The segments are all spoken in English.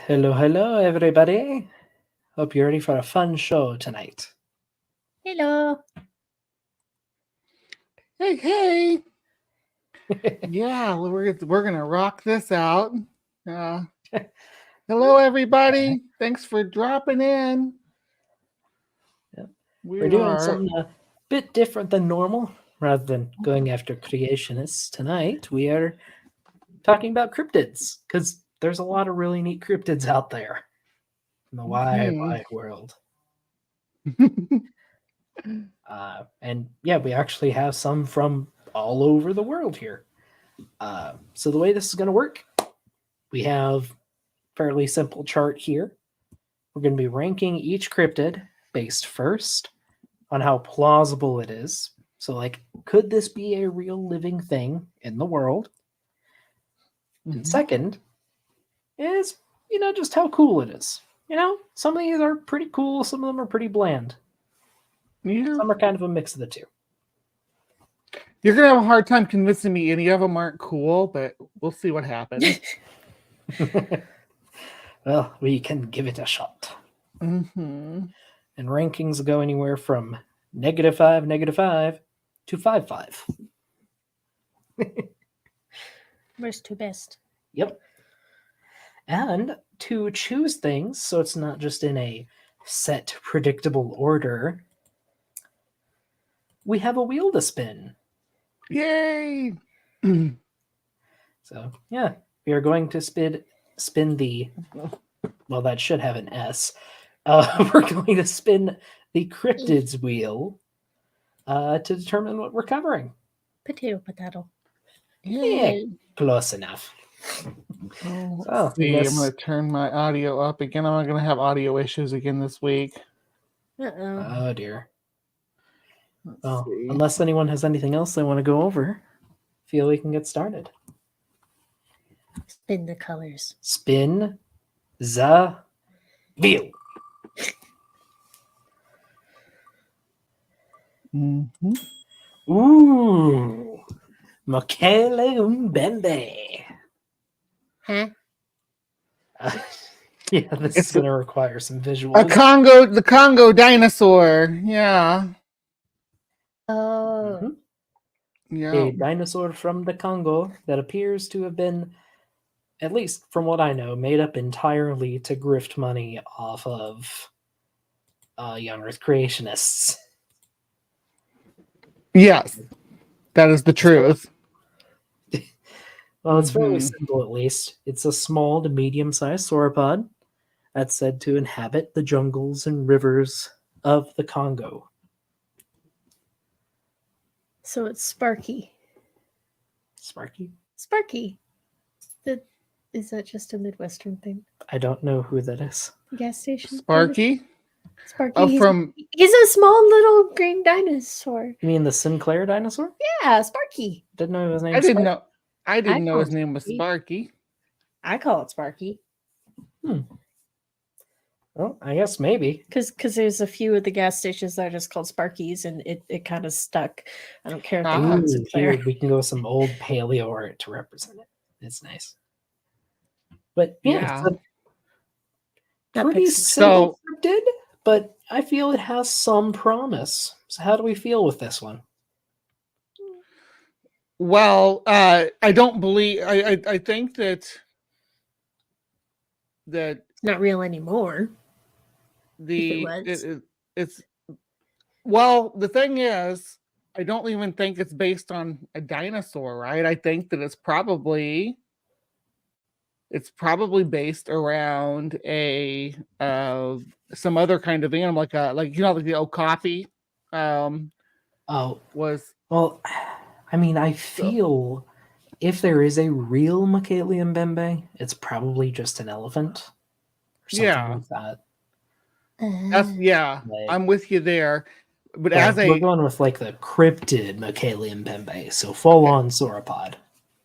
Hello, everybody. Hope you're ready for a fun show tonight. Hello. Hey. Yeah, we're gonna rock this out. Hello, everybody. Thanks for dropping in. Yep. We We're doing are. something a bit different than normal. Rather than going after creationists tonight, we are talking about cryptids because there's a lot of really neat cryptids out there in the wide world. And yeah, we actually have some from all over the world here. So the way this is going to work, we have a fairly simple chart here. We're going to be ranking each cryptid based first on how plausible it is. So, like, could this be a real living thing in the world? And second is, just how cool it is. Some of these are pretty cool, some of them are pretty bland. Yeah. Some are kind of a mix of the two. You're going to have a hard time convincing me any of them aren't cool, but we'll see what happens. Well, we can give it a shot. Mm-hmm. And rankings go anywhere from -5 to 5. Where's two best? Yep. And to choose things so it's not just in a set predictable order, we have a wheel to spin. Yay! So, yeah, we are going to spin the, well, that should have an S. We're going to spin the cryptids wheel to determine what we're covering. Potato. Yeah, close enough. Let's see. I'm going to turn my audio up again. I'm going to have audio issues again this week. Oh, dear. Well, unless anyone has anything else they want to go over, feel we can get started. Spin the colors. Spin the wheel. Mm-hmm. Ooh, Michele Mbembe. Huh? Yeah, this is going to require some visuals. The Congo dinosaur. Yeah. Oh. Mm-hmm. Yeah. A dinosaur from the Congo that appears to have been, at least from what I know, made up entirely to grift money off of young Earth creationists. Yes, that is the truth. Well, it's fairly simple, at least. It's a small to medium-sized sauropod that's said to inhabit the jungles and rivers of the Congo. So it's Sparky. Sparky? Sparky. Is that just a Midwestern thing? I don't know who that is. Gas station? Sparky? Sparky. Oh, he's a small little green dinosaur. You mean the Sinclair dinosaur? Yeah, Sparky. Didn't know his name. I didn't know his name was Sparky. I call it Sparky. Well, I guess maybe. Because there's a few of the gas stations that are just called Sparkies, and it kind of stuck. I don't care if they call it Sinclair. Here we can go with some old paleo art to represent it. It's nice. But yeah. It's a pretty simple cryptid, but I feel it has some promise. So how do we feel with this one? Well, I don't believe. I think that it's not real anymore. It's well. The thing is, I don't even think it's based on a dinosaur, right? I think that it's probably based around a some other kind of animal, like the okapi. Well, I mean, I feel if there is a real Michele Mbembe, it's probably just an elephant. Or something like that. I'm with you there. But we're going with like the cryptid Michele Mbembe, so full on sauropod.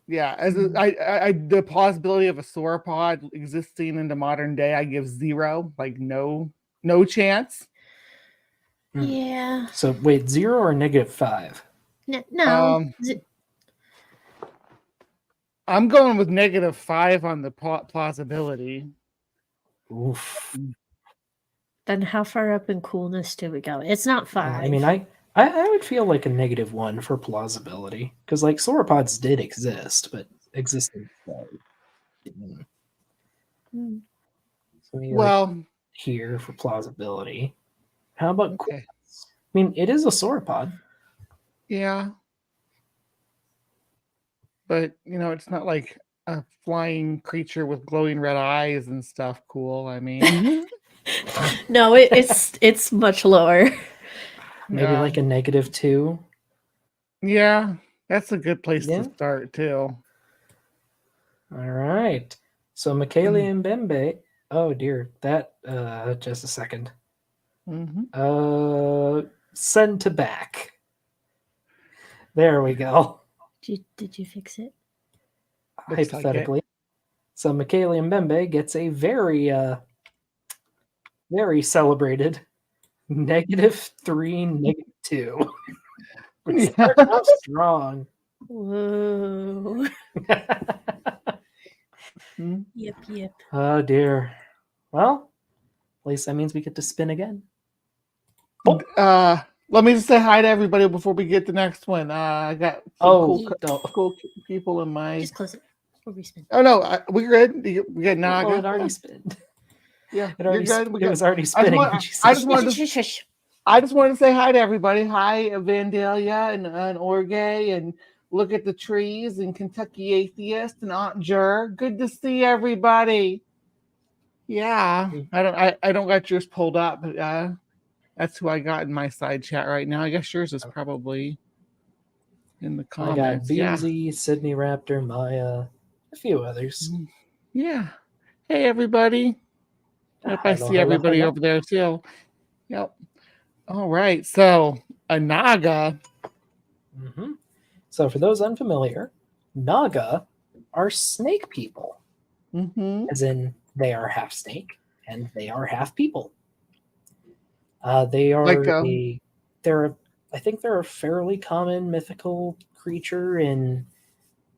Yeah, the plausibility of a sauropod existing in the modern day, I give 0, like no chance. Yeah. So wait, 0 or -5? No. I'm going with -5 on the plausibility. Oof. Then how far up in coolness do we go? It's not 5. I mean, I would feel like a -1 for plausibility because like sauropods did exist, but existed. So Hmm. maybe like Well, here for plausibility. How about okay. coolness? I mean, it is a sauropod. Yeah. But, it's not like a flying creature with glowing red eyes and stuff cool. I mean, No, it's much lower. Maybe like a -2. yeah, that's a good place Yeah. to start too. All right. So Michele and Bembe. Oh dear. That just a second. Mm-hmm. Send to back. There we go. Did you fix it? Looks like it. Hypothetically. So Michele and Bembe gets a very very celebrated -3, -2. We're starting off strong. Whoa. Yep. Oh dear. Well, at least that means we get to spin again. Let me just say hi to everybody before we get the next one. I got some cool people in my. Just close it. We'll respin. Oh no, we're good. We got Naga. Well, it already spinned. Yeah, It already. you're good. It was already spinning. I just wanted to say hi to everybody. Hi, Vandalia and Orge, and look at the trees, and Kentucky Atheist and Aunt Jer. Good to see everybody. Yeah, I don't got yours pulled up, but that's who I got in my side chat right now. I guess yours is probably in the comments. I got Beamsy, Sydney Raptor, Maya, a few others. Yeah. Hey, everybody. Yep, I see everybody over there too. Yep. All right. So, a Naga. Mm-hmm. So, for those unfamiliar, Naga are snake people. Mm-hmm. As in, they are half snake and they are half people. They are I think they're a fairly common mythical creature in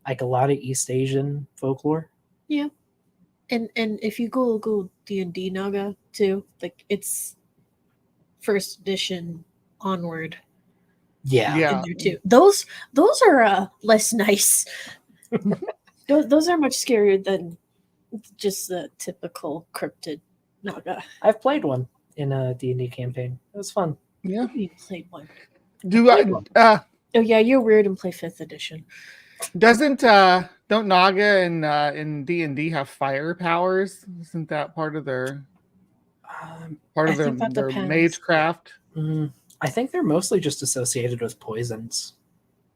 like a lot of East Asian folklore. Yeah. And if you Google D&D Naga too, like it's first edition onward. Yeah. In there too. Those are less nice. those are much scarier than just the typical cryptid Naga. I've played one in a D&D campaign. It was fun. Yeah. You played one. Oh yeah, you're weird and play 5th edition. Don't Naga in D&D have fire powers? Isn't that part of their their magecraft? I think they're mostly just associated with poisons.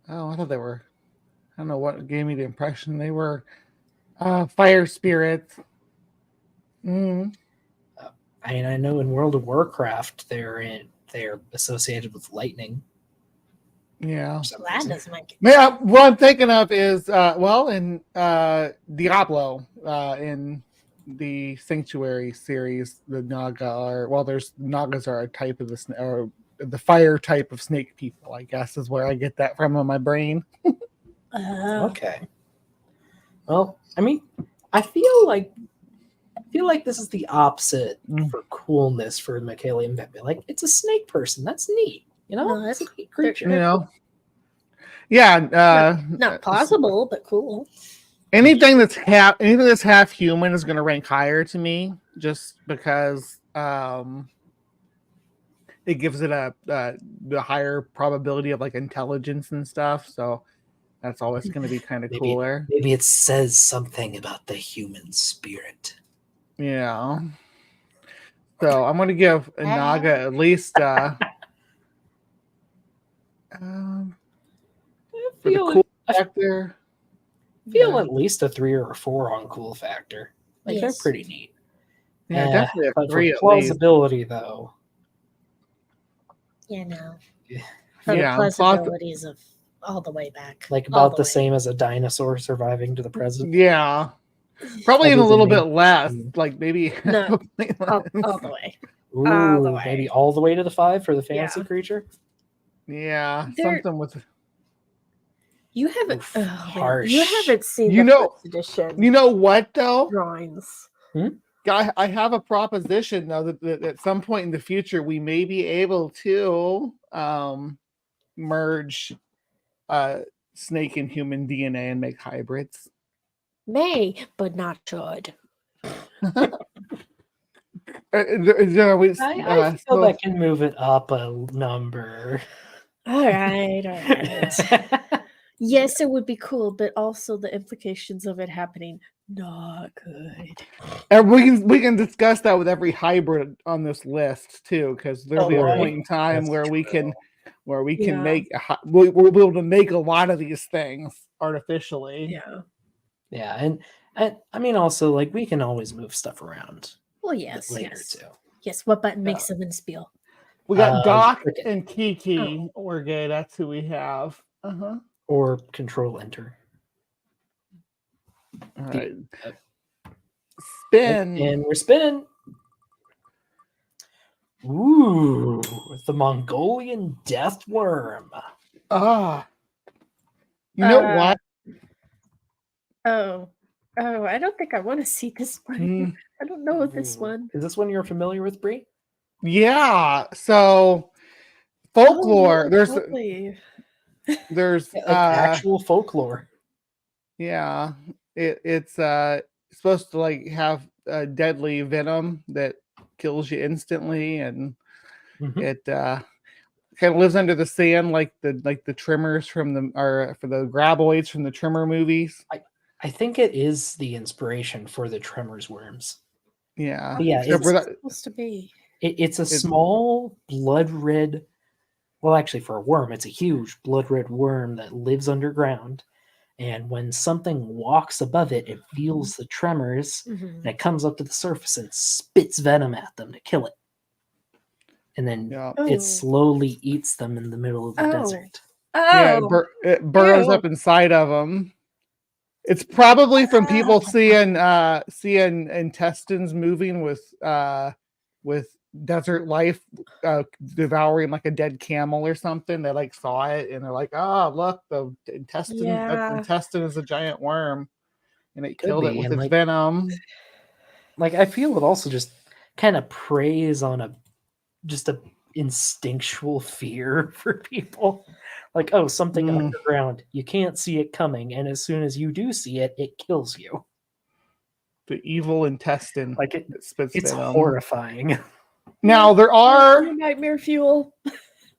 Oh, I thought they were. I don't know what gave me the impression they were fire spirits. I mean, I know in World of Warcraft they're associated with lightning. Yeah. That doesn't make it. Yeah, what I'm thinking of is in Diablo, in the Sanctuary series, the Naga Nagas are a type of the fire type of snake people, I guess is where I get that from in my brain. Okay. Well, I mean, I feel like this is the opposite for coolness for Michele and Bembe. Like, it's a snake person. That's neat. No, that's a neat creature. Yeah. Not plausible, but cool. Anything that's half human is going to rank higher to me, just because it gives it the higher probability of like intelligence and stuff. So that's always going to be kind of cooler. Maybe it says something about the human spirit. Yeah. So I'm going to give a Naga at least. Cool factor. Feel at least a 3 or a 4 on cool factor. Like they're pretty neat. Yeah, definitely a 3 for plausibility though. Yeah, no. Yeah, plausibilities of all the way back. Like about the same as a dinosaur surviving to the present. Yeah. Probably even a little bit less. Like maybe all the way. Ooh, all the way. Maybe all the way to the 5 for the fantasy creature. Yeah, something with. You haven't. Harsh. You haven't seen the first edition. You know what though? Drawings. I I have a proposition though that at some point in the future we may be able to merge snake and human DNA and make hybrids. May, but not should. I feel that can move it up a number. All right, all right. Yes, it would be cool, but also the implications of it happening not good. And we can discuss that with every hybrid on this list too, because there'll be a point in time where we can make we'll be able to make a lot of these things artificially. Yeah. Yeah, and I mean also like we can always move stuff around Well, yes, later yes. too. Yes, what button makes someone spiel? We got Doc cricket. and Kiki Orgay. That's who we have. Or control enter. All right. Spin. And we're spinning. Ooh, the Mongolian death worm. You know what? Oh, I don't think I want to see this one. I don't know this one. Is this one you're familiar with, Bree? Yeah. So folklore. Totally. There's actual folklore. Yeah. It's supposed to like have a deadly venom that kills you instantly, and it kind of lives under the sand like the trimmers from for the graboids from the Trimmer movies. I think it is the inspiration for the Tremors worms. Yeah. Yeah, it's supposed to be. It's a small blood red. Well, actually, for a worm, it's a huge blood red worm that lives underground. And when something walks above it, it feels the tremors, and it comes up to the surface and spits venom at them to kill it. And then it slowly eats them in the middle of the desert. Yeah, it burrows up inside of them. It's probably from people seeing intestines moving with desert life, devouring like a dead camel or something. They like saw it and they're like, "Oh, look, the intestine. That intestine is a giant worm," and it killed it with its venom. Like I feel it also just kind of preys on a instinctual fear for people. Like, oh, something underground, you can't see it coming, and as soon as you do see it, it kills you. The evil intestine, like it's venom. Horrifying. Now there are nightmare fuel.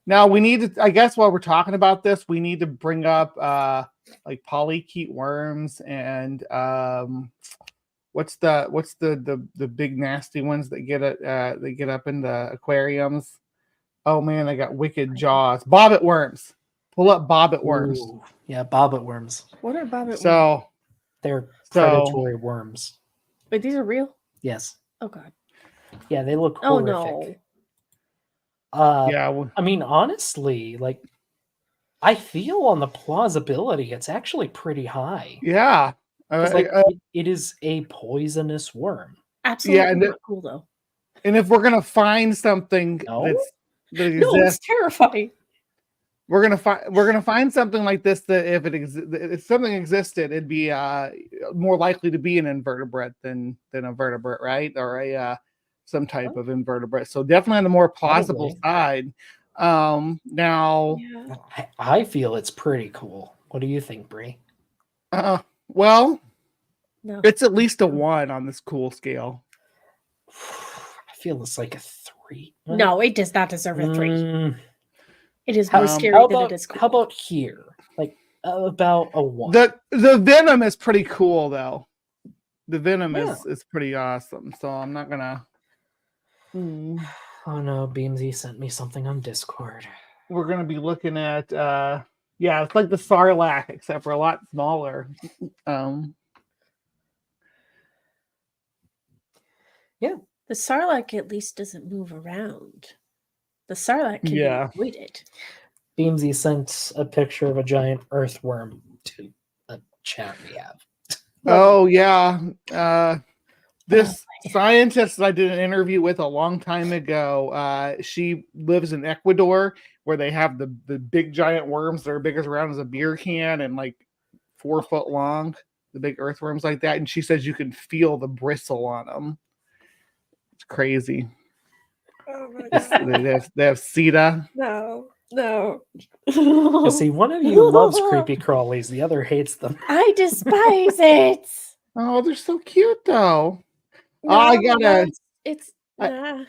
Now we need to, I guess, while we're talking about this, we need to bring up like polychaete worms and what's the big nasty ones that get they get up in the aquariums. Oh man, they got wicked jaws. Bobbit worms. Pull up bobbit worms. Ooh, yeah, bobbit worms. What are bobbit worms? They're predatory worms. Wait, these are real? Yes. Oh god. Yeah, they look horrific. Oh no. Yeah. I mean, honestly, like I feel on the plausibility, it's actually pretty high. Yeah. It is a poisonous worm. Absolutely not cool though. And if we're gonna find something that exists, it's terrifying. We're gonna find something like this that if something existed, it'd be more likely to be an invertebrate than a vertebrate, right? Or some type of invertebrate. So definitely on the more plausible side. Now, I feel it's pretty cool. What do you think, Bree? Well, it's at least a 1 on this cool scale. I feel it's like a 3. No, it does not deserve a 3. It is more scary than it is cool. How about here? Like about a 1. The venom is pretty cool though. The venom is pretty awesome. So I'm not gonna. Oh no, Beamsy sent me something on Discord. We're gonna be looking at it's like the Sarlacc, except for a lot smaller. Yeah. The Sarlacc at least doesn't move around. The Sarlacc can be avoided. Beamsy sent a picture of a giant earthworm to a chat we have. Oh yeah. This scientist that I did an interview with a long time ago, she lives in Ecuador where they have the big giant worms that are big as around as a beer can and like 4 foot long, the big earthworms like that. And she says you can feel the bristle on them. It's crazy. Oh my They have CETA. No. You see, one of you loves creepy crawlies, the other hates them. I despise it. Oh, they're so cute though. No, I got it's I- nah.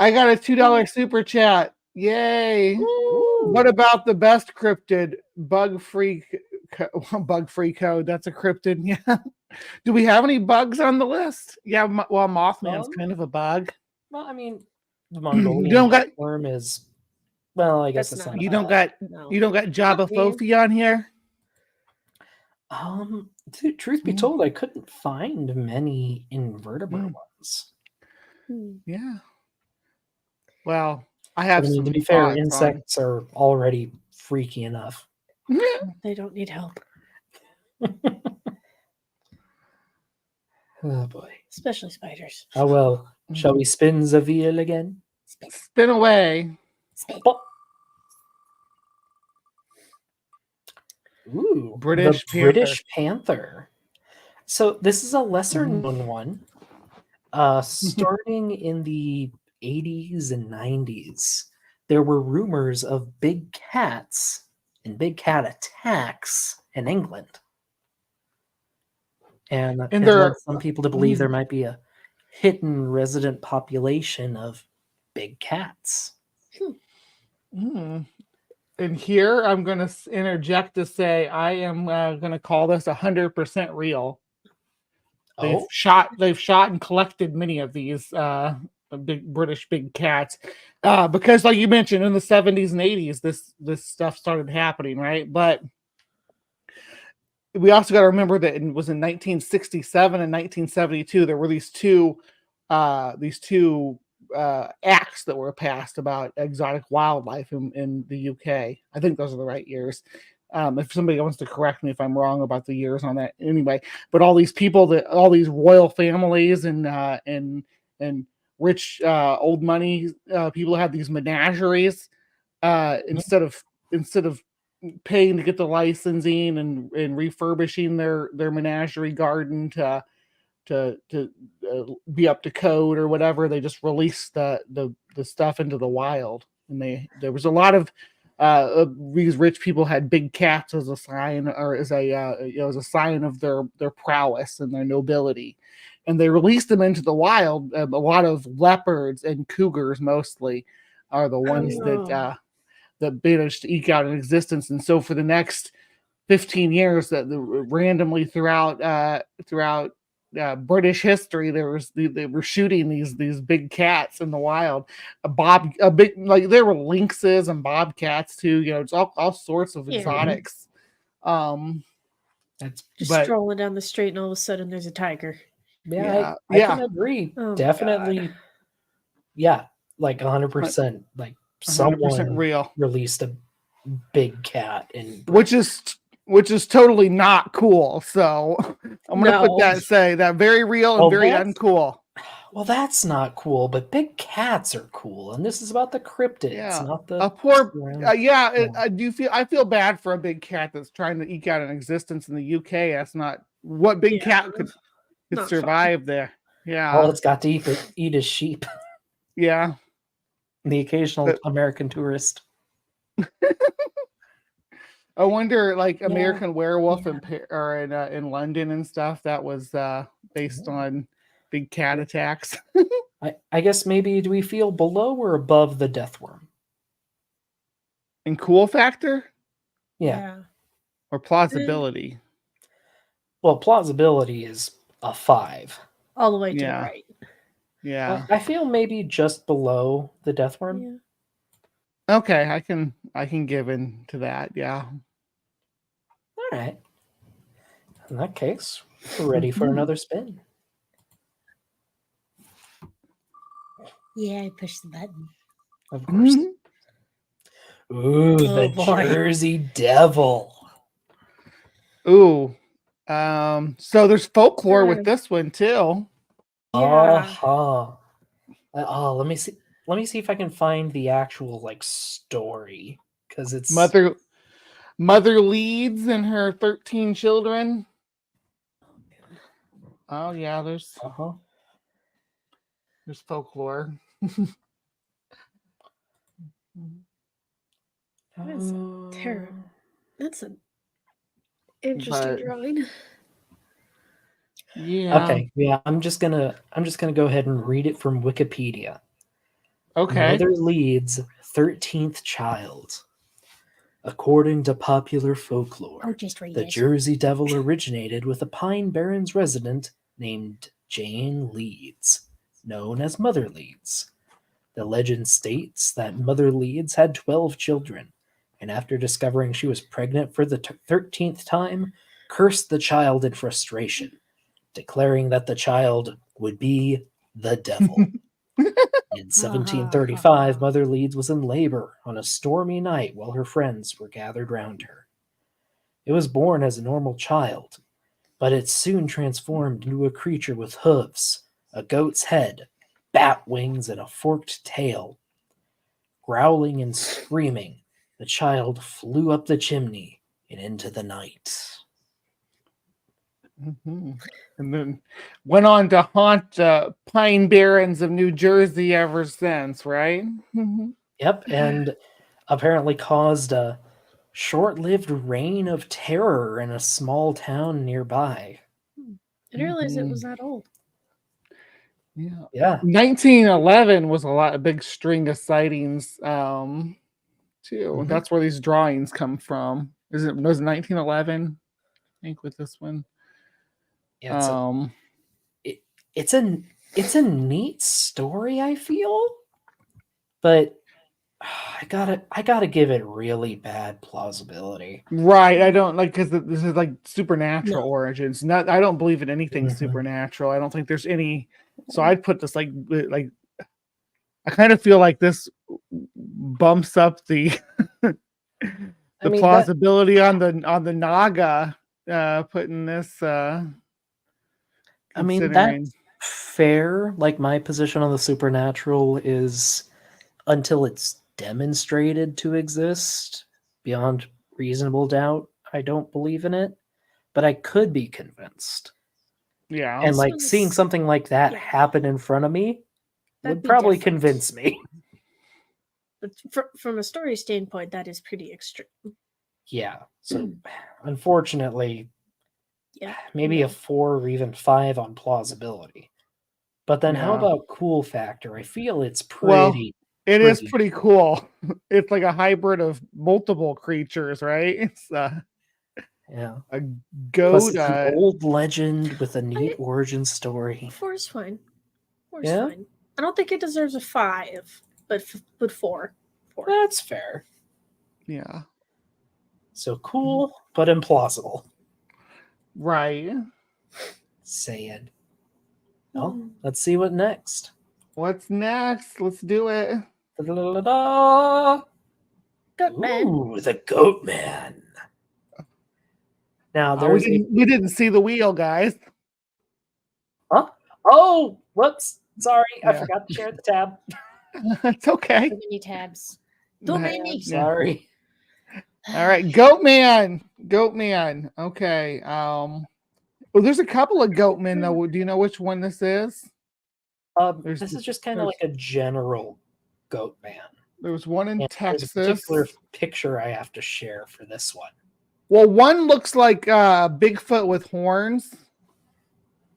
a $2 super chat. Yay! Ooh. What about the best cryptid? Bug free code. That's a cryptid. Yeah. Do we have any bugs on the list? Yeah. Well, Mothman's kind of a bug. Well, I mean, the You Mongolian don't got worm is. Well, I guess That's it's not not. you a don't bug. got No. you don't got Jabba Fofi on here. Truth be told, I couldn't find many invertebrate Mm. ones. Yeah. Well, I But, have I mean, some to be fair, thoughts on- insects are already freaky enough. They don't need help, Oh boy. especially spiders. Oh well. Shall we spin the wheel again? Spin away. Oh. Ooh, British the British Panther. So this is a lesser known one. Starting in the 80s and 90s, there were rumors of big cats and big cat attacks in England. And it there led are- some people to believe there might be a hidden resident population of big cats. And here I'm going to interject to say I am going to call this 100% real. They've shot and collected many of these big British big cats because, like you mentioned, in the 70s and 80s, this stuff started happening, right? But we also got to remember that it was in 1967 and 1972 there were these two acts that were passed about exotic wildlife in the UK. I think those are the right years. If somebody wants to correct me if I'm wrong about the years on that, anyway. But all these people, all these royal families and rich old money people had these menageries instead of paying to get the licensing and refurbishing their menagerie garden to be up to code or whatever. They just released the stuff into the wild, and there was a lot of these rich people had big cats as a sign or as a sign of their prowess and their nobility, and they released them into the wild. A lot of leopards and cougars mostly are the ones that managed to eke out an existence. And so for the next 15 years, that randomly throughout British history, they were shooting these big cats in the wild. There were lynxes and bobcats too. It's all sorts of exotics. That's Strolling down the street, and all of a sudden there's a tiger. I can agree. Oh, definitely. Yeah, like 100%. Like 100% someone real. released a big cat in which is totally not cool. So I'm gonna put that very real and very uncool. Well, that's not cool, but big cats are cool, and this is about the cryptids, not the I feel bad for a big cat that's trying to eke out an existence in the UK. That's not what big cat could survive there. Yeah. All it's got to eat is sheep. Yeah. The occasional American tourist. I wonder, like American Werewolf in London and stuff. That was based on big cat attacks. I guess maybe do we feel below or above the death worm? In cool factor? Yeah. Or plausibility? Well, plausibility is a 5. All the way to the right. Yeah. I feel maybe just below the death worm. Yeah. Okay, I can give in to that. Yeah. All right. In that case, we're ready for another spin. Yeah, I pushed the button. Of course. Ooh, the Jersey Devil. Ooh. So there's folklore with this one too. Yeah. Let me see. Let me see if I can find the actual story, because it's Mother leads and her 13 children. Oh yeah, there's There's folklore. That is terrible. That's an interesting But- drawing. Yeah. Okay, yeah, I'm just gonna go ahead and read it from Wikipedia. Okay. Mother Leeds' 13th child. According to popular folklore, Oh, just read the it. Jersey Devil originated with a Pine Barrens resident named Jane Leeds, known as Mother Leeds. The legend states that Mother Leeds had 12 children, and after discovering she was pregnant for the 13th time, cursed the child in frustration, declaring that the child would be the devil. In 1735, Mother Leeds was in labor on a stormy night while her friends were gathered round her. It was born as a normal child, but it soon transformed into a creature with hooves, a goat's head, bat wings, and a forked tail. Growling and screaming, the child flew up the chimney and into the night. And then went on to haunt Pine Barrens of New Jersey ever since, right? Yep, and apparently caused a short-lived reign of terror in a small town nearby. I didn't realize it was that old. Yeah. Yeah. 1911 was a big string of sightings, too. Mhm. That's where these drawings come from. Was it 1911? I think with this one. Yeah, it's a neat story, I feel, but I gotta give it really bad plausibility. Right, I don't like because this is like supernatural No. origins. Not, I don't believe in anything Mhm. supernatural. I don't think there's any. So I'd put this like I kind of feel like this bumps up the I mean, plausibility on the Naga putting this. I mean, Considering. that's fair. Like, my position on the supernatural is until it's demonstrated to exist beyond reasonable doubt, I don't believe in it. But I could be convinced. Yeah, And This like one's- seeing something like that yeah. happen in front of me That'd would be probably different. convince me. But from a story standpoint, that is pretty extreme. Yeah. So unfortunately, Yeah. maybe no. a 4 or even 5 on plausibility. But then how Yeah. about cool factor? I feel it's Well, pretty it is pretty. pretty cool. It's like a hybrid of multiple creatures, right? It's Yeah. a Plus goat. it's an old legend with a neat I- origin story. 4 is fine. 4 is Yeah? fine. I don't think it deserves a 5, but 4. 4. That's fair. Yeah, So cool, but implausible. right. Saying. Well, let's see what next. What's next? Let's do it. Da-da-da-da-da. Goat man. Ooh, the Goat Man. Now there's we didn't see the wheel, guys. Huh? Oh, whoops. Sorry, I Yeah. forgot to share the tab. It's okay. Too many tabs. Too many. Yeah. Sorry. All right, Goat Man. Goat Man. Okay. Well, there's a couple of Goat Men though. Do you know which one this is? This is just kind of there's- like a general Goat Man. There was one in And there's a Texas. particular picture I have to share for this one. Well, one looks like Bigfoot with horns,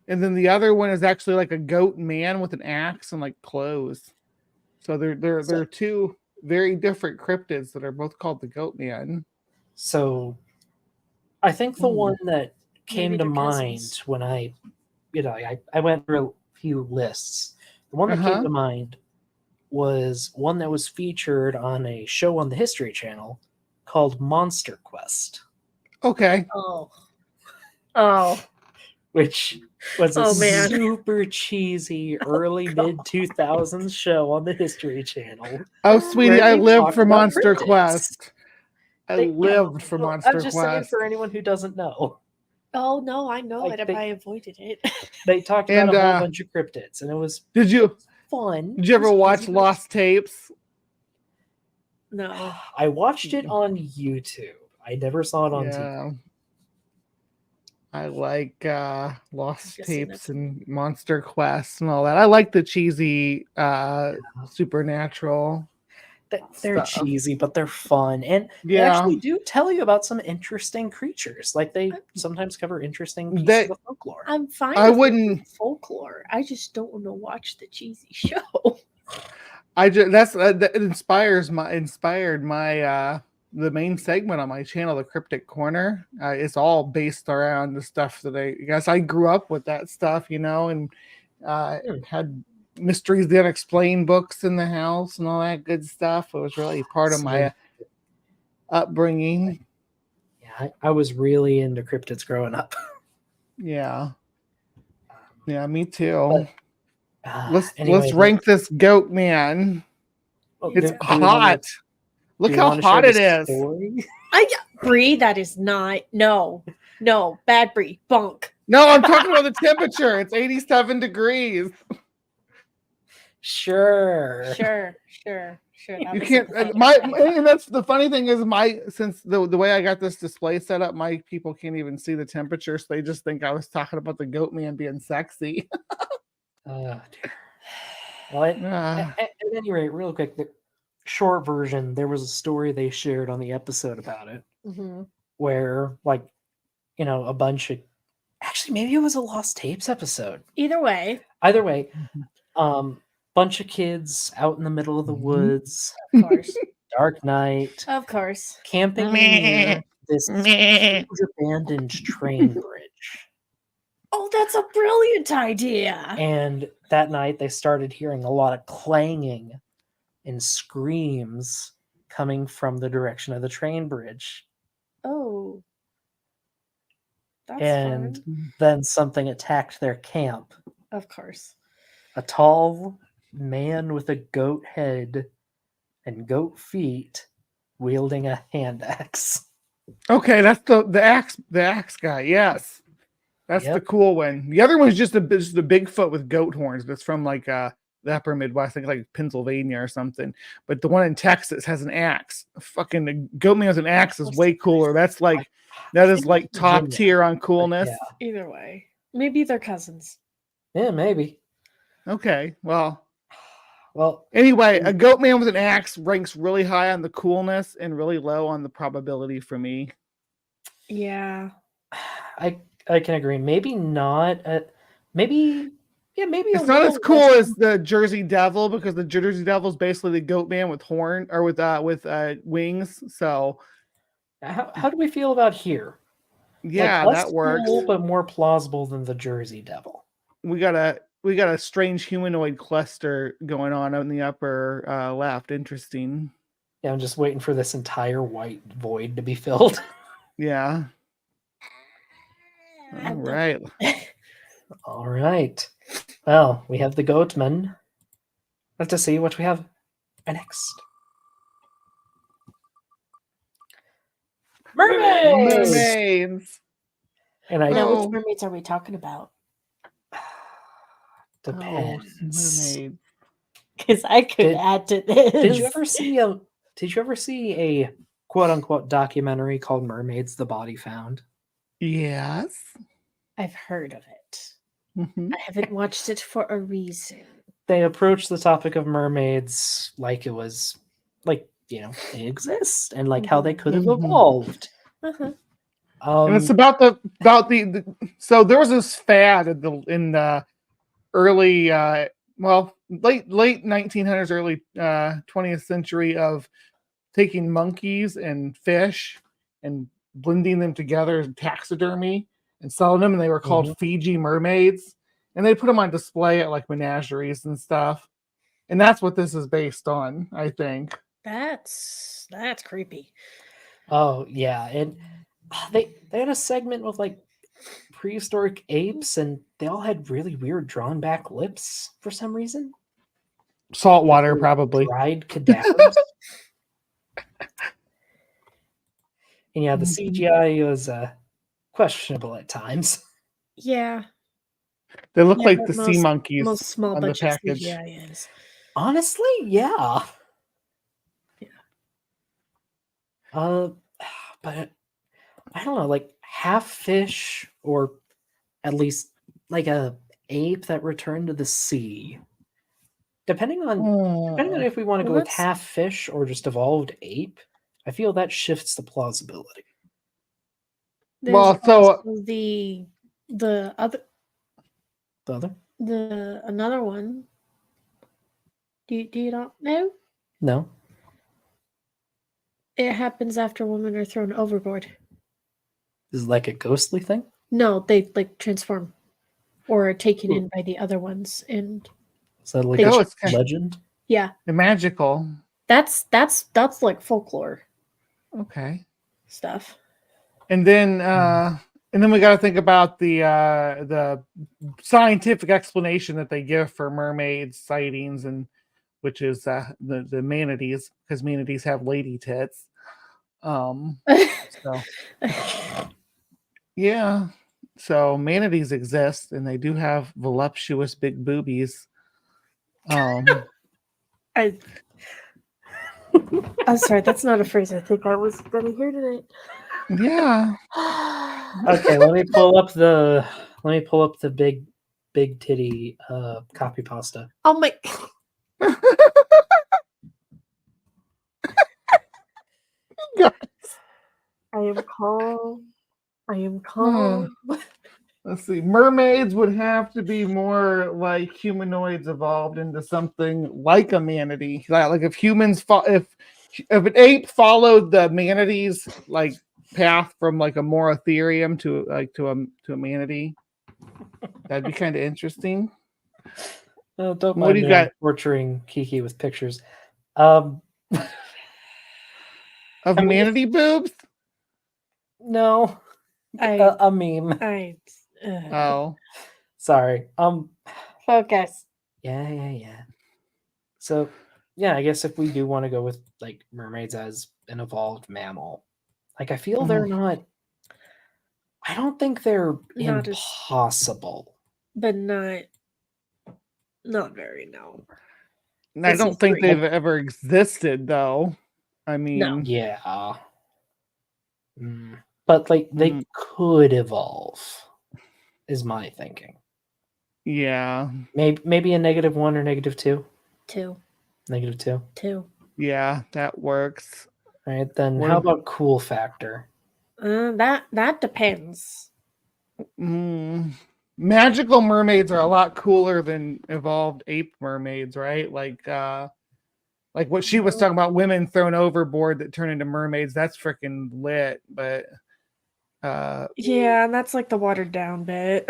and then the other one is actually like a goat man with an axe and like clothes. So they're two very different cryptids that are both called the Goat Man. So I think the one that came Maybe to they're mind cousins. when I went through a few lists. The one that came to mind was one that was featured on a show on the History Channel called Monster Quest, Okay. Oh. which was a Oh, man. super cheesy early mid 2000s show on the History Channel. Oh, sweetie, where I they lived talked for about Monster cryptids. Quest. I lived for Well, Monster I'm just saying Quest. for anyone who doesn't know. Oh no, I know Like it, but I avoided it. They talked about And, a whole bunch of cryptids, and it was Did you fun. ever It was watch easy. Lost Tapes? No. I watched it on YouTube. I never saw it on TV. Yeah. I like Lost Just seen Tapes that. and Monster Quest and all that. I like the cheesy supernatural They're stuff. cheesy, but they're fun, and they Yeah, actually do tell you about some interesting creatures. Like they sometimes cover interesting pieces They- of folklore. I'm fine I with wouldn't. folklore. I just don't want to watch the cheesy show. I just that inspired my the main segment on my channel, the Cryptic Corner. It's all based around the stuff that I guess I grew up with that stuff, and had Mysteries of the Unexplained books in the house and all that good stuff. It was really part of my upbringing. Yeah, I was really into cryptids growing up. Yeah, me too. But, Let's anyway, rank this goat man. It's do we wanna- hot. Look do we how wanna share hot the it is. story? Bree, that is not no, bad Bree, bunk. No, I'm talking about the temperature. It's 87 degrees. Sure. Sure. That You was can't. a And that's the funny thing is since the way I got this display set up, my people can't even see the temperature, so they just think I was talking about the goat man being sexy. Dear. Well, at any rate, real quick, the short version, there was a story they shared on the episode about it, Mhm. where a bunch of actually maybe it was a Lost Tapes episode. Either way, Either way, bunch of kids out in the middle of the woods, of course. dark night, Of course. camping near this huge abandoned train bridge. Oh, that's a brilliant idea. And that night they started hearing a lot of clanging and screams coming from the direction of the train bridge. Oh. That's And fun. then something attacked their camp. Of course. A tall man with a goat head and goat feet wielding a hand axe. Okay, that's the axe guy. Yes, that's the cool one. The other one's just the Bigfoot with goat horns. That's from like the upper Midwest, I think like Pennsylvania or something. But the one in Texas has an axe. Fucking the goat man with an axe is way cooler. That is like top tier on coolness. Yeah. Either way, maybe they're cousins. Yeah, maybe. Okay, well. Anyway, a goat man with an axe ranks really high on the coolness and really low on the probability for me. Yeah. I can agree. Maybe not. Maybe it's not as cool as the Jersey Devil, because the Jersey Devil is basically the goat man with horn or with wings. So, how do we feel about here? Yeah, less that works. Cool, but more plausible than the Jersey Devil. We got a strange humanoid cluster going on in the upper left. Interesting. Yeah, I'm just waiting for this entire white void to be filled. Yeah. All right. All right. Well, we have the Goatman. Let's see what we have next. Mermaids! And which mermaids are we talking about? Depends. Mermaids. Because I could add to this. Did you ever see a quote unquote documentary called Mermaids: The Body Found? Yes. I've heard of it. Mm-hmm. I haven't watched it for a reason. They approached the topic of mermaids like it was like, they exist and like how they could have evolved. Uh-huh. And it's about the so there was this fad in the early late 1900s, early 20th century of taking monkeys and fish and blending them together in taxidermy and selling them, and they were called Fiji mermaids, and they put them on display at like menageries and stuff, and that's what this is based on, I think. That's creepy. Oh yeah, and they had a segment with like prehistoric apes, and they all had really weird drawn back lips for some reason. Salt water, probably. Dried cadavers. And yeah, the CGI was questionable at times. Yeah. They look like the sea monkeys most small on the package. CGI is. Honestly, yeah. But I don't know, like half fish, or at least like a ape that returned to the sea. Depending on if we want to Well, go with that's- half fish or just evolved ape, I feel that shifts the plausibility. There's Well, so- also the other The other? another one. Do you not know? No. It happens after women are thrown overboard. Is it like a ghostly thing? No, they like transform or are taken Ooh. in by the other ones, and Is that like They- a it's kind legend? yeah, of magical. that's like folklore Okay. stuff. And then we got to think about the scientific explanation that they give for mermaid sightings, and which is the manatees, because manatees have lady tits. So yeah, so manatees exist, and they do have voluptuous big boobies. I'm sorry, that's not a phrase I think I was gonna hear tonight. Yeah. Okay, let me pull up the big titty copy pasta. Oh my! I am calm. I am calm. Let's see. Mermaids would have to be more like humanoids evolved into something like a manatee. Like if humans, if an ape followed the manatee's like path from like a more ethereum to a manatee, that'd be kind of interesting. Don't What mind do you me, got? I'm torturing Kiki with pictures. Of I mean, manatee boobs? No, I a meme. Oh, Sorry. Focus. Yeah. So, yeah, I guess if we do want to go with like mermaids as an evolved mammal, like I feel they're not. I don't think they're Not as- impossible. But not very, no. I This don't is think three. they've ever existed, though. I mean, No. Yeah. But like they could evolve, is my thinking. yeah, Maybe a -1 or -2. Two. -2. yeah, that works. All right, then What how ab- about cool factor? That depends. Magical mermaids are a lot cooler than evolved ape mermaids, right? Like what she was talking about, women thrown overboard that turn into mermaids. That's freaking lit. But Yeah, and that's like the watered down bit.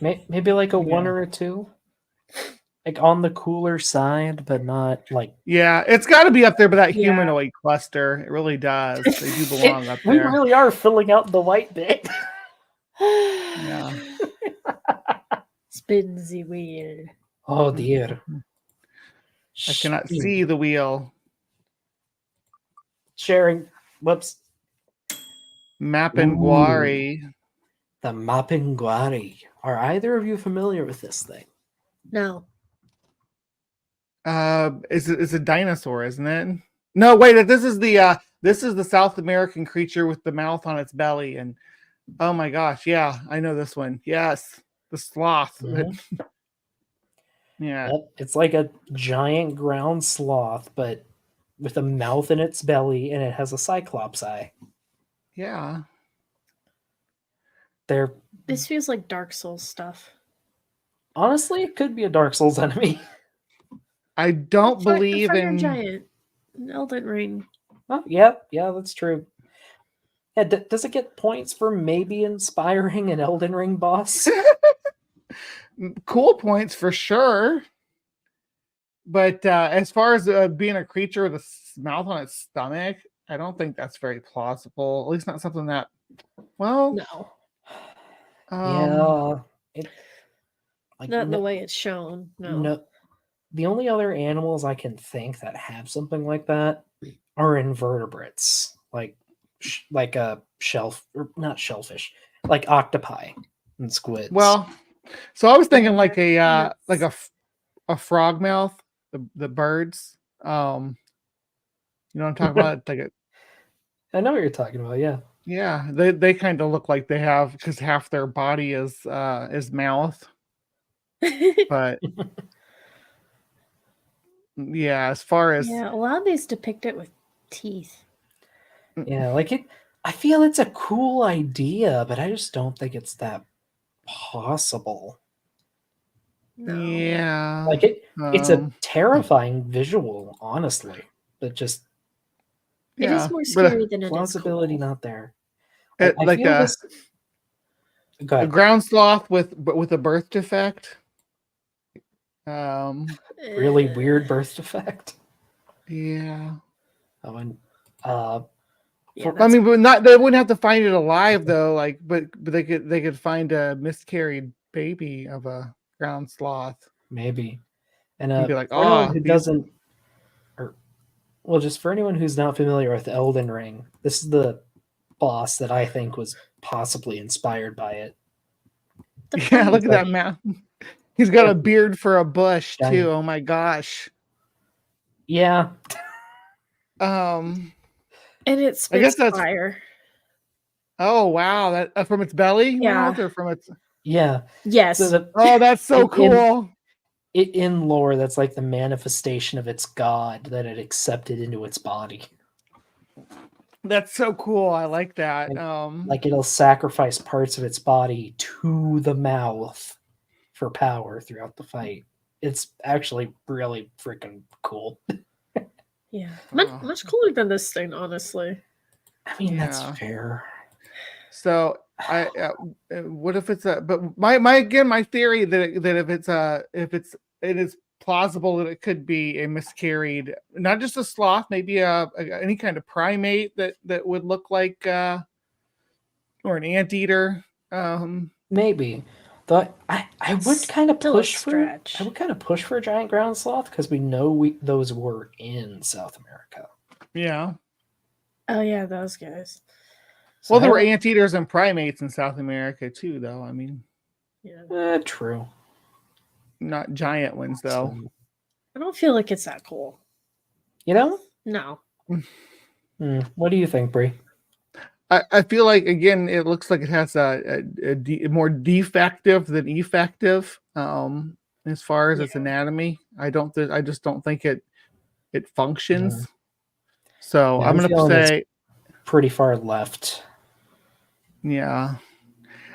Maybe like a 1 Yeah. or a 2, like on the cooler side, but not like yeah, it's got to be up there by that Yeah. humanoid cluster. It really does. They do belong up we there. really are filling out the white bit. Yeah. Spins the wheel. Oh dear. I cannot see the wheel. Sharing. Whoops. Mapinguari. The Mapinguari. Are either of you familiar with this thing? No. It's a dinosaur, isn't it? No, wait. This is the South American creature with the mouth on its belly, and oh my gosh, yeah, I know this one. Yes, the sloth. Mhm. Yeah, Yep, it's like a giant ground sloth, but with a mouth in its belly, and it has a cyclops eye. yeah. They're This feels like Dark Souls stuff. honestly, it could be a Dark Souls enemy. I don't The believe Fire in. Giant. Elden Ring. Oh, yeah, that's true. Yeah, does it get points for maybe inspiring an Elden Ring boss? Cool points for sure. But as far as being a creature with a mouth on its stomach, I don't think that's very plausible. At least not something that. Well, No. um, Yeah. Like Not the way it's shown. No. The only other animals I can think that have something like that are invertebrates, like a or not shellfish, like octopi and squids. Well, so I was thinking like a Yes. a frog mouth, the birds. You know what I'm talking about? Like I know what you're talking about. Yeah. Yeah, they kind of look like they have, because half their body is mouth. But yeah, as far as Yeah, a lot of these depict it with teeth. Yeah, like it. I feel it's a cool idea, but I just don't think it's that possible. No. yeah, Like it's a um, terrifying visual, honestly, but just It is yeah, more but scary than it is plausibility cool. not there. I like feel this. Go a ahead. ground sloth with a birth defect. Um, Really weird birth defect. yeah. Oh, and Yeah, I that's mean, but not they wouldn't have to find it alive though. Like, but they could find a miscarried baby of a ground sloth maybe. And and be like, for anyone oh, who these. doesn't, or well, just for anyone who's not familiar with Elden Ring, this is the boss that I think was possibly inspired by it. the Yeah, fun look at that mouth. He's got a beard for a bush too. Giant. Oh my gosh. Yeah, Um, and it I guess spits that's. fire. Oh wow, that from its belly Yeah. mouth or from its. yeah. Yes. Oh, that's so in- cool. in lore, that's like the manifestation of its god that it accepted into its body. That's so cool. I like that. Like it'll sacrifice parts of its body to the mouth for power throughout the fight. It's actually really freaking cool. Yeah. Much, Oh. much cooler than this thing, honestly. I mean, that's Yeah. fair. So I, what if it's a? But my theory that if it is plausible that it could be a miscarried, not just a sloth, maybe any kind of primate that would look like or an anteater. Maybe. Though I would kind of Still a push for stretch. I would kind of push for a giant ground sloth because we know those were in South America. Yeah. Oh yeah, those guys. So Well, there I were don't- anteaters and primates in South America too, though. I mean, Yeah. True. not giant ones though. So, I don't feel like it's that cool. you know? No. What do you think, Brie? I feel like again, it looks like it has a more defective than effective. As far as its Yeah. anatomy, I just don't think it functions. So Yeah, I'm I'm gonna feeling it's say, pretty far left. yeah.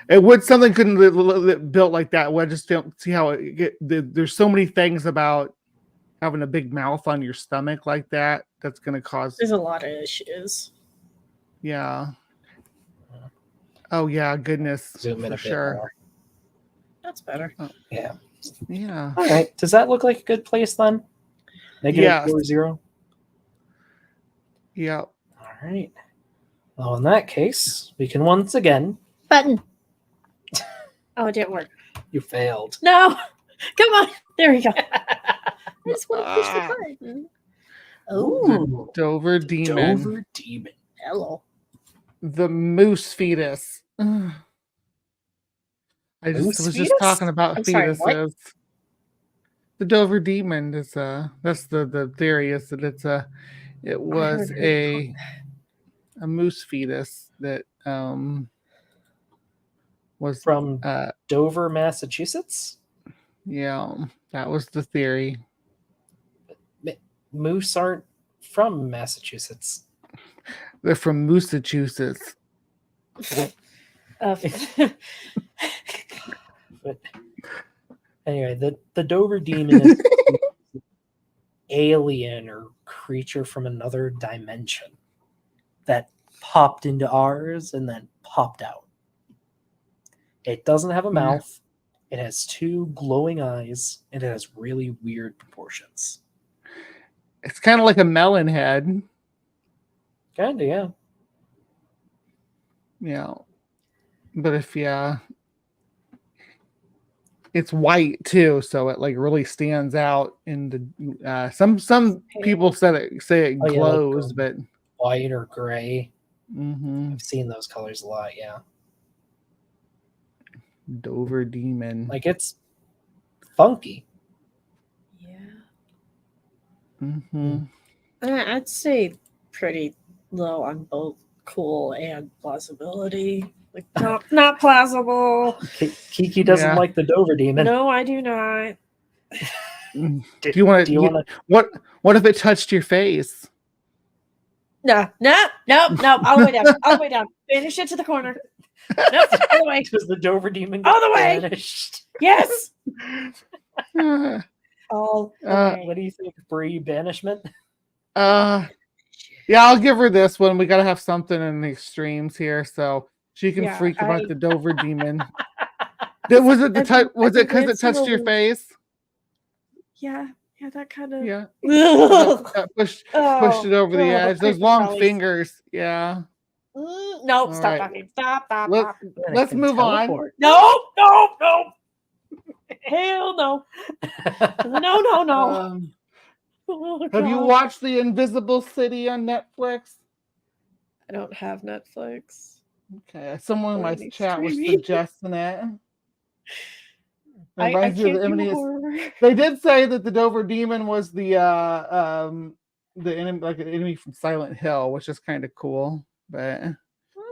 It would something couldn't built like that. Well, I just don't see how there's so many things about having a big mouth on your stomach like that that's gonna cause. There's a lot of issues. Yeah. Oh yeah, goodness, Zoom in for a bit sure. more. That's better. Yeah. Yeah. All right. Does that look like a good place then? Negative Yes. 4-0. Yeah. All right. Well, in that case, we can once again. Button. Oh, it didn't work. You failed. No. Come on. There we go. I just want to push the Ah. button. The Oh, Dover demon. Dover Demon. hello. The moose fetus. Ugh. I Moose was just fetus? talking about I'm sorry, what? fetuses. The Dover demon is that's the theory is that it was heard it a moose fetus that was From Dover, Massachusetts. yeah, that was the theory. Moose aren't from Massachusetts. They're from Massachusetts. But anyway, the Dover Demon is an alien or creature from another dimension that popped into ours and then popped out. It doesn't have a mouth. It has two glowing eyes, and it has really weird proportions. It's kind of like a melon head. Kinda, yeah. Yeah. But it's white too, so it like really stands out in the some people say it Oh, yeah, like, glows, but White or gray. mhm. I've seen those colors a lot, yeah. Dover demon. Like it's funky. Yeah. Mhm. I'd say pretty low on both cool and plausibility. Like, not plausible. Kiki doesn't Yeah. like the Dover demon. No, I do not. Do you want Do you to? want to? What if it touched your face? No. All the way down. All the way down. Finish it to the corner. Nope. All the way. Does the Dover demon All get the way! banished? Yes. Uh, All the Uh, way. What do you think, Bree? Banishment? yeah, I'll give her this one. We gotta have something in the extremes here, so she can Yeah, freak about I- the Dover demon. Was it Was it because it touched your face? Yeah, that kind of. Yeah, Ugh. that pushed Oh, it over the God, edge. Those creepy long crawlies. fingers. Yeah. No, All stop right. talking. Stop. Let- Stop. And it Let's can move on. teleport. No. Hell no. No. Oh, Have you God. watched The Invisible City on Netflix? I don't have Netflix. Okay, someone in my Or any chat was streaming. suggesting it. I Reminds me of can't the do enemy. horror. They did say that the Dover demon was the enemy, like an enemy from Silent Hill, which is kind of cool. But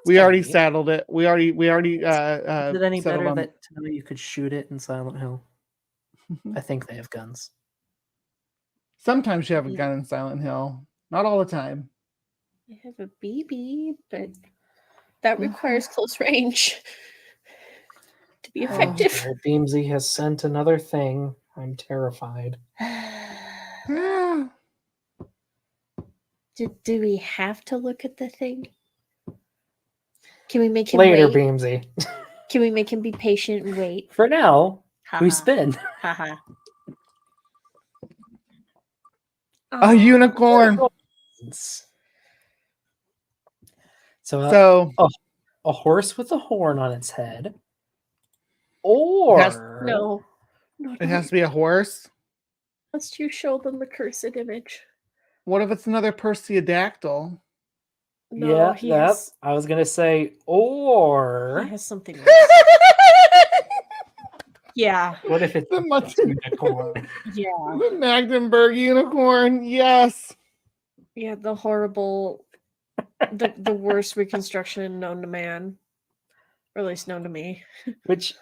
we already settled it. We already Is it any settled better on- that to know you could shoot it in Silent Hill? I think they have guns. Sometimes you have a gun in Silent Hill, not all the time. I have a BB, but that requires close range to be effective. Oh, Beamsy has sent another thing. I'm terrified. Do we have to look at the thing? Can we make him Later, wait? Beamsy. Can we make him be patient and wait? For now, we Haha. spin. Haha. A unicorn. So, So a horse with a horn on its head, or No. it has to be a horse. Must you show them the cursed image? What if it's another Perseidactyl? No, yeah, he that's. has, I was gonna say, he or has something else. Yeah. what if it's The a much- unicorn? Yeah. The Magdeburg unicorn. Yes. Yeah, the horrible, the worst reconstruction known to man, or at least known to me. Which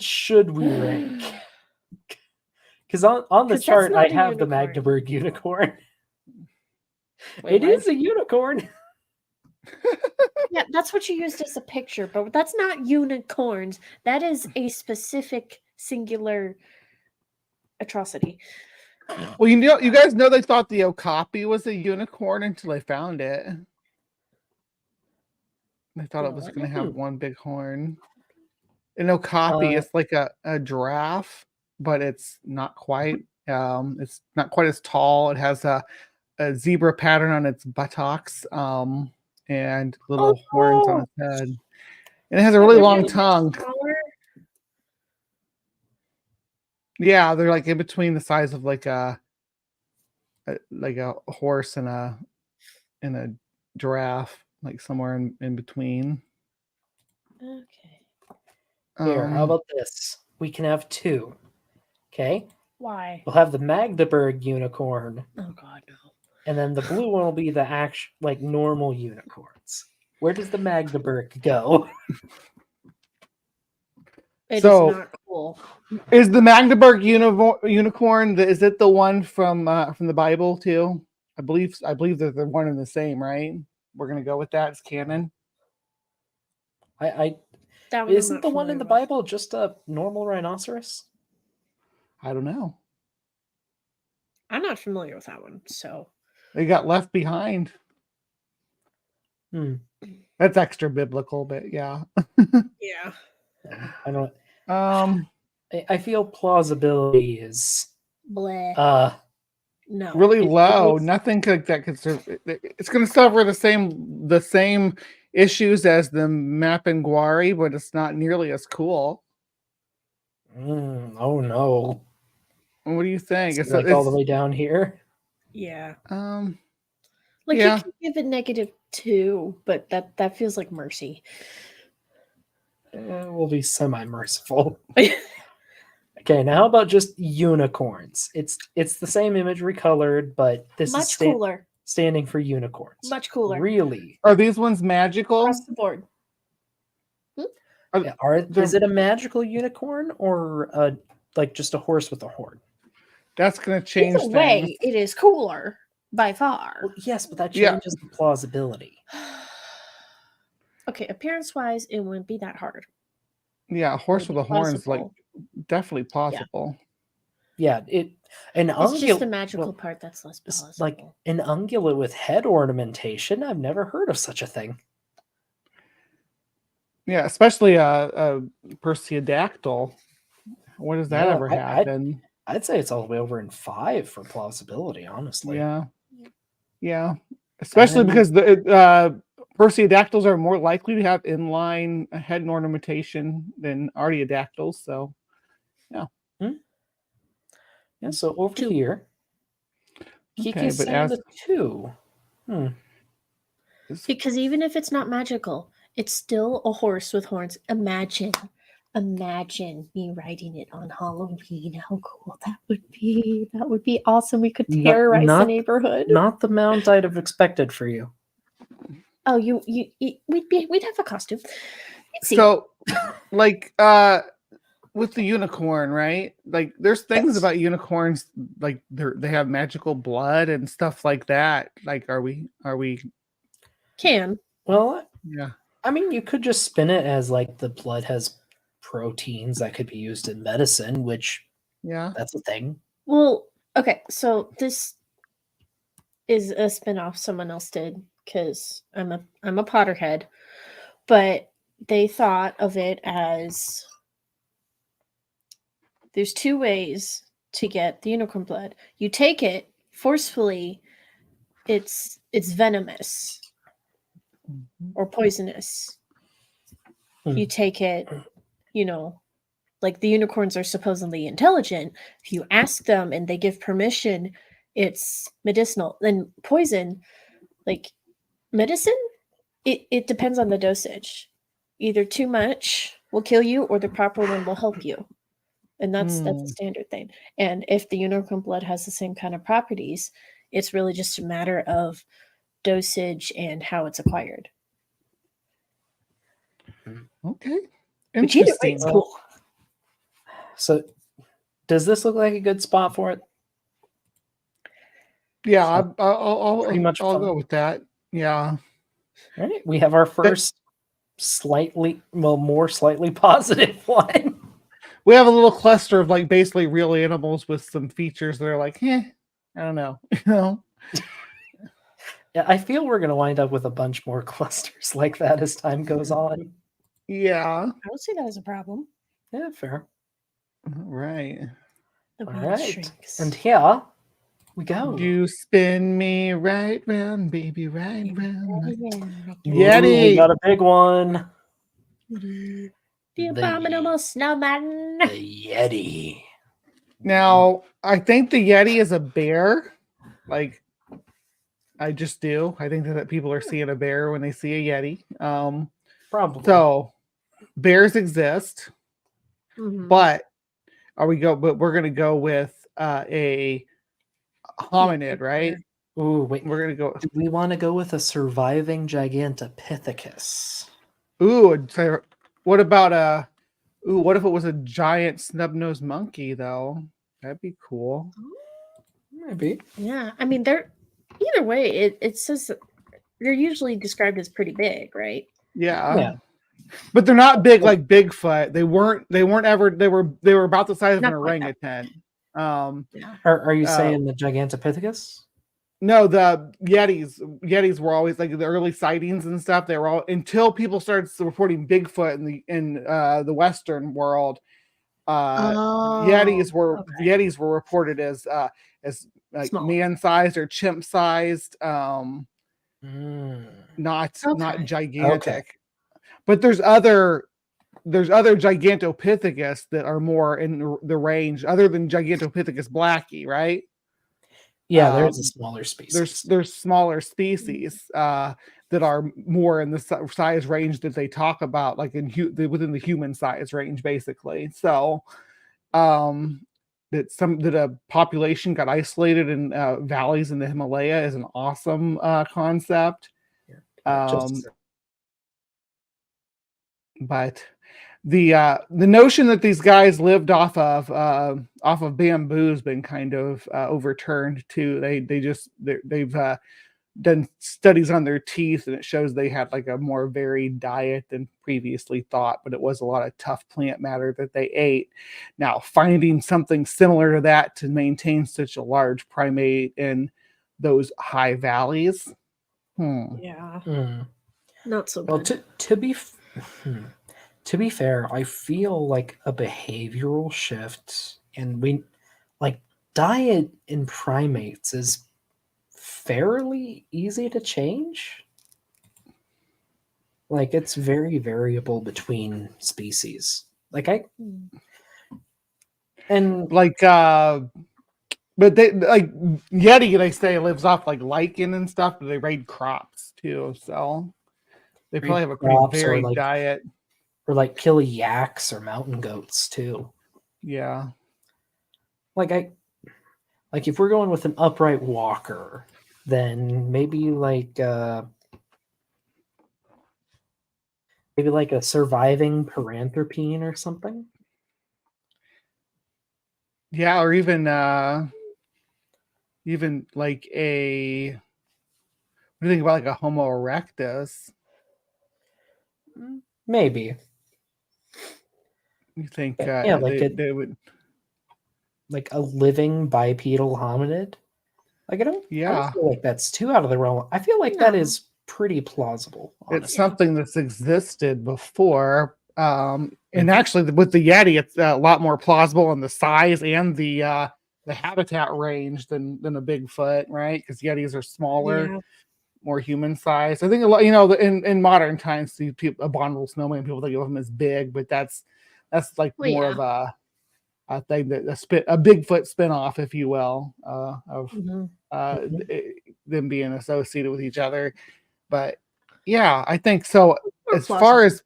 should we rank? Because on the 'Cause that's chart, not I a have the unicorn. Magdeburg unicorn. Wait, It what? is a unicorn. Yeah, that's what you used as a picture, but that's not unicorns. That is a specific singular atrocity. Well, you guys know they thought the Okapi was a unicorn until they found it. They thought it was What? going to have one big horn. An Okapi is like a giraffe, but it's not quite. It's not quite as tall. It has a zebra pattern on its buttocks, and little horns on its head. And it has a really long tongue. Smaller? Yeah, they're like in between the size of like a horse and a giraffe, like somewhere in between. Okay. Here, how about this? We can have two. Okay, Why? we'll have the Magdeburg unicorn, Oh God, no. and then the blue one will be the like normal unicorns. Where does the Magdeburg go? It is So- not cool. Is the Magdeburg unicorn? Is it the one from the Bible too? I believe they're the one and the same, right? We're gonna go with that as canon. I That one I'm isn't not the one in the familiar with. Bible just a normal rhinoceros? I don't know. I'm not familiar with that one, so They got left behind. Hmm. That's extra biblical, but yeah. yeah. I don't. Um, I feel plausibility is Bleh. really No. it low. makes- Nothing that could it's going to suffer the same issues as the Mapinguari, but it's not nearly as cool. oh no! What do you think? It's like all the way down here. Yeah. Yeah. Like you can give it -2, but that feels like mercy. We'll be semi-merciful. Okay, now how about just unicorns? It's the same image recolored, but this Much is cooler. standing for unicorns. Much cooler. Really? Are these ones magical? Across the board. Is it a magical unicorn or like just a horse with a horn? That's going to change Either way, things. it is cooler by far. Well, yes, but that Yeah. changes the plausibility. Okay, appearance-wise, it wouldn't be that hard. Yeah, a horse with a horn is like Possible. definitely possible. Yeah, an It's just the ungulate. magical part that's less It's plausible. like an ungulate with head ornamentation. I've never heard of such a thing. Yeah, especially a Perseidactyl. What does that Yeah, ever happen? I'd say it's all the way over in 5 for plausibility, honestly. Yeah. Yeah. Especially then- because the Perseidactyls are more likely to have inline head and ornamentation than Artiodactyls. So Yeah, so over 2. here, Okay, Kiki's but saying as- the 2. Because even if it's not magical, it's still a horse with horns. Imagine me riding it on Halloween. How cool that would be. That would be awesome. We could No- terrorize the not- neighborhood. Not the mount I'd have expected for you. Oh, we'd have a costume. Let's see. So, like, with the unicorn, right? Like, there's things Yes. about unicorns, like they have magical blood and stuff like that. Like, are we? Can. Well, Yeah. I mean, you could just spin it as like the blood has proteins that could be used in medicine, which Yeah. that's a thing. Well, okay, so this is a spin-off someone else did because I'm a Potterhead, but they thought of it as there's 2 ways to get the unicorn blood. You take it forcefully, it's venomous or poisonous. You take it, like the unicorns are supposedly intelligent. If you ask them and they give permission, it's medicinal. Then poison, like medicine, it depends on the dosage. Either too much will kill you or the proper one will help you. And that's a standard thing. And if the unicorn blood has the same kind of properties, it's really just a matter of dosage and how it's acquired. Okay. Which either way Interesting. is cool. So, does this look like a good spot for it? Yeah, So, I'll pretty much I'll fun. go with that. Yeah. All right, we have our first more slightly positive one. We have a little cluster of like basically real animals with some features that are like, I don't know. Yeah, I feel we're gonna wind up with a bunch more clusters like that as time goes on. Yeah. I don't see that as a problem. Yeah, fair. Right. The All world right, shrinks. and here we go. You spin me right round, baby, right round. Ooh, we Yeti. got a big one. The abominable snowman. The Yeti. Now, I think the Yeti is a bear. Like, I just do. I think that people are seeing a bear when they see a Yeti. Probably. So bears exist, Mhm. but we're gonna go with a hominid, right? Ooh, wait. We're gonna go. Do we want to go with a surviving Gigantopithecus? Ooh, so what about what if it was a giant snub-nosed monkey though? That'd be cool. Maybe. Yeah, I mean, they're either way. It says that they're usually described as pretty big, right? Yeah. Yeah. But they're not big like Bigfoot. They weren't ever they were about the size of an Not quite that. orangutan. Yeah. Are you saying the Gigantopithecus? No, the Yetis were always like the early sightings and stuff. They were all until people started reporting Bigfoot in the Western world. Yetis were reported as like Small. man-sized or chimp-sized, Mm. not Okay. gigantic. Okay. But there's other Gigantopithecus that are more in the range other than Gigantopithecus blackie, right? Yeah, there's a smaller species. There's smaller species that are more in the size range that they talk about, like within the human size range, basically. So, that a population got isolated in valleys in the Himalaya is an awesome concept. Just But the notion that these guys lived off of bamboo has been kind of overturned too. They've done studies on their teeth, and it shows they had like a more varied diet than previously thought, but it was a lot of tough plant matter that they ate. Now, finding something similar to that to maintain such a large primate in those high valleys. Yeah. Not so well, good. to be fair, I feel like a behavioral shift, and diet in primates is fairly easy to change. Like, it's very variable between species. Like but they like Yeti, they say lives off like lichen and stuff, but they raid crops too, so they probably have a pretty crops or, varied diet. Or kill yaks or mountain goats too. Yeah. Like if we're going with an upright walker, then maybe a surviving paranthropine or something. Yeah, or even like a, what do you think about like a Homo erectus? Maybe. You think they would, like a living bipedal hominid? Like, I don't feel like that's too out of the realm. I feel like that is pretty plausible, honestly. It's something that's existed before. And actually with the Yeti, it's a lot more plausible in the size and the habitat range than a Bigfoot, right? Because Yetis are smaller, more human size. I think a lot, in modern times, see people, abominable snowman, people think of them as big, but that's like more of a thing that a Bigfoot spinoff, if you will, of them being associated with each other. But yeah, I think so. As far as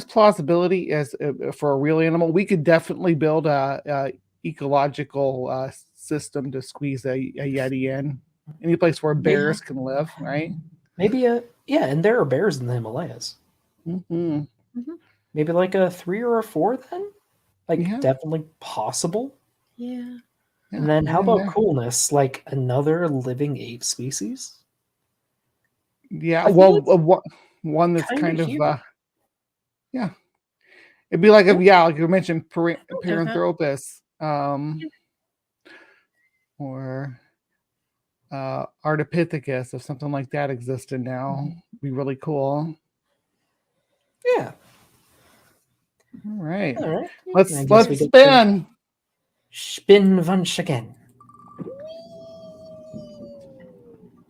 plausibility as for a real animal, we could definitely build a ecological system to squeeze a Yeti in. Any place where bears can live, right? Maybe and there are bears in the Himalayas. Mm-hmm. Maybe like a 3 or a 4 then? Definitely possible. Yeah. And then how about coolness? Like another living ape species? Yeah, well, one that's kind of it'd be like like you mentioned, Paranthropus, or Ardipithecus, if something like that existed now, it'd be really cool. Yeah. All right. Let's spin. Spin once again.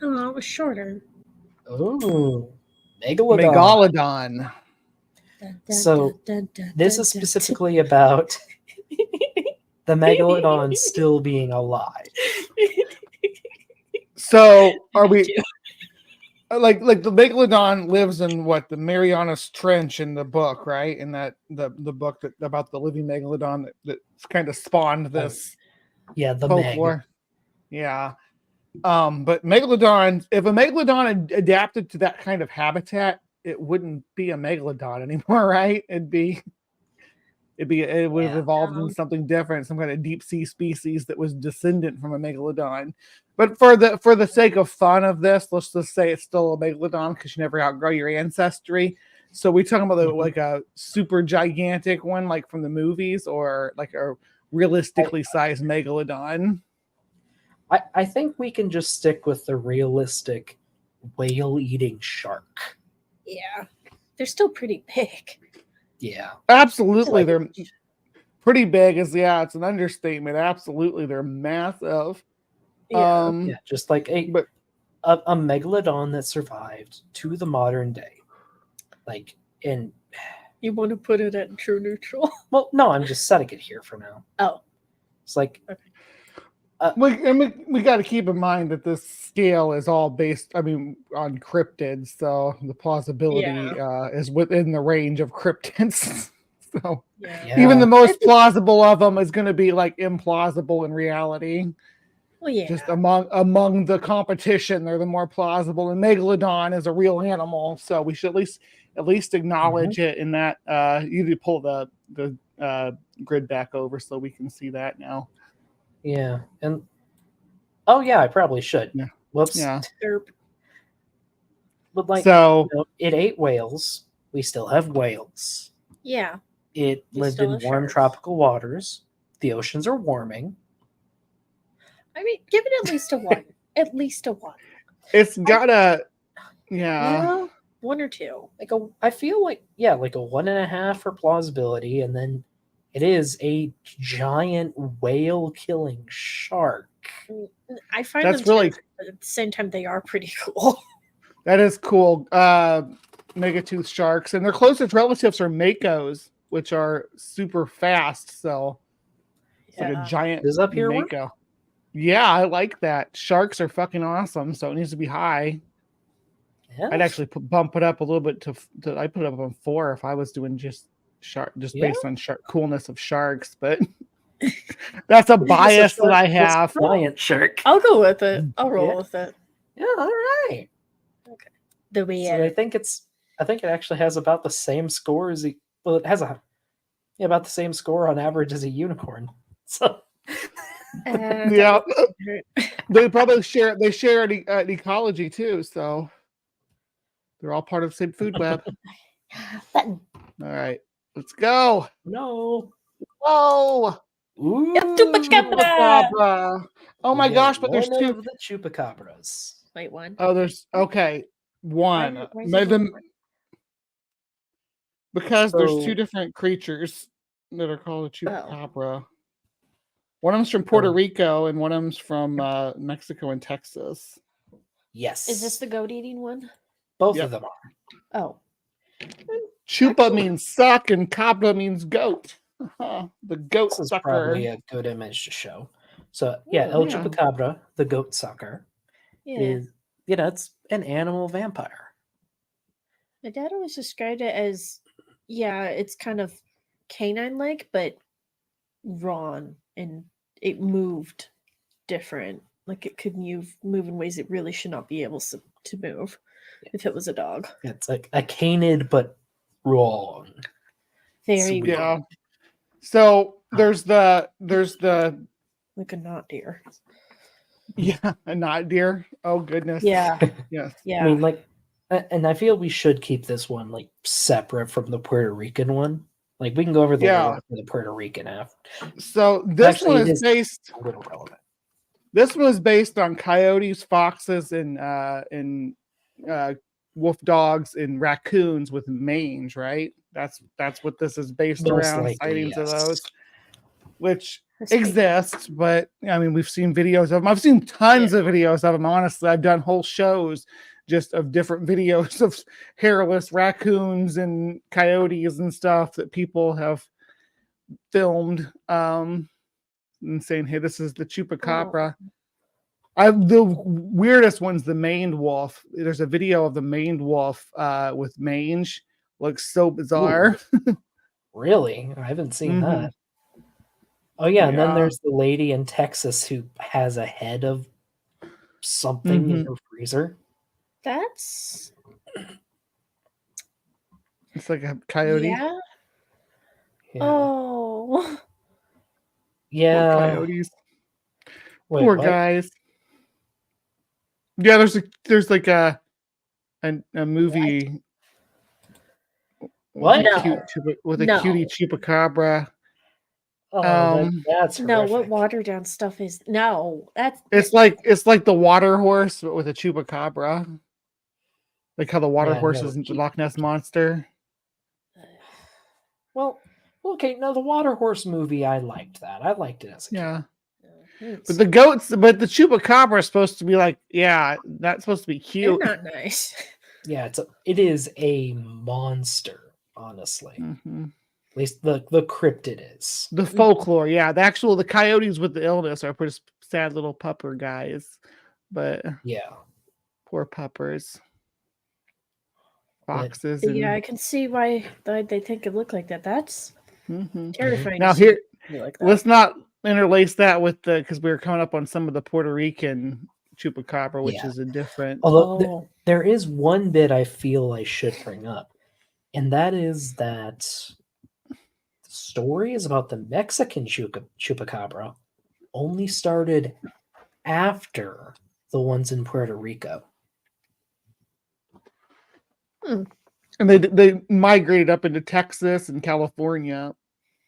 Oh, it was shorter. Oh, Megalodon. Dun, dun, So dun, dun, this dun, is dun, specifically about the Megalodon still being alive. So are we like the Megalodon lives in what, the Marianas Trench in the book, right? In that the book that about the living Megalodon that kind of spawned this the folklore. Yeah. But Megalodon, if a Megalodon adapted to that kind of habitat, it wouldn't be a Megalodon anymore, right? It would have evolved into something different, some kind of deep sea species that was descendant from a Megalodon. But for the sake of fun of this, let's just say it's still a Megalodon because you never outgrow your ancestry. So we're talking about like a super gigantic one, like from the movies, or like a realistically sized Megalodon. I think we can just stick with the realistic whale-eating shark. Yeah. They're still pretty big. Yeah. Absolutely. They're pretty big. It's an understatement. Absolutely. They're massive. Just like a Megalodon that survived to the modern day. You want to put it at true neutral? Well, no, I'm just setting it here for now. Oh. It's like... Okay. We got to keep in mind that this scale is all based, on cryptids, so the plausibility is within the range of cryptids. So Yeah. even the Yeah. most plausible of them is going to be like implausible in reality. Well, yeah. Just among the competition, they're the more plausible. And megalodon is a real animal, so we should at least acknowledge it. In that, you need to pull the grid back over so we can see that now. Yeah. And oh yeah, I probably should. Yeah. Whoops. Yeah. Derp. But like, So it ate whales. We still have whales. Yeah. It We lived still in have warm sharks. tropical waters. The oceans are warming. I mean, give it at least a 1. At least a 1. it's gotta, yeah. One or two. I feel like like a 1.5 for plausibility, and then it is a giant whale killing shark. I find That's them really- terrifying, but at the same time, they are pretty cool. That is cool. Megatooth sharks, and their closest relatives are makos, which are super fast. So it's like a giant Is up here one? mako. Yeah, I like that. Sharks are fucking awesome, so it needs to be high. Yeah. I'd actually bump it up a little bit to I put it up on 4 if I was doing just based on coolness of sharks, but that's a bias that I have. Giant shark. I'll go with it. I'll roll with it. Yeah, all right. The way So I think it actually has about the same score as it has about the same score on average as a unicorn. So Yeah, they probably share an ecology too, so they're all part of the same food web. Button. All right, let's go. no. Oh, Ooh. chupacabra. Oh my We gosh, got but there's one 2. of the chupacabras. Wait, 1. Oh, there's okay. One. Why is Made it them different? because there's So- 2 different creatures that are called a chupacabra. One of them's from Puerto Oh. Rico, and one of them's from Mexico and Texas. Yes. Is this the goat eating one? Both Yep. of them are. Oh. Chupa means suck, and cabra means goat. The goat This is sucker. probably a good image to show. So yeah, Oh, El yeah. Chupacabra, the goat sucker, Yeah. is it's an animal vampire. My dad always described it as, it's kind of canine-like, but wrong, and it moved different. Like it could move in ways it really should not be able to move if it was a dog. It's like a canid but wrong. Very Sweet. Yeah. So there's the like a not deer. a not deer. Oh goodness. Yeah. Yes. Yeah. I mean, and I feel we should keep this one like separate from the Puerto Rican one. Like we can go over the Yeah. lore for the Puerto Rican after. So this Actually, one it is is based. a little relevant. This one is based on coyotes, foxes, and wolf dogs and raccoons with mange, right? That's what this is based Most around, likely, sightings of yes. those, which That's pretty- exist. But I mean, we've seen videos of them. I've seen tons of videos of them. Honestly, I've done whole shows just of different videos of hairless raccoons and coyotes and stuff that people have filmed. And saying, "Hey, this is the chupacabra." The weirdest one's the maned wolf. There's a video of the maned wolf with mange. Looks so bizarre. Really? I haven't seen Mhm. that. Oh yeah, and then Yeah. there's the lady in Texas who has a head of something in Mhm. her freezer. That's It's like a coyote. yeah. Yeah. Oh. Poor Yeah. coyotes. Wait, Poor what? guys. Yeah, there's like a movie What? with a, No. with a No. cutie chupacabra. Oh, that's No, what horrific. watered down stuff is no. That's It's like the water horse but with a chupacabra. Like how the water Yeah, horse no, isn't the Loch Ness monster. Well, okay, no, the water horse movie, I liked that. I liked it as a kid. Yeah. it's, But the chupacabra is supposed to be like, that's supposed to be they're cute. not nice. Yeah, it is a monster, honestly. Mhm. At least the cryptid is. The folklore, the coyotes with the illness are pretty sad little pupper guys, but Yeah. poor puppers, But- foxes, But and yeah, I can see why they think it looked like that. That's Terrifying. Now to see here, something like that. let's not interlace that with the, because we were coming up on some of the Puerto Rican chupacabra, which Yeah. is a different. Although Oh, there is one bit I feel I should bring up, and that is that the stories about the Mexican chupacabra only started after the ones in Puerto Rico. And they migrated up into Texas and California.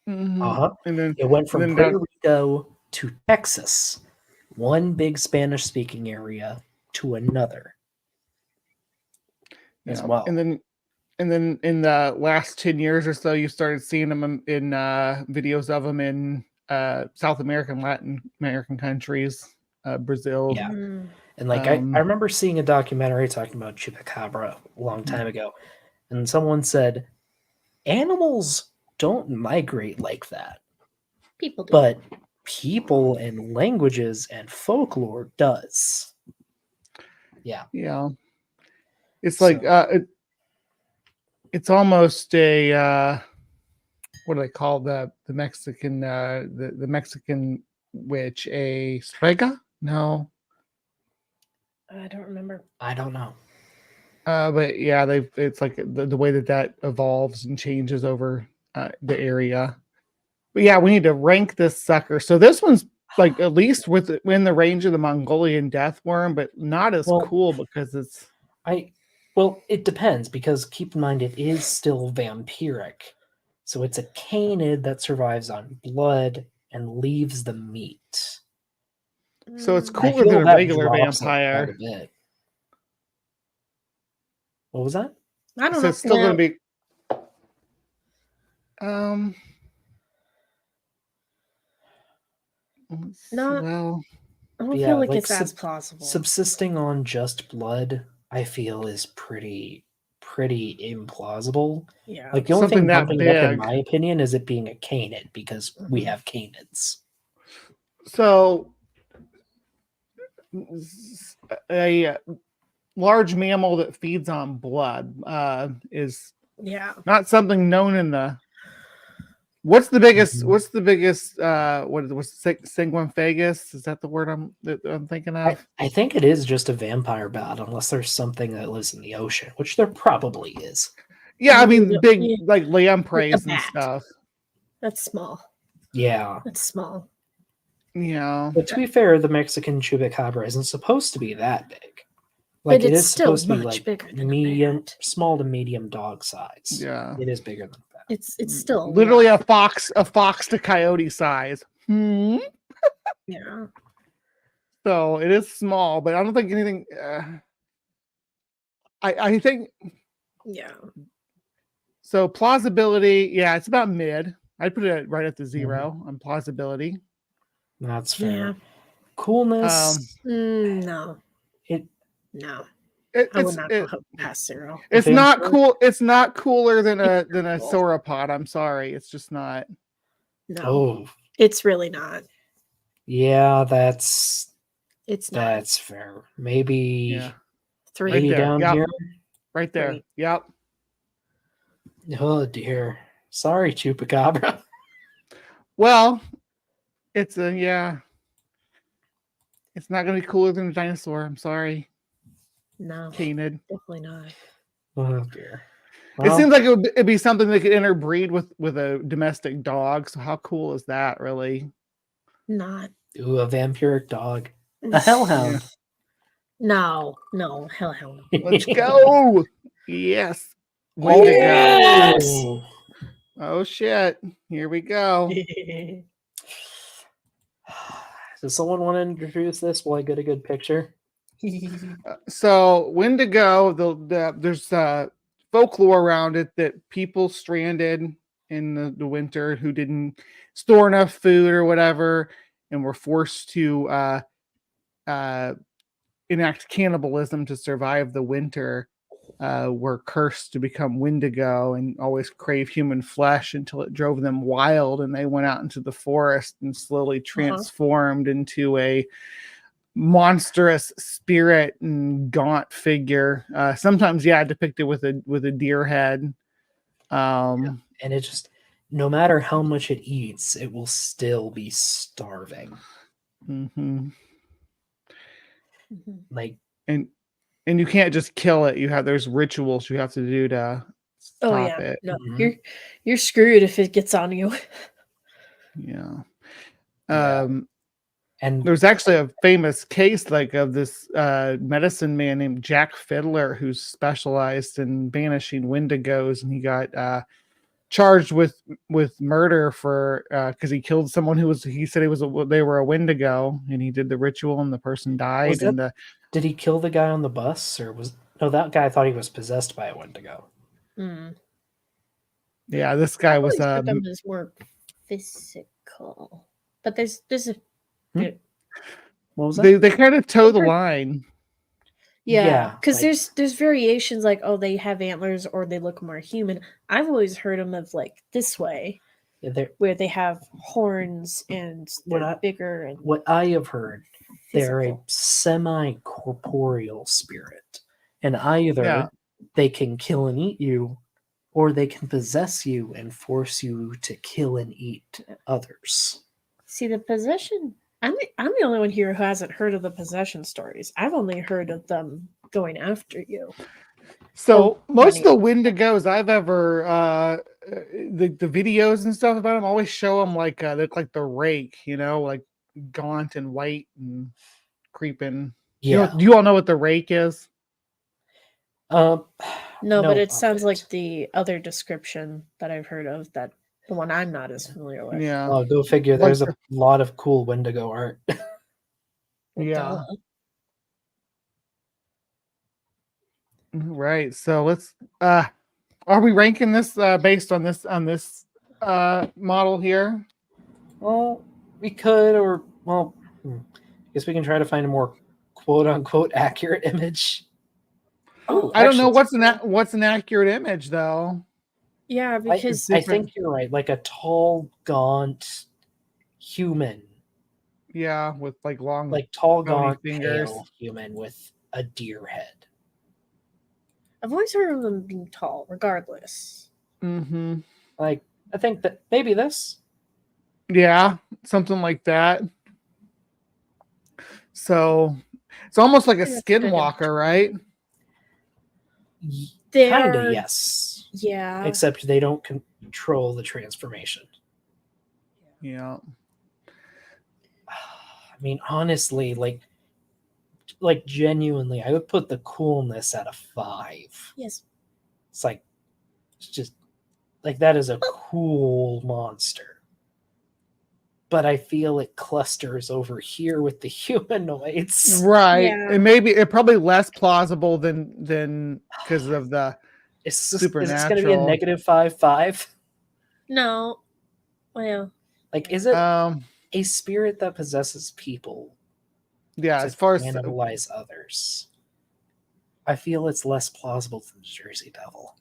Uh-huh. And then It went from then Puerto Rico to Texas, one big Spanish-speaking area to another as well. And then in the last 10 years or so, you started seeing them in videos of them in South American, Latin American countries, Brazil. Yeah. mm. And like I remember seeing a documentary talking about chupacabra a long time ago, and someone said animals don't migrate like that, People do. but people and languages and folklore does. Yeah. Yeah. It's So- like it's almost a what do they call the Mexican the Mexican witch, a sprega? No. I don't remember. I don't know. But yeah, it's like the way that evolves and changes over the area. But yeah, we need to rank this sucker. So this one's like at least within the range of the Mongolian death worm, but not as Well, cool because it's Well, it depends, because keep in mind it is still vampiric. So it's a canid that survives on blood and leaves the meat. so it's Mm. I cooler feel than a that regular drops it quite vampire. a bit. What was that? I don't So know. it's still Well, going to be. Not- Well, I don't Yeah, feel like like it's as plausible. Subsisting on just blood, I feel, is pretty implausible. Yeah. Like the only Something thing that bumping it up, in big. my opinion, is it being a canid, because we have canids. so a large mammal that feeds on blood is Yeah. not something known in the. What's the biggest? Mhm. What's the biggest? What's sanguine phagus? Is that the word I'm thinking of? I think it is just a vampire bat, unless there's something that lives in the ocean, which there probably is. Yeah, I mean Yeah. big like lampreys and bat. stuff. That's small. Yeah. That's small. Yeah. But to be fair, the Mexican chupacabra isn't supposed to be that big. But It it's is still supposed to be much like bigger than a medium, bat. small to medium dog size. Yeah. It is bigger than that. It's still Literally a fox to coyote size. Yeah. So it is small, but I don't think anything. I think Yeah. so. Plausibility, yeah, it's about mid. I'd put it right at the 0 on plausibility. That's fair. Yeah. Coolness. No. It No. It, I would it's not it, go past 0. it's Vampire? not cool. It's not cooler than a Cool. sauropod. I'm sorry, it's just not. No. oh It's really not. yeah, that's It's not. that's fair. Maybe Yeah, 3. right maybe there. down Yep. here. Right there. Right. Yep. Oh dear. Sorry, chupacabra. Well, it's a yeah. It's not going to be cooler than a dinosaur. I'm sorry, No. canid. Definitely not. Oh dear. It Well, seems like it'd be something that could interbreed with a domestic dog. So how cool is that, really? Not. ooh, a vampiric dog. A hellhound. No. Hell no. Let's go. Yes. Way Oh, to go. yes! Oh shit. Here we go. Does someone want to introduce this while I get a good picture? So Wendigo, there's folklore around it that people stranded in the winter who didn't store enough food or whatever and were forced to enact cannibalism to survive the winter were cursed to become Wendigo and always crave human flesh until it drove them wild and they went out into the forest and slowly transformed into a monstrous spirit and gaunt figure. Sometimes, yeah, depicted with a deer head. And no matter how much it eats, it will still be starving. Mm-hmm. Mhm. Like, And you can't just kill it. There's rituals you have to do to Oh stop yeah, it. no, Mhm. you're screwed if it gets on you. Yeah. yeah. And There's actually a famous case like of this medicine man named Jack Fiddler who specialized in banishing wendigos, and he got charged with murder for because he killed someone he said they were a wendigo, and he did the ritual and the person was died. that, And did he kill the guy on the bus, or was no? That guy thought he was possessed by a Wendigo. Mm. yeah, this I guy was always heard them as more physical, but there's a Hmm? bit. What was that? they kind of toe the line. Yeah, Yeah, because like- there's variations like, oh, they have antlers or they look more human. I've always heard them of like this way, Yeah, they're- where they have horns and What they're I- bigger and what I have heard, they're a physical. semi-corporeal spirit, and either Yeah. they can kill and eat you, or they can possess you and force you to kill and eat others. See the possession. I'm the only one here who hasn't heard of the possession stories. I've only heard of them going after you. So most of funny. the Wendigos I've ever the videos and stuff about them always show them like they look like the Rake, like gaunt and white and creeping. Yeah. Do you all know what the Rake is? Um, No, but no it sounds of like the other description that I've heard of, that the one I'm not as familiar with. Yeah. Oh, go figure. Like There's a lot of cool Wendigo art. Well, Yeah. duh. Right. So let's are we ranking this based on this model here? Well, we could, or well, I guess we can try to find a more quote unquote accurate image. Oh, I don't know actually, what's an accurate image though. Yeah, because I think you're right. Like a tall, gaunt human, Yeah, with like long like tall, bony gaunt, fingers. pale human with a deer head. I've always heard of them being tall, regardless. Mm-hmm. Like, I think that maybe this. Yeah, something like that. So it's almost like a Yeah, that's a good skinwalker, right? They Kind are, of, yes. yeah. Except they don't control the transformation. Yeah. I mean, honestly, like genuinely, I would put the coolness at a 5. Yes. It's like, it's just like that is a cool monster. But I feel it clusters over here with the humanoids. Right. Yeah. And maybe it probably less plausible than because of the Is this going to be a supernatural. -5/5? No. Well, Like, is it Um a spirit that possesses people yeah, to as far as cannibalize others? I feel it's less plausible than the Jersey Devil.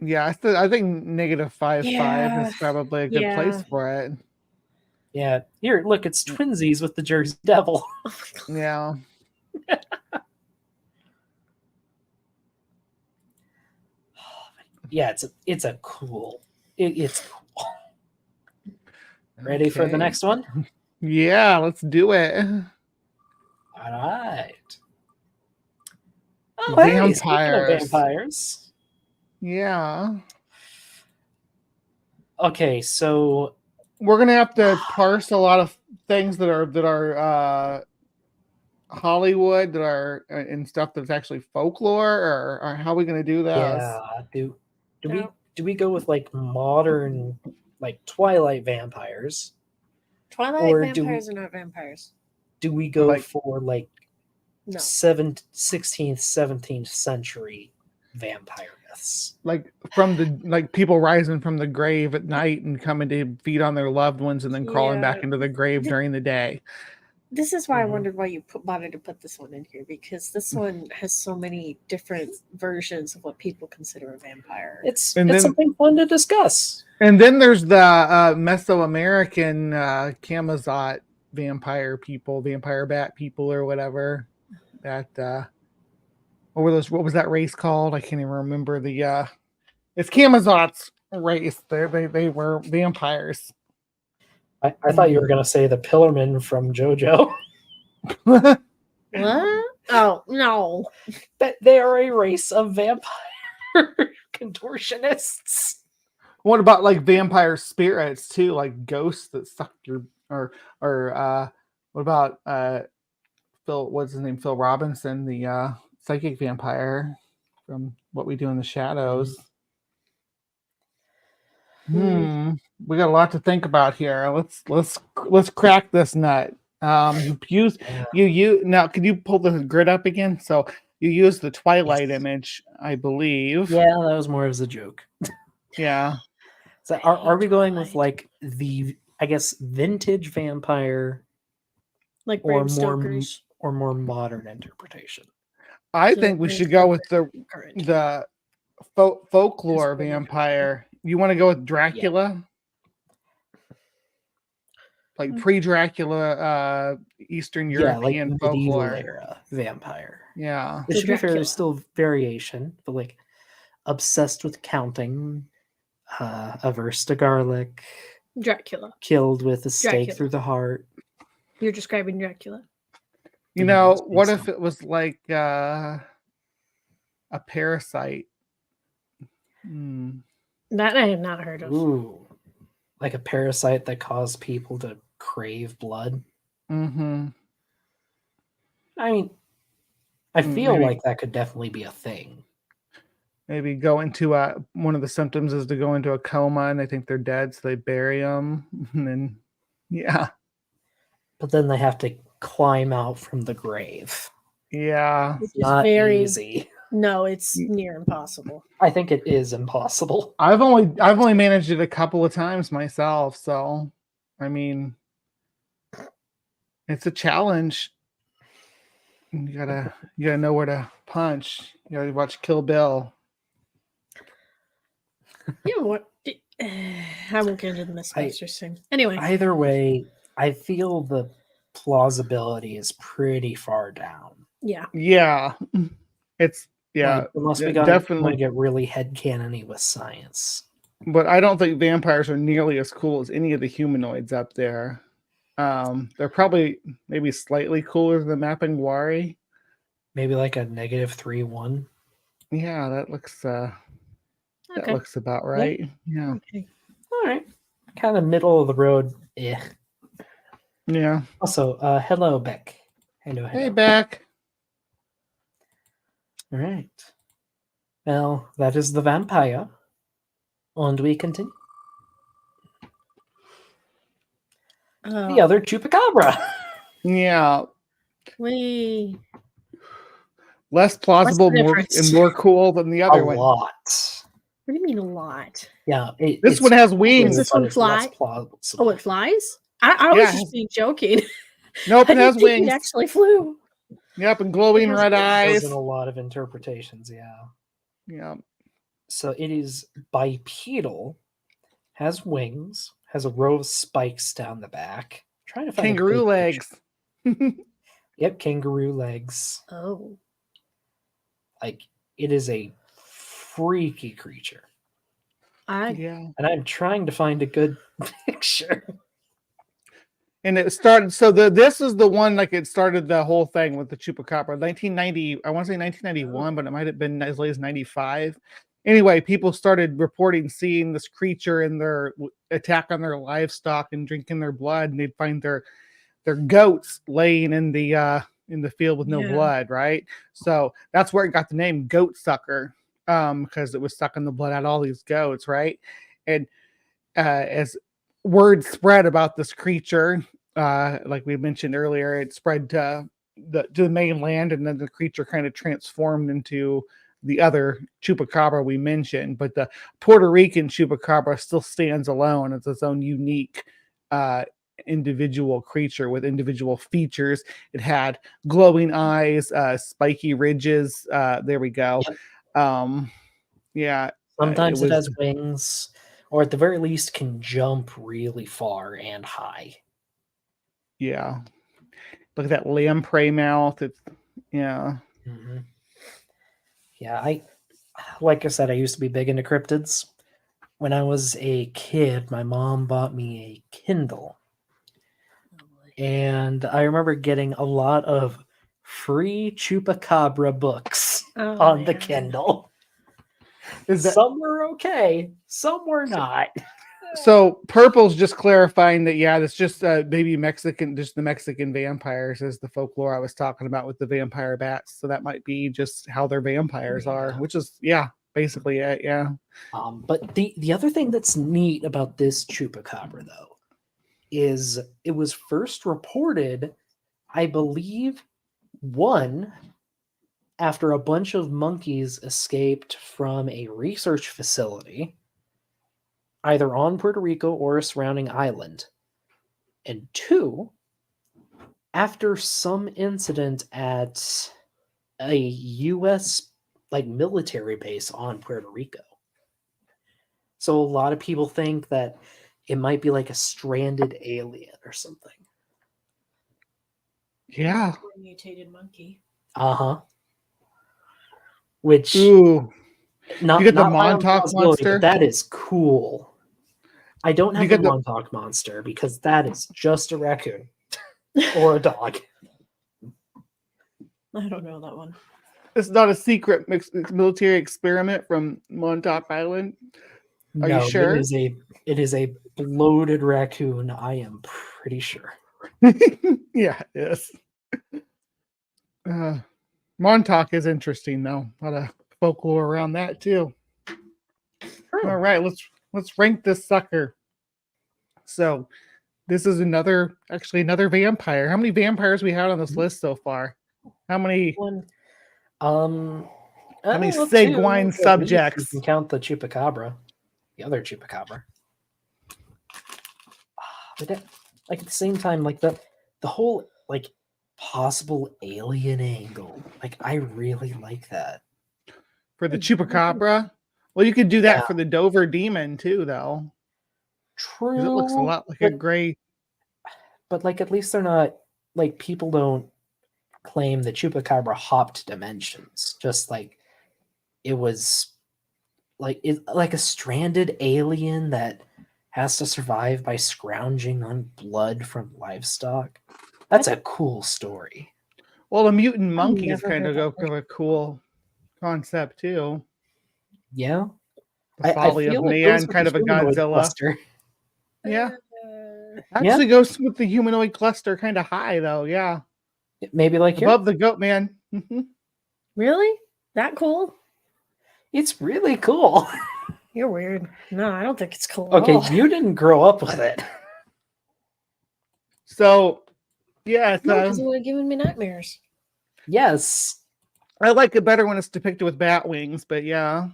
yeah, I think -5/5 Yeah. is probably a good place Yeah. for it. Yeah, here, look, it's twinsies with the Jersey Devil. oh my God. Yeah. Yeah, it's a cool. It's cool. Ready for the Okay. next one? Yeah, let's do it. All right. Oh, hey, speaking of Vampires. vampires. Yeah. Okay, so We're gonna have to parse a lot of things that are Hollywood that are and stuff that's actually folklore, or how are we gonna do this? yeah, do No. we go with like modern, like Twilight vampires? Twilight Or do vampires are not vampires. Do we go Like- for like No. 16th, 17th century vampire myths? Like from the people rising from the grave at night and coming to feed on their loved ones and then crawling back Yeah. into the grave during the day. This is why I Mhm. wondered why you wanted to put this one in here, because this one has so many different versions of what people consider a vampire. It's And then- something fun to discuss. And then there's the Mesoamerican Camazot vampire people, vampire bat people, or whatever. That what was that race called? I can't even remember the. It's Camazots. race. They were vampires. I thought you were going to say the Pillarmen from JoJo. What? Oh no. That they are a race of vampire contortionists. What about like vampire spirits too, like ghosts that suck your or what about Phil? What's his name? Phil Robinson, the psychic vampire from What We Do in the Shadows. We got a lot to think about here. Let's crack this nut. You now. Can you pull the grid up again? So you use the Twilight image, I believe. Yeah, that was more as a joke. Yeah. So are we going with like the, I guess, vintage vampire Like or Bram Stoker's. more modern interpretation? I think we should go with the current. folklore vampire. You want to go with Dracula? Like pre-Dracula, Eastern European like medieval folklore era vampire. Yeah. Which, to be fair, Dracula. there's still variation, but like obsessed with counting, averse to garlic, Dracula. killed with a stake Dracula. through the heart. You're describing Dracula. You know, what if it was like a parasite? That I have not heard of. Ooh, like a parasite that caused people to crave blood. Mm-hmm. I mean, I feel maybe. like that could definitely be a thing. Maybe go into one of the symptoms is to go into a coma and they think they're dead, so they bury them. And then, yeah. But then they have to climb out from the grave. Yeah. Which is Not very easy. No, it's near impossible. I think it is impossible. I've only managed it a couple of times myself, so I mean, it's a challenge. You gotta know where to punch. You gotta watch Kill Bill. Yeah, what? I won't get into the Mythbusters thing. Anyway, Either way, I feel the plausibility is pretty far down. yeah. Yeah, it's Like, unless we definitely want to get really headcanon-y with science. But I don't think vampires are nearly as cool as any of the humanoids up there. They're probably maybe slightly cooler than Mapinguari. Maybe like a -3/1. Yeah, that looks Okay. that looks about right. Yeah. Okay. All right. Kind of middle of the road. Yeah. Yeah. Also, hello, Beck. Hello. Hey, Beck. All right. Well, that is the vampire. And we continue. The other chupacabra. Yeah. Less plausible, more cool than the other one. A lot. What do you mean a lot? Yeah. This one has wings. Does this one fly? Oh, it flies? I was just being joking. Nope, it has wings. It actually flew. Yep, and glowing red eyes. There's a lot of interpretations, yeah. Yeah. So it is bipedal, has wings, has a row of spikes down the back. I'm trying to find kangaroo legs. Yep, kangaroo legs. Oh. Like, it is a freaky creature. Yeah. And I'm trying to find a good picture. And it started, so this is the one, like it started the whole thing with the chupacabra. 1990, I want to say 1991, but it might have been as late as 95. Anyway, people started reporting seeing this creature in their attack on their livestock and drinking their blood, and they'd find their goats laying in the field with no blood, right? So that's where it got the name goat sucker, because it was sucking the blood out of all these goats, right? And as word spread about this creature, like we mentioned earlier, it spread to the mainland, and then the creature kind of transformed into the other chupacabra we mentioned. But the Puerto Rican chupacabra still stands alone as its own unique individual creature with individual features. It had glowing eyes, spiky ridges. There we go. Yep. Yeah. Sometimes it has wings, or at the very least can jump really far and high. Yeah. Look at that lamprey mouth. It's yeah. Mm-hmm. Yeah, like I said, I used to be big into cryptids. when I was a kid, my mom bought me a Kindle. And I remember getting a lot of free Chupacabra books Oh, on the man. Kindle. Is that Some were okay, some were not. so? Purple's just clarifying that that's just maybe Mexican, just the Mexican vampires is the folklore I was talking about with the vampire bats. So that might be just how their vampires are, Yeah. which is basically it. Yeah. But the other thing that's neat about this Chupacabra, though, is it was first reported, I believe, one, after a bunch of monkeys escaped from a research facility, either on Puerto Rico or a surrounding island. And two, after some incident at a US military base on Puerto Rico. So a lot of people think that it might be like a stranded alien or something. Yeah. Or a mutated monkey. Uh-huh. Which Ooh. not You get the not high on Montauk possibility, but monster? that is cool. I don't You have the get the- Montauk monster because that is just a raccoon or a dog. I don't know that one. It's not a secret military experiment from Montauk Island. Are you sure? It is a bloated raccoon, I am pretty sure. Yeah, it is. Montauk is interesting though. A lot of folklore around that too. All right, let's rank this sucker. So this is another vampire. How many vampires we had on this list so far? How many? One. How many Well, sanguine two, at least. You subjects? can count the Chupacabra, the other Chupacabra. But at the same time, the whole possible alien angle, I really like that. For the Chupacabra? Well, you could do that Yeah. for the Dover Demon too, though. True. 'Cause it looks a lot like a gray. But at least they're not people don't claim the Chupacabra hopped dimensions. Just it was like a stranded alien that has to survive by scrounging on blood from livestock. That's a cool story. Well, a mutant monkey is never kind heard of that a cool concept too. Yeah. The folly of feel it man, goes with kind the of a humanoid Godzilla. cluster. Yeah. Uh, Actually goes with the humanoid cluster kind of high though. Yeah. Maybe here. Above the goat man. Mhm. really? That cool? It's really cool. You're weird. No, I don't think it's cool. Okay, At all. you didn't grow up with it. So, yeah, No, because it would have given me nightmares. Yes. I like it better when it's depicted with bat wings, but yeah.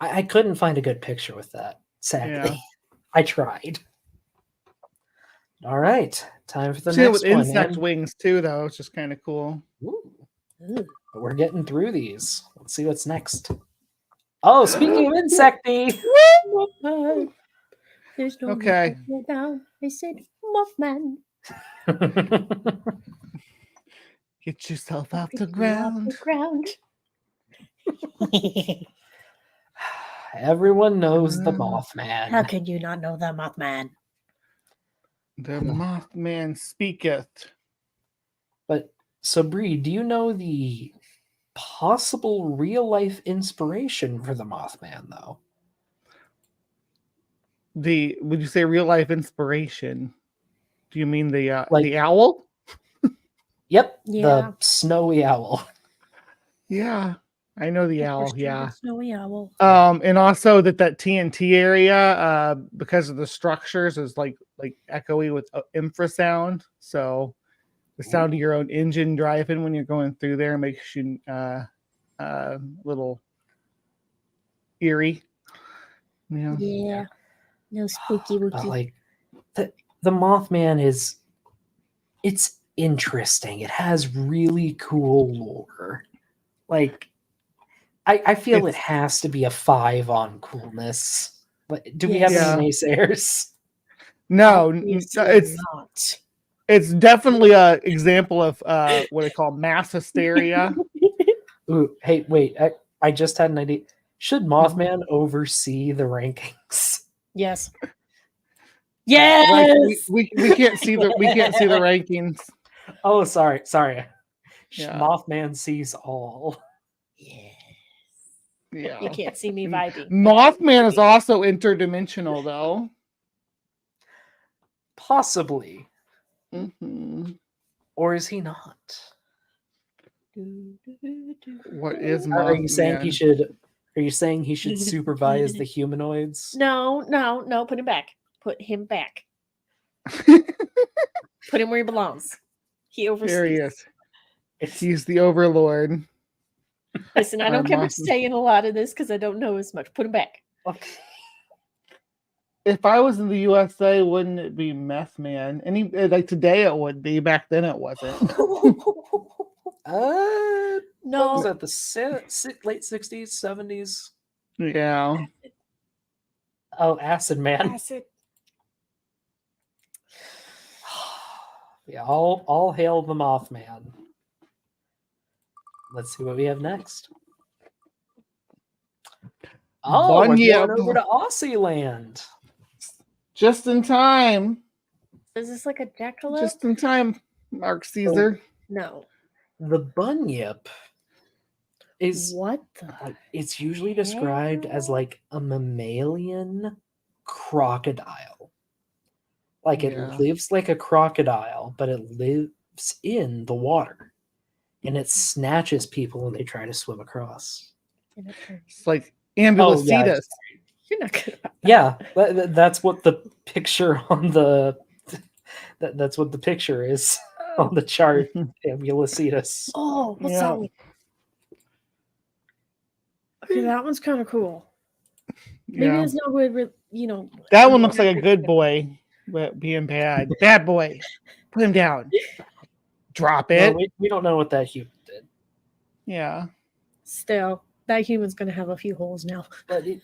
I couldn't find a good picture with that, sadly. Yeah. I tried. All right, time for the See it next with one. insect man. wings too, though. It's just kind of cool. Ooh, Ooh. but we're getting through these. Let's see what's next. Oh, speaking of insecty. Mothman. There's no Okay. need to go down. I said Mothman. Get yourself off Pick the you ground. off the ground. Everyone knows the How Mothman. could you not know the Mothman? The Mothman speaketh. But so Bree, do you know the possible real life inspiration for the Mothman though? Would you say real life inspiration? Do you mean the owl? Yep, Yeah. the snowy owl. Yeah, I know the owl. Yeah. Snowy owl. And also that TNT area, because of the structures, is like echoey with infrasound. So the sound of your own engine driving when you're going through there makes you little eerie. Yeah. Yeah. No spooky wooky. But the Mothman it's interesting. It has really cool lore. I feel it has to be a 5 on coolness. But do we have any naysayers? No, Obviously not. It's definitely an example of what I call mass hysteria. Ooh, hey, wait! I just had an idea. Should Mothman oversee the rankings? Yes. Like Yes. we can't see the rankings. Oh, sorry. Yeah. Mothman sees all. Yeah. You can't see me vibing. Mothman is also interdimensional, though. Possibly. Mm-hmm. Or is he not? What is Are you saying he Mothman? should? Are you saying he should supervise the humanoids? No. Put him back. Put him back. Put him where he belongs. He oversees. There he is. He's the overlord. Listen, I don't care much saying a lot of this because I don't know as much. Put him back. If I was in the USA, wouldn't it be Meth Man? Like today it would be. Back then it wasn't. No, was No. that the late 60s, 70s? Yeah. Oh, Acid Man. Acid. Yeah, all hail the Mothman. Let's see what we have next. Oh, we're Bunyip. going over to Aussie land. Just in time. Is this like a jackalope? Just in time, Mark Caesar. No. The bunyip is What the? it's usually described as like a mammalian crocodile. Like it Yeah. lives like a crocodile, but it lives in the water. And it snatches people when they try to swim across. It's like Ambulocetus. You're not good about that. Yeah, that's what the picture on the that's what the picture is on the chart. Ambulocetus. Oh, what's Yeah. that one? Okay, that one's kind of cool. Maybe Yeah. it's not good, That one looks like a good boy, but being bad. Bad boy. Put him down. Drop No, it. we don't know what that human did, Yeah. Still, that human's gonna have a few holes now. but it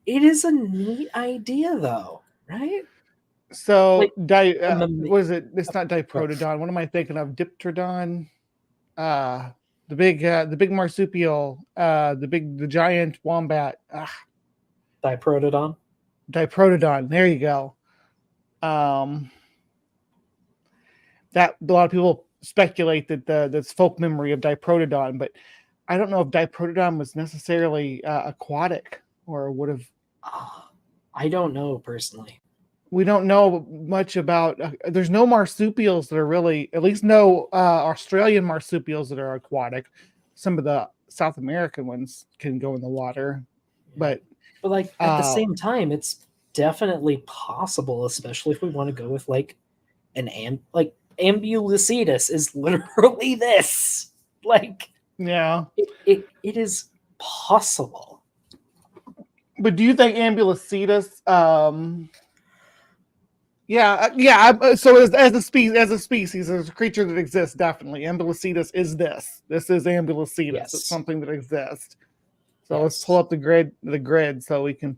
is a neat idea, though, right? So, Like, was it? It's not Diprotodon. What am I thinking of? Diptrodon. The big marsupial. The giant wombat. Diprotodon. Diprotodon. There you go. That a lot of people speculate that that's folk memory of Diprotodon, but I don't know if Diprotodon was necessarily aquatic or would have. I don't know personally. We don't know much about. There's no marsupials that are really, at least no Australian marsupials that are aquatic. Some of the South American ones can go in the water, but like at the same time, it's definitely possible, especially if we want to go with like Ambulocetus is literally this. Like, yeah, it is possible. But do you think Ambulocetus? So as a species, as a creature that exists, definitely Ambulocetus is this. This is Ambulocetus. Yes. It's something that exists. So Yes. let's pull up the grid, so we can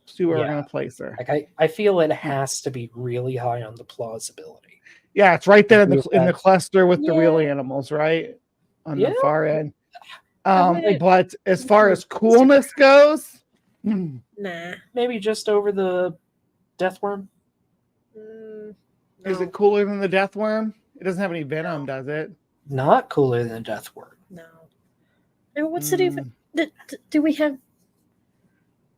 see where we're going to place her. Like I feel it has to be really high on the plausibility. Yeah, it's right there in Agree with the that. cluster with the real Yeah. animals, right on Yeah. the far end. would- But as far as coolness goes, Nah. Maybe just over the death worm. is No. it cooler than the death worm? It doesn't have any venom, does it? Not cooler than death worm. No. And what's it even? Do we have?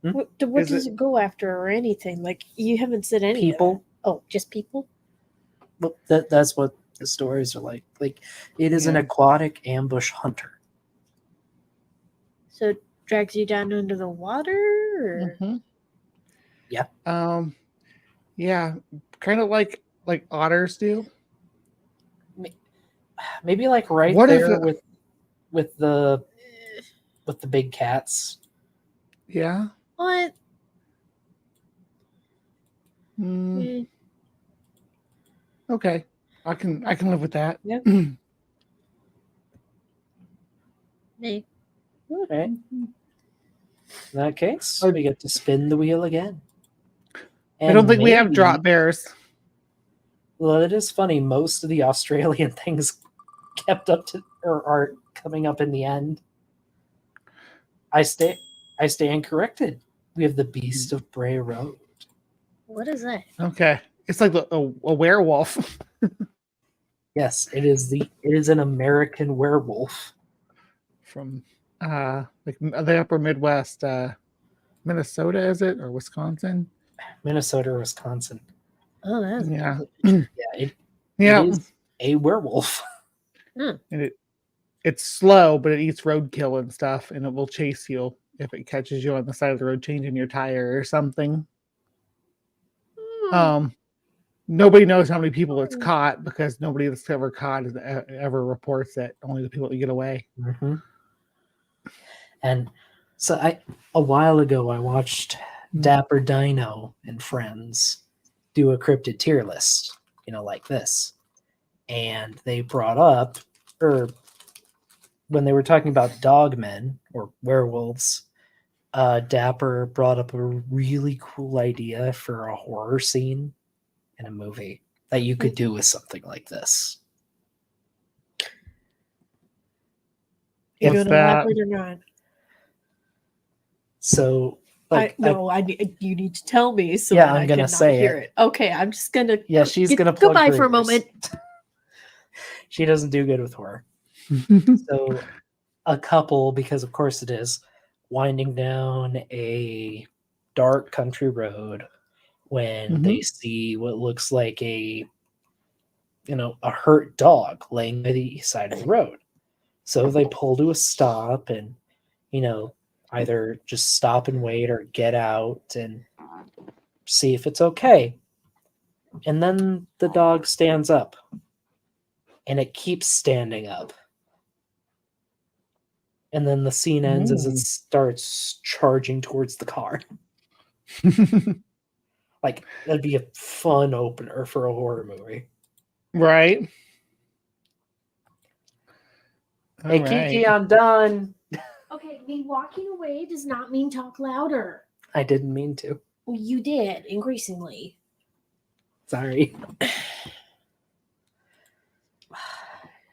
Hmm? What Is does it go after or anything? Like you haven't said any. of People. that. Oh, just people. Well, that's what the stories are like. Like it is an Yeah. aquatic ambush hunter. So it drags you down into the water. Or? Mhm. Yeah. Yeah, kind of like otters do. Maybe like right What if there it- with the big cats. Yeah. What? Mm, okay. I can live with that. Yeah. Me. Okay. In that case, we get to spin the wheel again. I don't think we have maybe- drop bears. Well, it is funny. Most of the Australian things kept up to or are coming up in the end. I I stand corrected. We have the Beast of Bray Road. What is that? Okay. It's like a werewolf. Yes, it is an American werewolf. From like the upper Midwest, Minnesota, is it, or Wisconsin? Minnesota or Wisconsin. Oh, that's Yeah. Yeah, it Yeah. is a werewolf. And it's slow, but it eats roadkill and stuff, and it will chase you if it catches you on the side of the road changing your tire or something. Nobody knows how many people it's caught because nobody that's ever caught ever reports it. Only the people that get away. Mm-hmm. And so a while ago I watched Dapper Dino and Friends do a cryptid tier list, like this. And they brought up, or when they were talking about dogmen or werewolves, Dapper brought up a really cool idea for a horror scene in a movie that you could do with something like this. You What's gonna that? elaborate or not? So, you need to tell me so Yeah, that I'm I gonna cannot say hear it. it. Okay, I'm just gonna. yeah, she's gonna plug goodbye her for a ears. moment. She doesn't do good with horror. So a couple, because of course it is, winding down a dark country road when they see what looks like a hurt dog laying by the side of the road. So they pull to a stop and either just stop and wait or get out and see if it's okay. And then the dog stands up, and it keeps standing up. And then the scene ends as it starts charging towards the car. Like, that'd be a fun opener for a horror movie. Right. Hey, All Kiki, right. I'm done. Okay, me walking away does not mean talk louder. I didn't mean to. Well, you did increasingly. Sorry.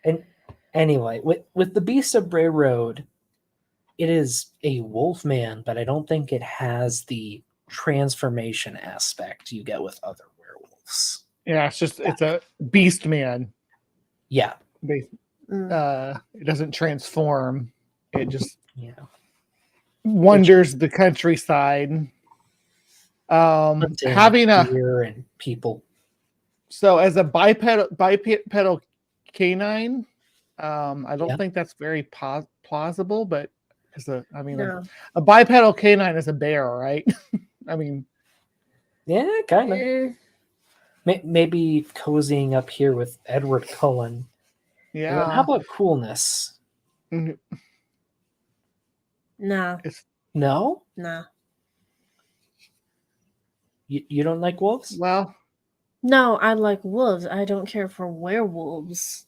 And anyway, with the Beast of Bray Road, it is a wolf man, but I don't think it has the transformation aspect you get with other werewolves. Yeah, it's a beast man. Yeah. It doesn't transform. It just wanders the countryside. Having a deer and people. So as a bipedal canine, I don't think that's very plausible, but a bipedal canine is a bear, right? I mean, yeah, kind of. Maybe cozying up here with Edward Cullen. Yeah. How about coolness? No. No? No. You don't like wolves? Well, no, I like wolves. I don't care for werewolves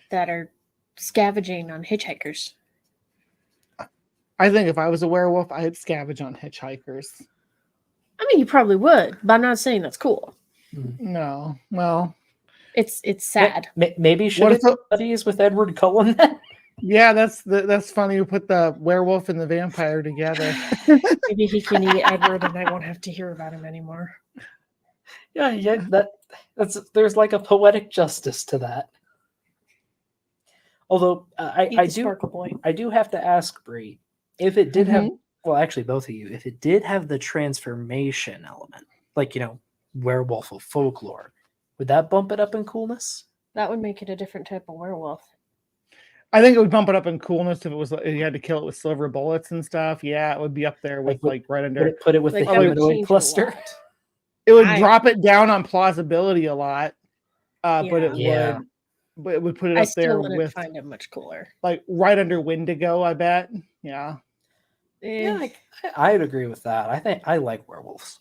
that are scavenging on hitchhikers. I think if I was a werewolf, I'd scavenge on hitchhikers. I mean, you probably would, but I'm not saying that's cool. No, well, it's sad. Maybe should have studies with Edward Cullen then? Yeah, that's funny. You put the werewolf and the vampire together. Maybe he can eat Edward, and I won't have to hear about him anymore. Yeah. There's like a poetic justice to that. Although I do have to ask Bree, if it did have, well, actually both of you, if it did have the transformation element, like werewolf of folklore, would that bump it up in coolness? That would make it a different type of werewolf. I think it would bump it up in coolness if you had to kill it with silver bullets and stuff. Yeah, it would be up there with right under. Would it put it with the humanoid cluster? It would drop it down on plausibility a lot, but it would put it up there with. Find it much cooler. Like right under Wendigo, I bet. Yeah. Yeah, I'd agree with that. I think I like werewolves.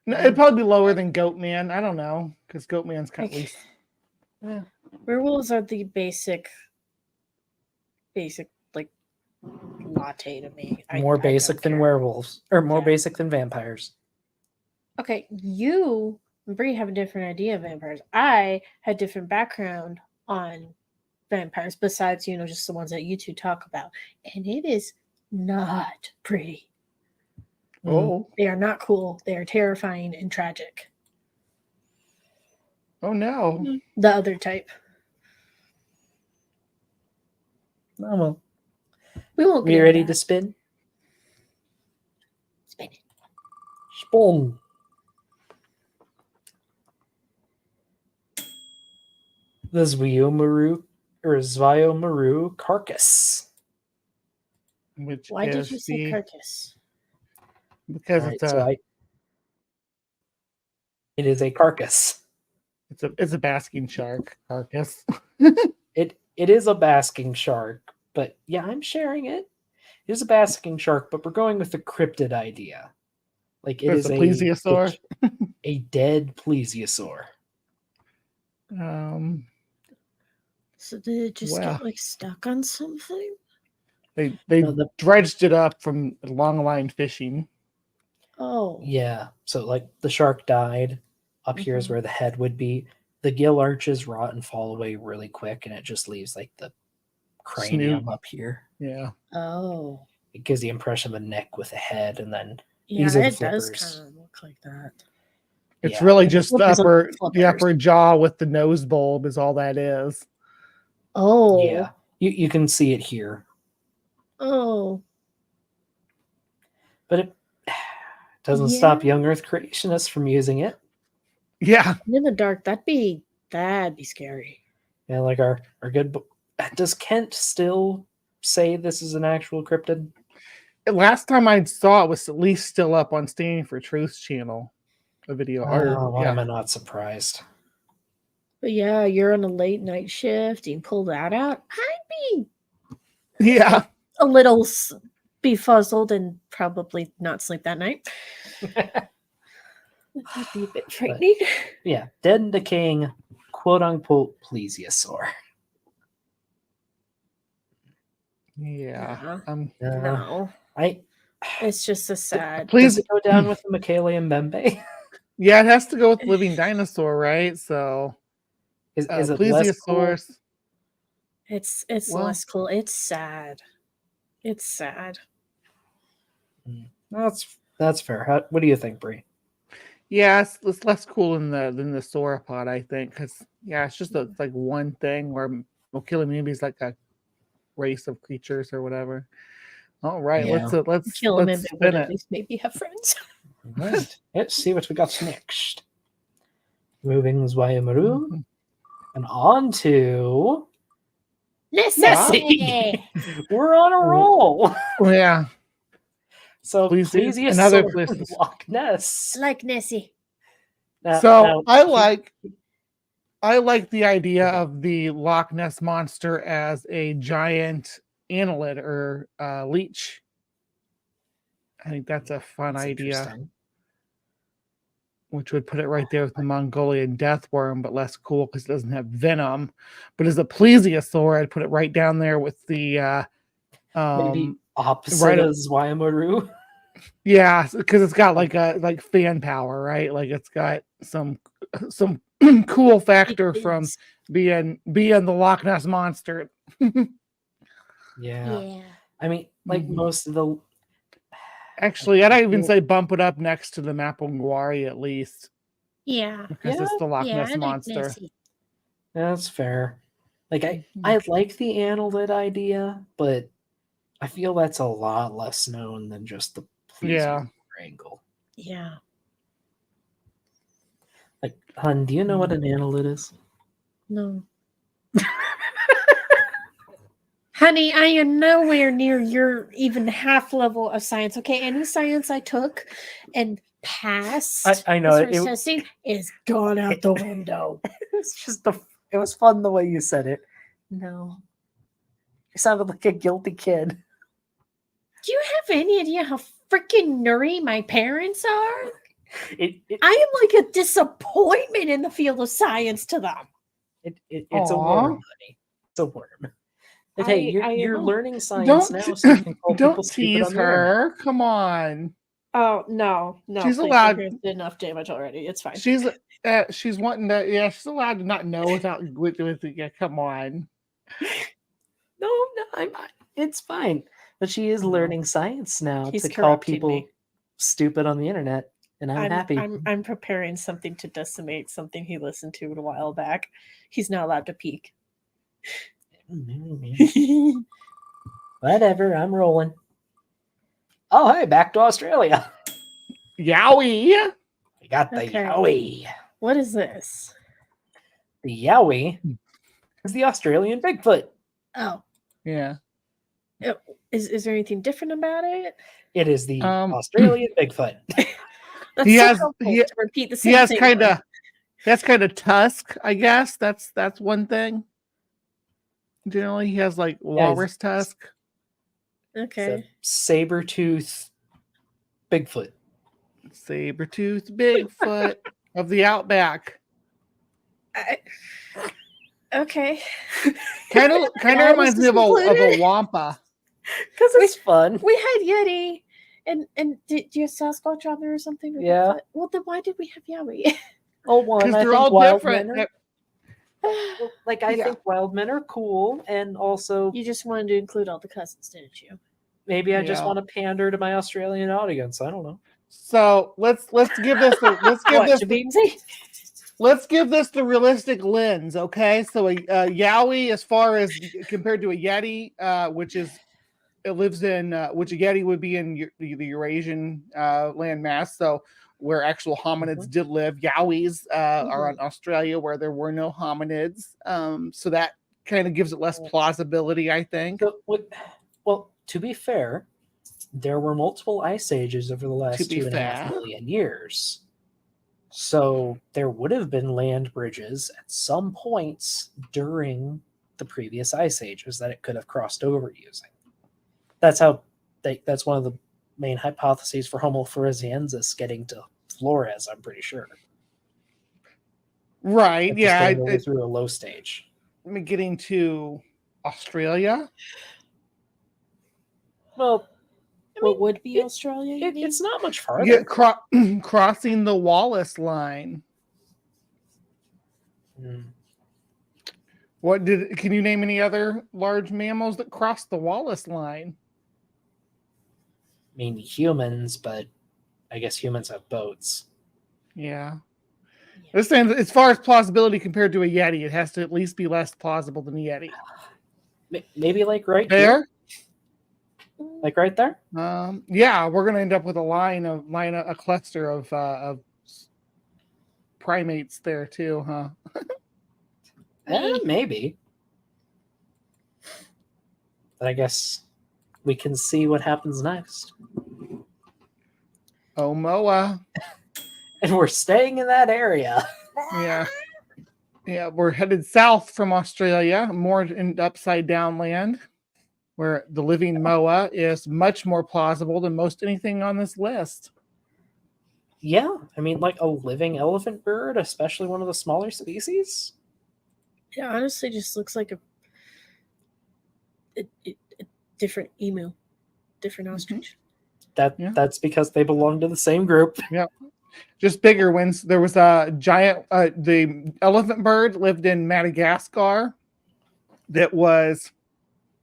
No, it'd probably be lower than Goatman. I don't know, because Goatman's kind of least. Yeah. Werewolves are the basic like latte to me. More basic than werewolves, or more basic than vampires. Okay, you and Bree have a different idea of vampires. I had different background on vampires besides just the ones that you two talk about, and it is not pretty. Oh, They are not cool. They are terrifying and tragic. oh no. The other type. Oh, well. We won't We get ready into to spin? spin it. Spin. The Zviomaru carcass. Which Why did is you say the carcass? because Alright, it's a it is a carcass. it's a basking shark carcass. It is a basking shark, but yeah, I'm sharing it. It is a basking shark, but we're going with the cryptid idea. Like it It's is a plesiosaur. a dead plesiosaur. So did it just Wow. get like stuck on something? They No, dredged it up from long line fishing. Oh. Yeah, so like the shark died. Up here is Mhm. where the head would be. The gill arches rot and fall away really quick, and it just leaves like the cranium Snoot. up here. Yeah. Oh. It gives the impression of a neck with a head, and then Yeah, these are the it does flippers. kind of look like that. It's Yeah, really and just the flippers are upper flippers. jaw with the nose bulb is all that is. Oh. Yeah, you can see it here, Oh. but it doesn't stop young Earth creationists from using it. Yeah. In the dark, that'd be scary. Yeah, like our good. Does Kent still say this is an actual cryptid? Last time I saw it was at least still up on Standing for Truth's channel, a video. Oh, why am I not surprised? But yeah, you're on a late night shift. You pull that out. I'd be Yeah. a little befuzzled and probably not sleep that night. That'd be a bit frightening. Yeah, dead and decaying, quote unquote, plesiosaur. Yeah. No, I it's just a sad. Does it go down with the Michele and Mbembe? Yeah, it has to go with living dinosaur, right? So Is it less cool? plesiosaurs. It's Well- less cool. It's sad. It's sad. That's fair. What do you think, Brie? Yeah, it's less cool than the sauropod, I think, because it's just like one thing where Mokillimimbi is like a race of creatures or whatever. All right, Yeah. let's Kill him and spin at it. least maybe have friends. Right. Let's see what we got next. Moving Zwayamaru and on to Nessie. We're on a roll. Yeah. So Plesiosaur, another Plesiosaur Plesiosaur. Loch Ness. Like Nessie. So I like the idea of the Loch Ness monster as a giant annelid or leech. I think that's a fun idea, which would put it right there with the Mongolian deathworm, but less cool because it doesn't have venom. But as a plesiosaur, I'd put it right down there with the maybe opposite right of Zwayamaru. yeah, because it's got like fan power, right? Like it's got some cool factor from being the Loch Ness monster. Yeah. I mean, like most of the. Actually, I'd even say bump it up next to the Mapungwari at least. Yeah. Because it's the Loch Ness monster. That's fair. Like I like the annelid idea, but I feel that's a lot less known than just the plesiosaur angle. Yeah. Like, hun, do you know what an annelid is? No. Honey, I am nowhere near your even half level of science. Okay, any science I took and passed I know as far as testing is gone out the window. It's just it was fun the way you said it. No. You sounded like a guilty kid. Do you have any idea how freaking nerdy my parents are? I am like a disappointment in the field of science to them. It's a worm, honey. It's a worm. But hey, you're learning science now, so you can call people stupid on her. Come on. Oh no! She's allowed. Did enough damage already. It's fine. She's wanting to. Yeah, she's allowed to not know without with. Yeah, come on. No, it's fine. But she is No. learning science now He's to call correcting people me. stupid on the internet, and I'm happy. I'm preparing something to decimate something he listened to a while back. He's not allowed to peek. Whatever, I'm rolling. Oh, hey, back to Australia. Yowie. We got the Okay. Yowie. What is this? The Yowie is the Australian Bigfoot. Oh, Yeah. is there anything different about it? It is the Um, Australian Bigfoot. That's He so has- helpful he- to repeat the same He has thing. kind of tusk, I guess. That's one thing. Generally, he has like walrus tusk. It's Okay. a saber-tooth Bigfoot. Saber-toothed Bigfoot of the outback. Okay. Kind of Why reminds was me of a this included? wampa. Because it's fun. We had Yeti. And did you have Sasquatch on there or something? Or Yeah. Bigfoot? Well, then why did we have Yowie? Oh, one, Because I they're think all wild different. men are, like, I Yeah. think wild men are cool, and also You just wanted to include all the cousins, didn't you? maybe I just Yeah. want to pander to my Australian audience. I don't know. So let's give this the, let's give this the realistic lens, okay? So a Yowie, as far as compared to a Yeti, which lives in which a Yeti would be in the Eurasian landmass. So where actual hominids did live, Yowies are in Australia where there were no hominids. So that kind of gives it less plausibility, I think. So, well, to be fair, there were multiple ice ages over the last To be 2.5 fair. million years. So there would have been land bridges at some points during the previous ice ages that it could have crossed over using. That's how that's one of the main hypotheses for Homo floresiensis getting to Flores, I'm pretty sure. Right, Like, just yeah. getting over through a low stage. Getting to Australia. Well, What would be Australia? You mean? it's not much farther. Yeah, crossing the Wallace line. Mm. Can you name any other large mammals that cross the Wallace line? I mean, humans, but I guess humans have boats. Yeah. This thing, as far as plausibility compared to a Yeti, it has to at least be less plausible than a Yeti. Maybe like right There? here? Like right there? Yeah, we're gonna end up with a cluster of primates there too, huh? Maybe. But I guess we can see what happens next. Omoa. And we're staying in that area. Yeah. Yeah, we're headed south from Australia, more in upside down land, where the living moa is much more plausible than most anything on this list. Yeah, I mean, like a living elephant bird, especially one of the smaller species. It honestly just looks like a different emu, different ostrich. That's because they belong to the same group. Yeah. Just bigger ones. There was a giant, the elephant bird lived in Madagascar that was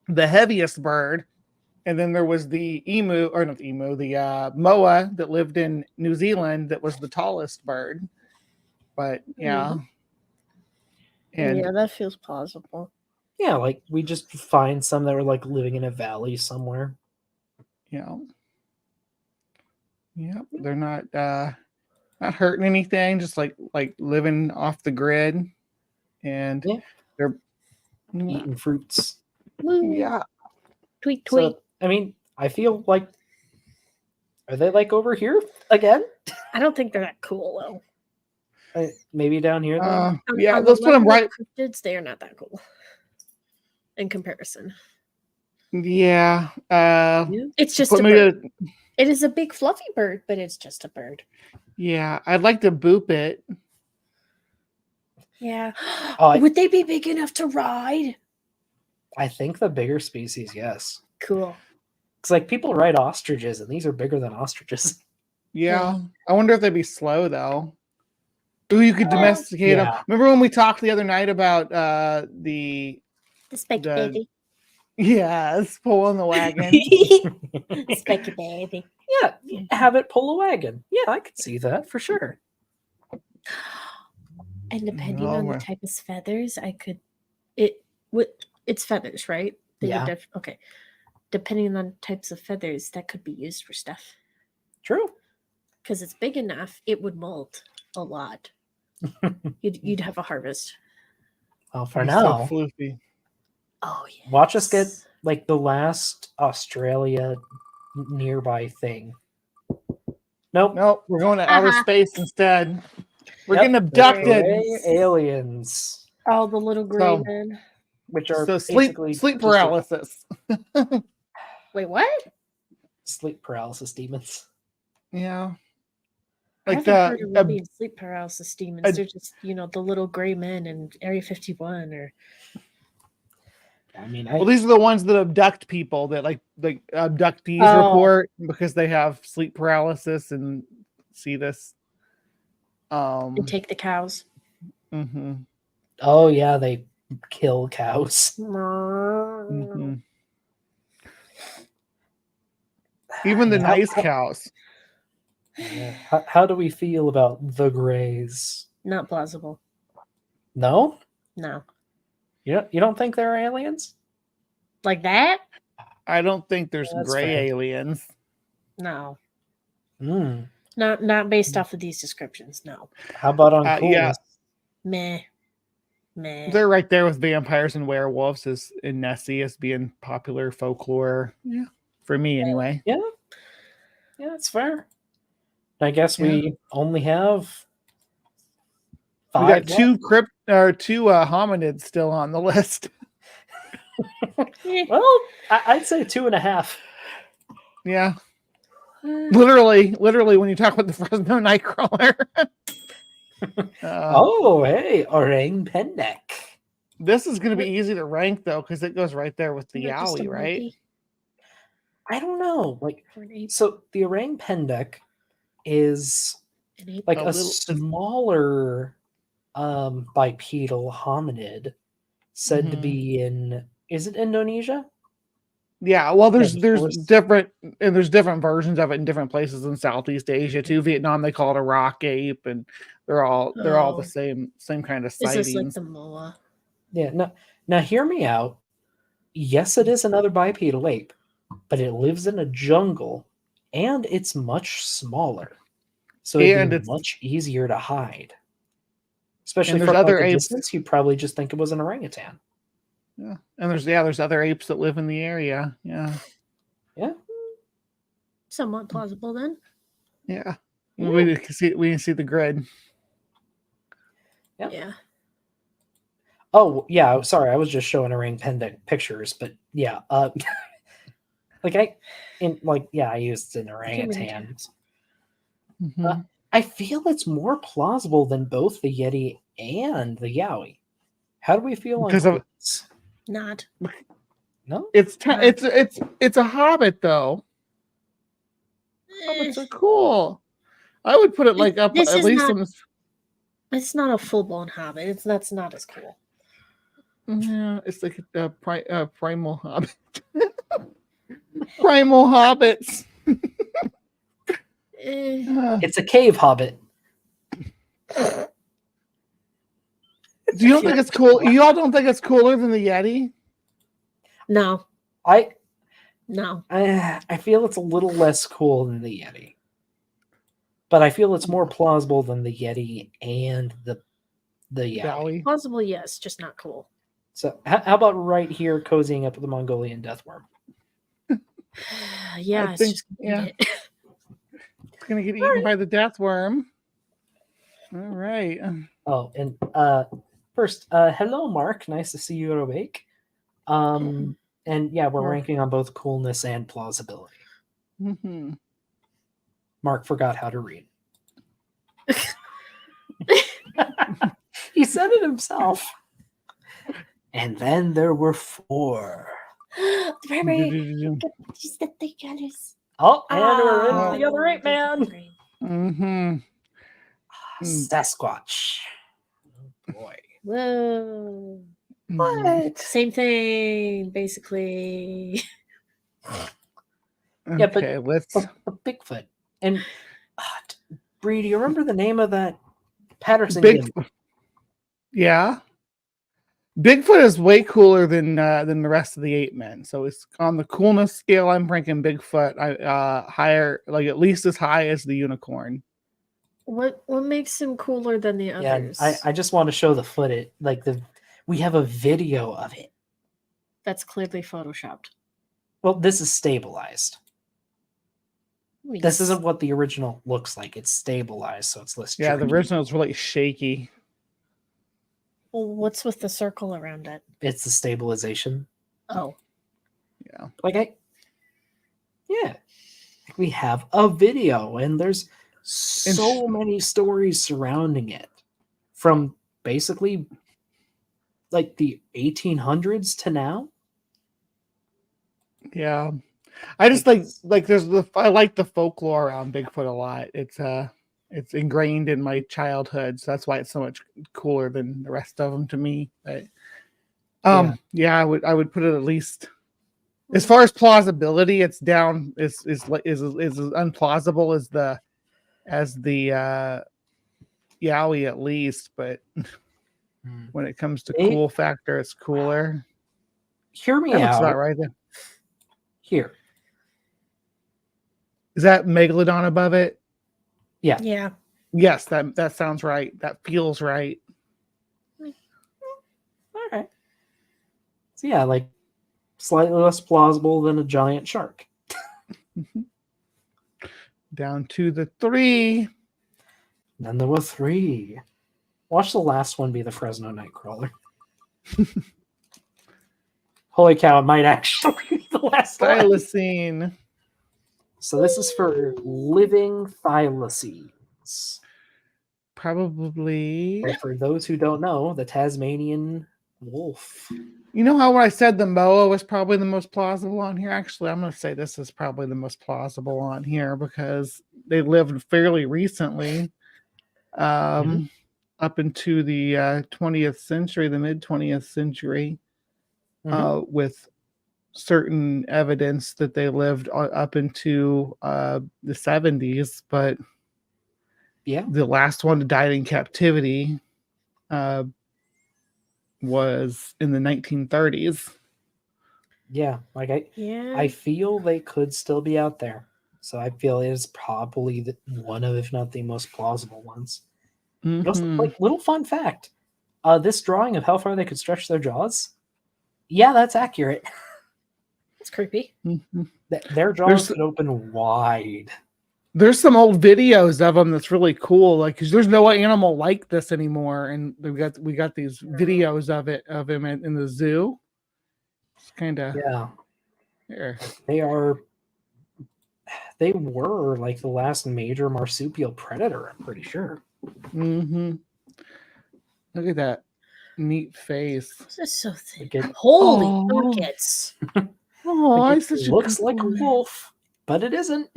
the heaviest bird. And then there was the emu, or not the emu, the moa that lived in New Zealand that was the tallest bird. But yeah. And Yeah, that feels plausible. Yeah, like we just find some that were like living in a valley somewhere. yeah, they're not hurting anything, just like living off the grid, and Yeah. they're Eating fruits. yeah. Tweet, tweet. So, I mean, I feel like, are they like over here again? I don't think they're that cool though. Maybe down here. Then? Yeah, On the let's put them level of right. Cryptids, they are not that cool in comparison. Yeah, It's just put a me bird. to- It is a big fluffy bird, but it's just a bird. yeah, I'd like to boop it. Yeah. Oh, Would they be big enough to ride? I think the bigger species, yes. Cool. It's like people ride ostriches, and these are bigger than ostriches. Yeah, I wonder if they'd be slow though. Ooh, you could domesticate them. yeah. Remember when we talked the other night about the The spaghetti. Yes, pulling the wagon. Spiky baby. Yeah, have it pull a wagon. Yeah, I could see that for sure. And depending Oh, on the well. type of feathers, it's feathers, right? They Yeah. would okay. Depending on types of feathers, that could be used for stuff. True. Because it's big enough, it would molt a lot. You'd have a harvest. Well, for He's now, so floofy. Oh yeah. watch us get like the last Australia nearby thing. Nope. Nope, we're going to outer space instead. We're Yep, getting the abducted. gray aliens, Oh, the little gray So- men. which are So basically sleep just a- paralysis. Wait, what? sleep paralysis demons. Yeah. I Like haven't heard of the them being sleep paralysis demons. ab- They're just, the little gray men in Area 51 or I mean, well, these are the ones that abduct people that like abductees Oh. report because they have sleep paralysis and see this. they take the cows. Mhm, oh yeah, they kill cows. mhm. Even the Yeah, nice cows. Yeah. How do we feel about the Greys? Not plausible. No, No. you don't think they're aliens? Like that? I don't think there's That's gray fair. aliens. No. Hmm. Not based off of these descriptions. No. How about on Yeah. coolness? Meh. Meh. They're right there with vampires and werewolves as in Nessie as being popular folklore. Yeah, for me anyway. Yeah, that's fair. I guess Yeah. we only have We five. got two hominids still on the list. Eh. Well, I'd say 2.5. Yeah, literally, when you talk about the Fresno Nightcrawler. Oh, hey, Orang Pendek. This is going to be easy to rank though because it goes right there with the Isn't that just a Yowie, right? monkey I don't know. Like, or an ape? so the Orang Pendek is An ape? like A a little- smaller bipedal hominid said to Mhm. be in, is it Indonesia? Yeah, well, there's of course. different versions of it in different places in Southeast Asia too. Vietnam they call it a rock ape, and they're all Oh. the same kind of Is this like sightings. the moa? Yeah. No, now hear me out. Yes, it is another bipedal ape, but it lives in a jungle and it's much smaller. So it'd And be it's- much easier to hide. Especially And there's from other like, a apes- distance, you'd probably just think it was an orangutan. Yeah, and there's other apes that live in the area. Yeah, Yeah. Somewhat plausible then. yeah. Yeah. We can see the grid. Yep. Yeah. Oh, yeah. Sorry, I was just showing Orang Pendek pictures, but yeah. I used an orangutan. Mhm. I feel it's more plausible than both the Yeti and the Yowie. How do we feel Because on of- coolness? Not. No? It's a hobbit though. Eh, Hobbits are cool. I would put it like up This at is least not- on. It's not a full blown hobbit. That's not as cool. Yeah, it's like a primal hobbit. Primal hobbits. Eh, It's a cave hobbit. Do you don't think it's cool? You all don't think it's cooler than the Yeti? no. I No. feel it's a little less cool than the Yeti. But I feel it's more plausible than the Yeti and the Yowie. Yowie. Plausible, yes, just not cool. So how about right here cozying up with the Mongolian deathworm? Yeah, I it's think- just yeah. It's gonna get eaten by the death worm. All right. Oh, and first, hello, Mark. Nice to see you awake. And yeah, we're Mark. ranking on both coolness and plausibility. Mm-hmm. Mark forgot how to read. He said it himself. And then there were 4. Just the thick colors. Oh, and we're Ah, into the other 8 man. Mm-hmm. Sasquatch. Oh boy. Whoa. What? Same thing, basically. Yeah, but Okay, let's. a Bigfoot. And Bree, do you remember the name of that Patterson Big, gimbal? yeah. Bigfoot is way cooler than the rest of the ape men. So it's on the coolness scale. I'm ranking Bigfoot higher, like at least as high as the unicorn. What makes him cooler than the Yeah, others? I just want to show the footage. We have a video of it. That's clearly photoshopped. Well, this is stabilized. This isn't what the original looks like. It's stabilized, so it's less. Yeah, the jerky. original is really shaky. Well, what's with the circle around it? It's the stabilization. Oh, Yeah. We have a video, and there's so many stories surrounding it, from basically like the 1800s to now. Yeah. I just like there's I like the folklore around Bigfoot a lot. It's ingrained in my childhood, so that's why it's so much cooler than the rest of them to me. But I would put it at least as far as plausibility, it's down is as unplausible as the Yowie at least, but when it comes to cool factor, it's cooler. Hear me That looks out. about right there. Here. Is that Megalodon above it? Yeah. yeah. Yes, that sounds right. That feels right. All right. So yeah, like slightly less plausible than a giant shark. Down to the 3. Then there were 3. Watch the last one be the Fresno Nightcrawler. Holy cow, it might actually be the last one. Thylacine. So this is for living thylacines. Probably. Or for those who don't know, the Tasmanian wolf. You know how when I said the moa was probably the most plausible on here? Actually, I'm going to say this is probably the most plausible on here because they lived fairly recently, up into the 20th century, the mid 20th century, with certain evidence that they lived up into the 70s. But the last one that died in captivity was in the 1930s. Yeah, like I feel they could still be out there. So I feel it is probably one of, if not the most plausible ones. Also, like, little fun fact: this drawing of how far they could stretch their jaws. Yeah, that's accurate. It's creepy. Their jaws could open wide. There's some old videos of them that's really cool. Like, cause there's no animal like this anymore, and we got these videos of him in the zoo. It's kind of here. They were like the last major marsupial predator. I'm pretty sure. Look at that neat face. This is so thick. Holy buckets! It looks like a wolf, but it isn't.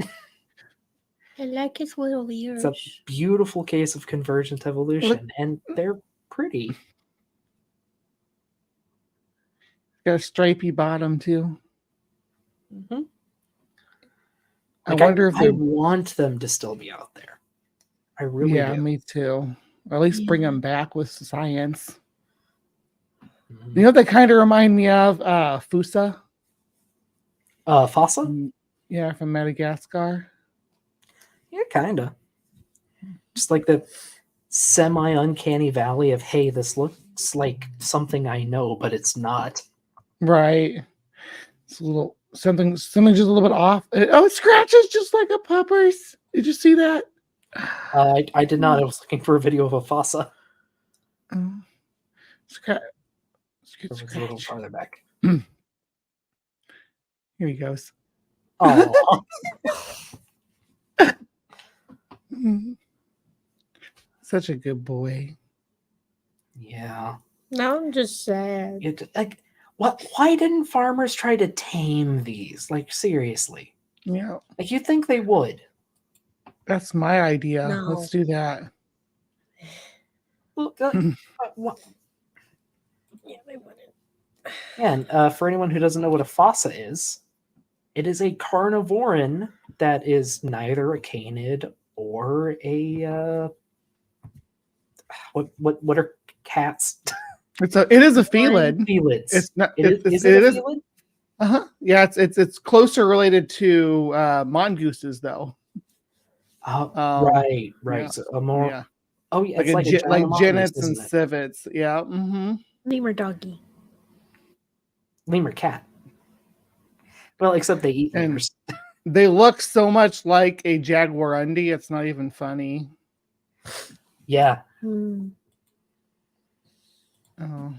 I like his little ears. It's a beautiful case of convergent evolution, and they're pretty. Got a stripy bottom too. I wonder if I want them to still be out there. I really do. Yeah, me too. Or at least bring them back with science. You know what they kind of remind me of? Fusa. Fossa? Yeah, from Madagascar. Yeah, kind of. Just like the semi-uncanny valley of, hey, this looks like something I know, but it's not. Right. It's a little something just a little bit off. Oh, it scratches just like a pupper's. Did you see that? I did not. I was looking for a video of a fossa. Scratch. A little farther back. Here he goes. Oh. Such a good boy. Yeah. Now I'm just sad. Why didn't farmers try to tame these? Like, seriously. Yeah. Like, you'd think they would. That's my idea. No. Let's do that. Yeah, they wouldn't. And for anyone who doesn't know what a fossa is, it is a carnivoran that is neither a canid or a what are cats? It is a felid. Felids. It's not. It It's, is it it a is. felid? Yeah, it's closer related to mongooses though. Right. Yeah, So a more. yeah, Oh yeah, it's like a like giant mongoose, genets and isn't it? civets. Yeah. Mm-hmm. Lemur doggy. Lemur cat. Well, except they eat And lemurs. they look so much like a jaguarundi. It's not even funny. Yeah. Hmm. Oh,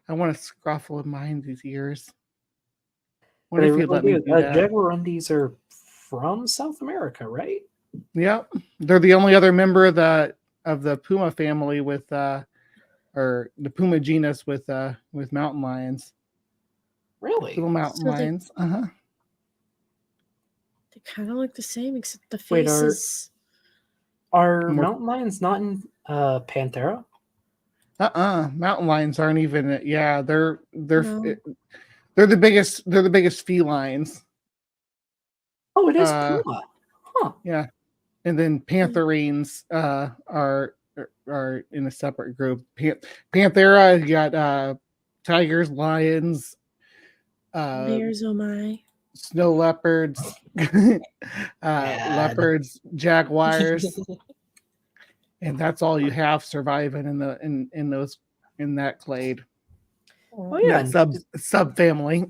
I want to scruffle behind these ears. What They if you really let me do that? Jaguarundis are from South America, right? Yep, they're the only other member of the puma family with or the puma genus with mountain lions. Really? Little mountain So they- lions. They kind of look the same, except the Wait, faces. Are More- mountain lions not in Panthera? Mountain lions aren't even. Yeah, they're No. they're the biggest. They're the biggest felines. Oh, it is puma. Huh. Yeah, and then pantherines are in a separate group. Panthera, you got tigers, lions, Bears, oh my. snow leopards, leopards, jaguars, and that's all you have surviving in that clade. Oh yeah. That sub family.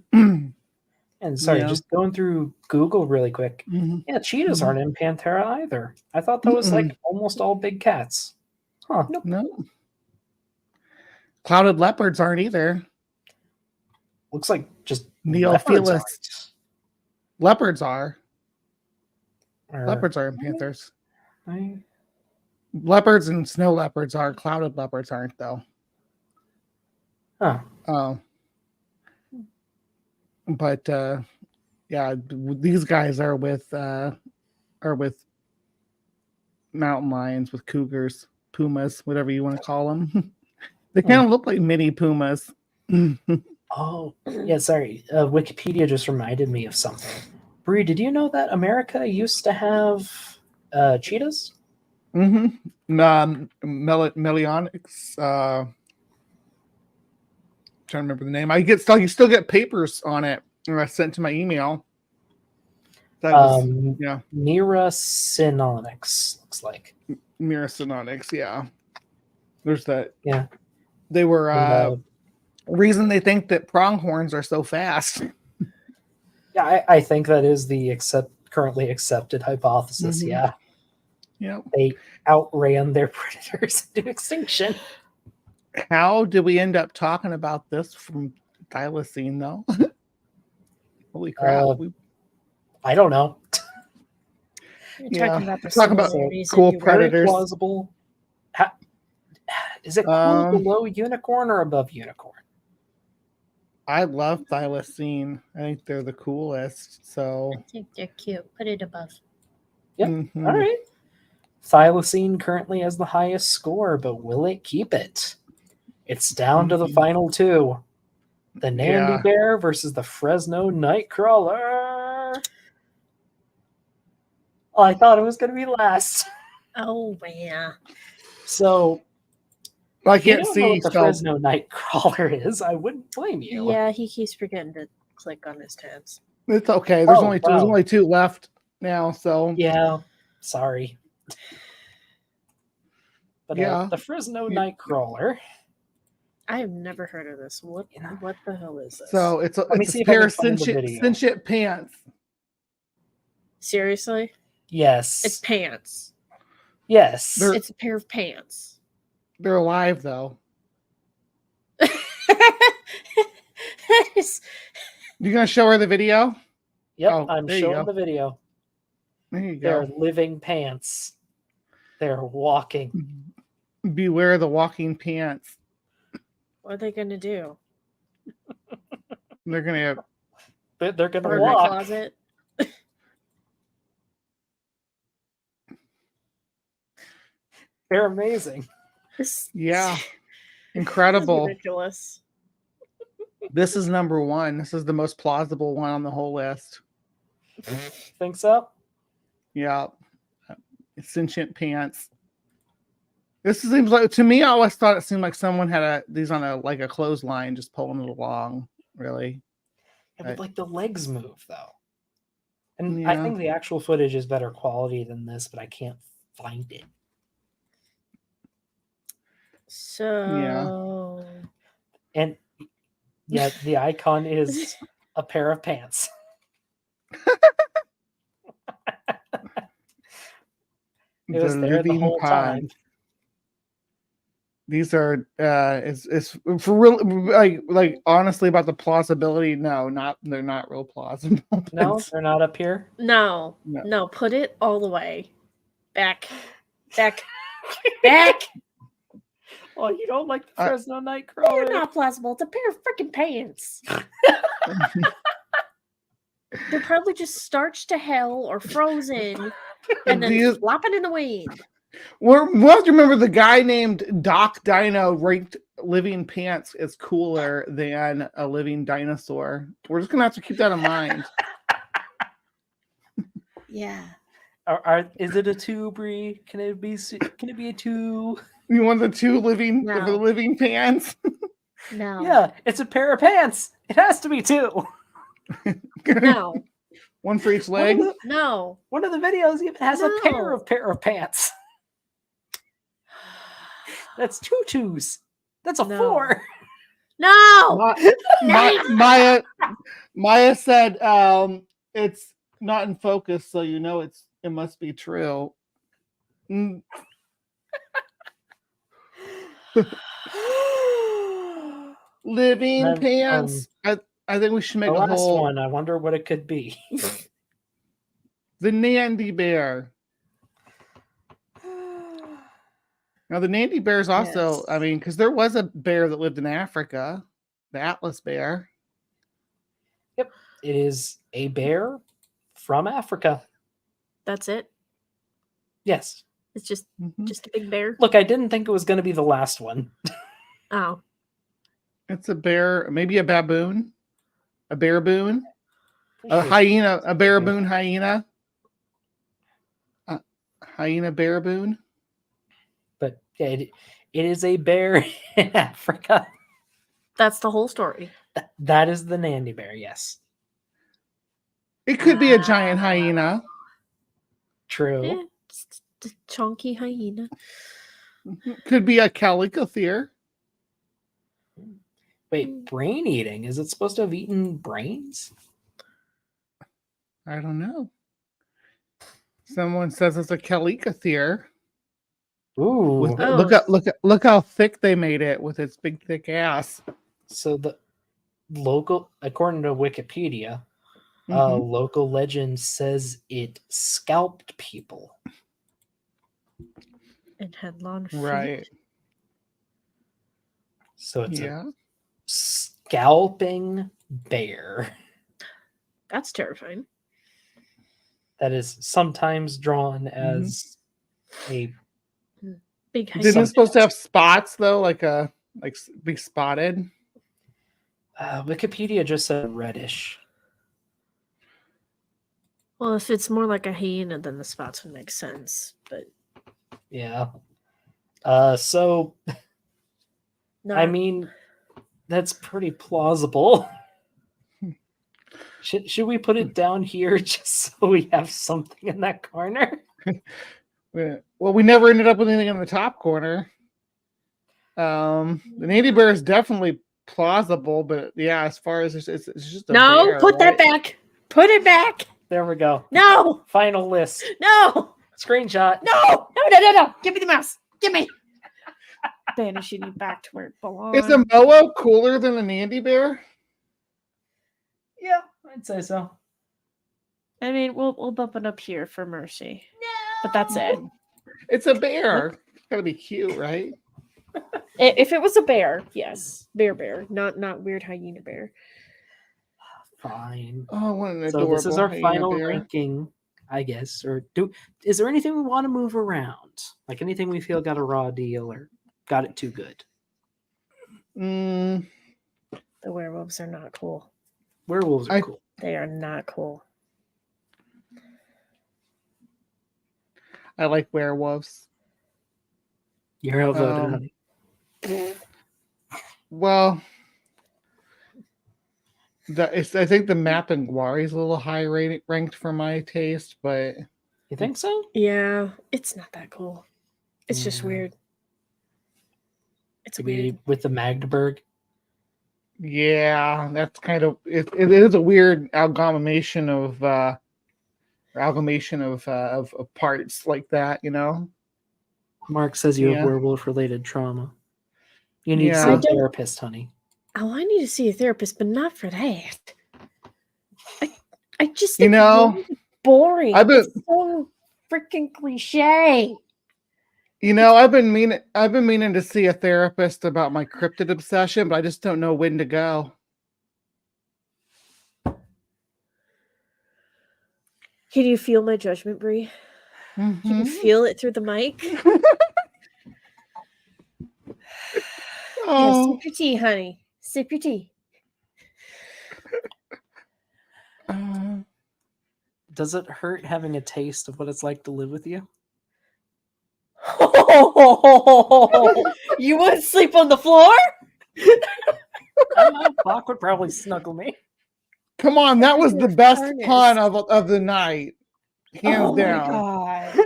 And sorry, Yeah. just going through Google really quick. Mhm. Yeah, cheetahs Mhm. aren't in Panthera either. I thought that was like almost all big cats. Huh. No. Clouded leopards aren't either. Looks like just Neophilus. leopards Leopards are. aren't. Leopards are in panthers. I- Leopards and snow leopards are. Clouded leopards aren't though. Huh. But yeah, these guys are with mountain lions, with cougars, pumas, whatever you want to call them. They kind of look like mini pumas. Oh, yeah, sorry. Wikipedia just reminded me of something. Bree, did you know that America used to have cheetahs? Melionics. Trying to remember the name. You still get papers on it. I sent to my email. That was Miracinonyx, looks like. Miracinonyx, yeah. There's that. Yeah. They were reason they think that pronghorns are so fast. Yeah, I think that is the currently accepted hypothesis. Mhm. Yeah. Yeah. They outran their predators into extinction. How did we end up talking about this from thylacine though? Holy crap. I don't know. You're talking about the talking about similarities cool in you- predators. Very plausible. Is it cool below unicorn or above unicorn? I love thylacine. I think they're the coolest. So I think they're cute. Put it above. Yep. mhm. All right. Thylacine currently has the highest score, but will it keep it? It's down to the final two. The Nandy Bear versus the Fresno Nightcrawler. Oh, I thought it was going to be last. Oh, yeah. So, I if you can't don't know see. what the Fresno Nightcrawler is, I wouldn't blame you. Yeah, he keeps forgetting to click on his tabs. It's okay. There's Oh, there's wow. only two left now. So Yeah, sorry. But Yeah. the Fresno Nightcrawler. I have never heard of this. What the hell is this? so it's a me it's see a if I pair can of find the video. sentient pants. Seriously? Yes. It's pants. Yes. It's a pair of pants. They're alive though. You gonna show her the video? Yep, Oh, I'm there you showing go. the video. There you They're go. living pants. They're walking. Beware the walking pants. What are they going to do? They're gonna They're going to Burn my walk. closet? They're amazing. This yeah. is Incredible. ridiculous. This is number one. This is the most plausible one on the whole list. Think so? Yeah. Sentient pants. This seems like, to me, I always thought it seemed like someone had these on a clothesline, just pulling it along. Really. Yeah, but like the legs move though. And I Yeah. think the actual footage is better quality than this, but I can't find it. So And yeah, the icon is a pair of pants. It was there the whole time. These are it's for real, like honestly about the plausibility. No, they're not real plausible. No, they're not up here. no, No. no, put it all the way back, back, back. Oh, you don't like the Fresno They're Nightcrawler? not plausible. It's a pair of freaking pants. They're probably just starched to hell or frozen and then flopping in the wind. We'll have to remember the guy named Doc Dino ranked living pants as cooler than a living dinosaur. We're just gonna have to keep that in mind. Yeah. Is it a two, Bree? Can it be a two? You want the two living No. the living pants? No. Yeah, it's a pair of pants. It has to be two. No. One for each leg. No. One of the videos even has a pair No. of pants. That's two twos. That's a No. 4. No. Maya said it's not in focus, so you know it must be true. Living pants. I think we should make the a last whole one. I wonder what it could be. the Nandy bear. Now the Nandy bear is also, I mean, because there was a bear that lived in Africa, the Atlas bear. Yep, it is a bear from Africa. That's it. Yes. It's just a big bear. Look, I didn't think it was going to be the last one. Oh. It's a bear, maybe a baboon, a bear-boon, a hyena, a bear-boon hyena, hyena bear-boon. But yeah, it is a bear in Africa. That's the whole story. That is the Nandy bear, yes. It could be a giant hyena. True. Yeah, just a chunky hyena. Could be a calicotherium. Wait, brain eating? Is it supposed to have eaten brains? I don't know. Someone says it's a calicotherium. Ooh. Look how thick they made it with its big thick ass. So the local, according to Wikipedia, local legend says it scalped people. And had long feet. Right. So it's a scalping bear. That's terrifying. That is sometimes drawn as a big hyena. Isn't it supposed to have spots though, like be spotted? Wikipedia just said reddish. Well, if it's more like a hyena, then the spots would make sense. But yeah. So no. I mean, that's pretty plausible. Should we put it down here just so we have something in that corner? Well, we never ended up with anything in the top corner. The Nandy bear is definitely plausible, but yeah, as far as it's just a bear, put that back. Put it back. There we go. No. Final list. No. Screenshot. No. No. Give me the mouse. Give me. Banishing you back to where it belongs. Is a moa cooler than a Nandy bear? Yeah, I'd say so. I mean, we'll bump it up here for mercy. No. But that's it. It's a bear. It's gotta be cute, right? If it was a bear, yes, bear, not weird hyena bear. Fine. Oh, what an So adorable this is our hyena final bear. ranking, I guess. Or is there anything we want to move around? Like anything we feel got a raw deal or got it too good? The werewolves are not cool. Werewolves are cool. They are not cool. I like werewolves. You're outvoted, honey. Well, I think the map in Guari is a little high ranked for my taste, but You think so? Yeah, it's not that cool. It's just Yeah. weird. It's Maybe weird. with the Magdeburg. yeah, that's kind of it is a weird amalgamation of parts like that, you know. Mark says you have Yeah. werewolf-related trauma. You need to Yeah. see I a don't- therapist, honey. Oh, I need to see a therapist, but not for that. I just You think know, it's boring. I've been- It's so freaking cliche. You know, I've been meaning to see a therapist about my cryptid obsession, but I just don't know when to go. Can you feel my judgment, Bree? Can you Mhm. feel it through the mic? Yeah, Oh. sip your tea, honey. Sip your tea. Does it hurt having a taste of what it's like to live with you? You want to sleep on the floor? I don't know. Bach would probably snuggle me. Come on, that was the Your best harness. pun of the night, hands Oh my down. god.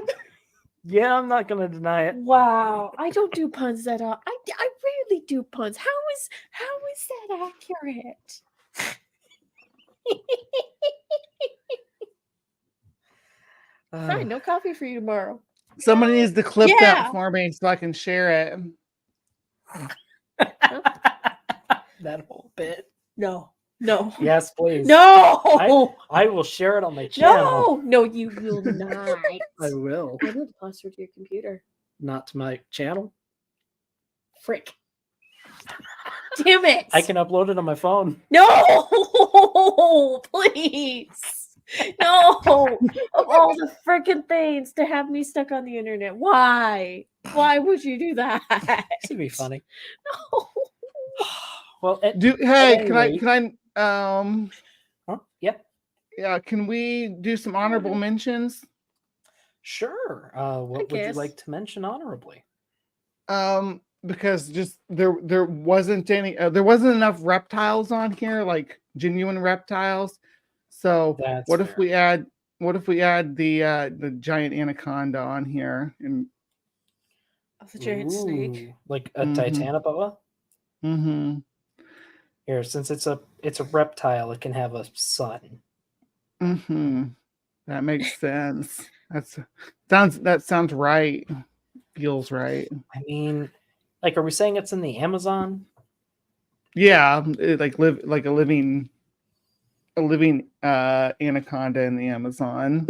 Yeah, I'm not gonna deny it. Wow. I don't do puns at all. I rarely do puns. How is that accurate? Fine, no coffee for you tomorrow. Somebody needs to clip Yeah. that for me so I can share it. That whole bit. No. Yes, please. No. I will share it on my channel. No, you will not. I will. I need the password to your computer. Not to my channel. Frick. Damn it. I can upload it on my phone. No, please. No. Of all the freaking things to have me stuck on the internet. Why? Why would you do that? This would be funny. No. Well, Hey, anyway. can I Huh? Yep. yeah, can we do some honorable mentions? Sure. What would you guess. like to mention honorably? Because just there wasn't enough reptiles on here, like genuine reptiles. So That's what if fair. we add the giant anaconda on here and Of the giant snake. Ooh, like a Mhm. titanoboa? mm-hmm. Here, since it's a reptile, it can have a son. Mm-hmm. That makes sense. That sounds right. Feels right. I mean, like, are we saying it's in the Amazon? Yeah, like a living anaconda in the Amazon,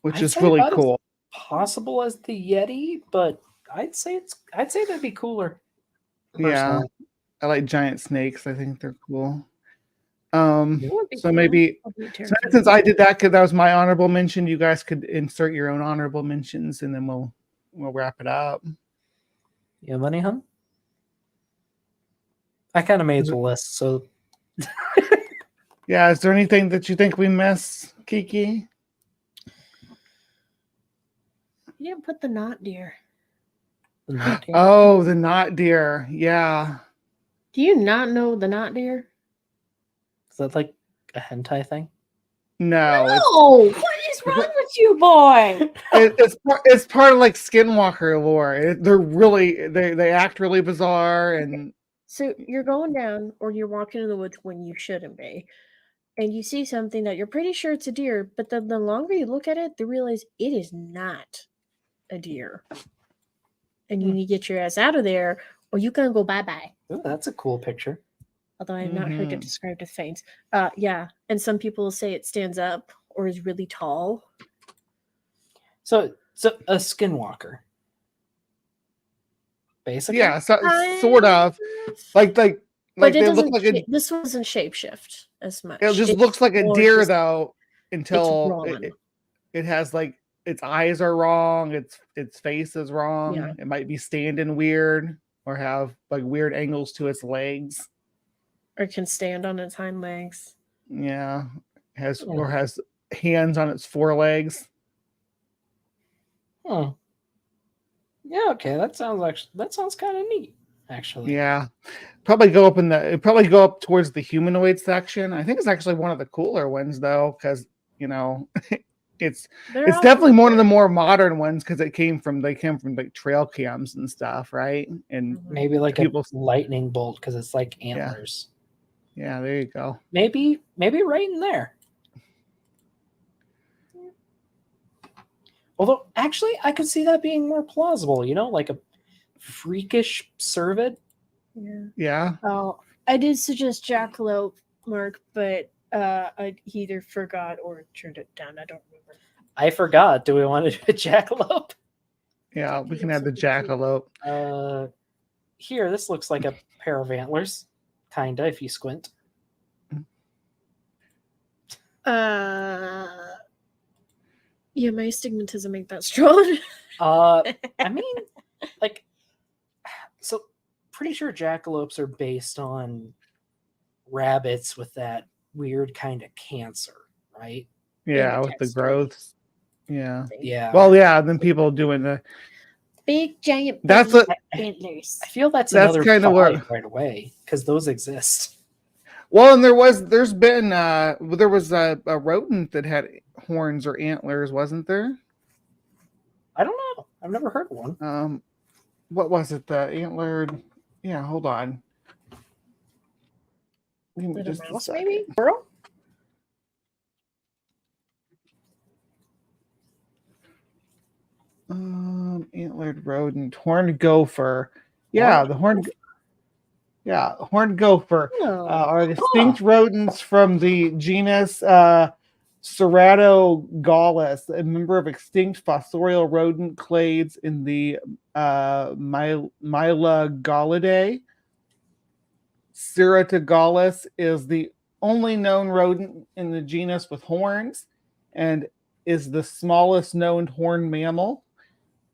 which I'd is say really about as cool. Possible as the Yeti, but I'd say that'd be cooler. Yeah, Personally. I like giant snakes. I think they're cool. That would be So cool. maybe I'll be so terrified. since I did that because that was my honorable mention, you guys could insert your own honorable mentions, and then we'll wrap it up. You have money, hun? I kind of made the list, so Yeah, is there anything that you think we missed, Kiki? You didn't put the knot deer. the knot deer. Oh, the knot deer. Yeah. Do you not know the knot deer? Is that like a hentai thing? No, Oh, what is wrong with you, boy? it's part of like Skinwalker lore. They act really bizarre and So you're going down or you're walking in the woods when you shouldn't be, and you see something that you're pretty sure it's a deer, but then the longer you look at it, you realize it is not a deer. And you need to get your ass out of there or you can go bye-bye. Ooh, that's a cool picture. Although I have not heard it Mhm. described with fangs. Yeah. And some people will say it stands up or is really tall. So a skinwalker. Basically. yeah, sort of like But they it look doesn't. like This wasn't shapeshift as much. it just It's looks like a more deer just- though until wrong. it has like its eyes are wrong, its face is wrong. Yeah. It might be standing weird. or have like weird angles to its legs. Or can stand on its hind legs. Yeah, has hands on its forelegs. Hmm. Yeah, okay, that sounds kind of neat, actually. Yeah, probably go up towards the humanoid section. I think it's actually one of the cooler ones though, because it's They're it's all definitely one of the more modern ones because they came from like trail cams and stuff, right? And Maybe like people, a lightning bolt because it's like Yeah. antlers. yeah, there you go. Maybe right in there. Although, actually, I could see that being more plausible. Like a freakish cervid. Yeah. Yeah, Oh, I did suggest jackalope, Mark, but I either forgot or turned it down. I don't remember. I forgot. Do we want to do a jackalope? yeah, we can Looks have the like a cute- jackalope. Here, this looks like a pair of antlers, kinda, if you squint. Yeah, my astigmatism ain't that strong. I mean, like, so pretty sure jackalopes are based on rabbits with that weird kind of cancer, right? Yeah, with the text growths. Yeah. Yeah. Well, yeah. Then people doing the. Big giant That's bunny what. antlers. I feel that's That's another kinda 5 what- right away because those exist. Well, and there's been there was a rodent that had horns or antlers, wasn't there? I don't know. I've never heard of one. What was it? The antlered. Yeah, hold on. Give me Little just a mouse, second. maybe? Squirrel? Antlered rodent, horned gopher. Yeah, Horned the horned. Yeah, horned gopher Oh. are extinct rodents from the genus Ceratogallus, a member of extinct fossorial rodent clades in the Mylagolidae. Ceratogallus is the only known rodent in the genus with horns and is the smallest known horned mammal.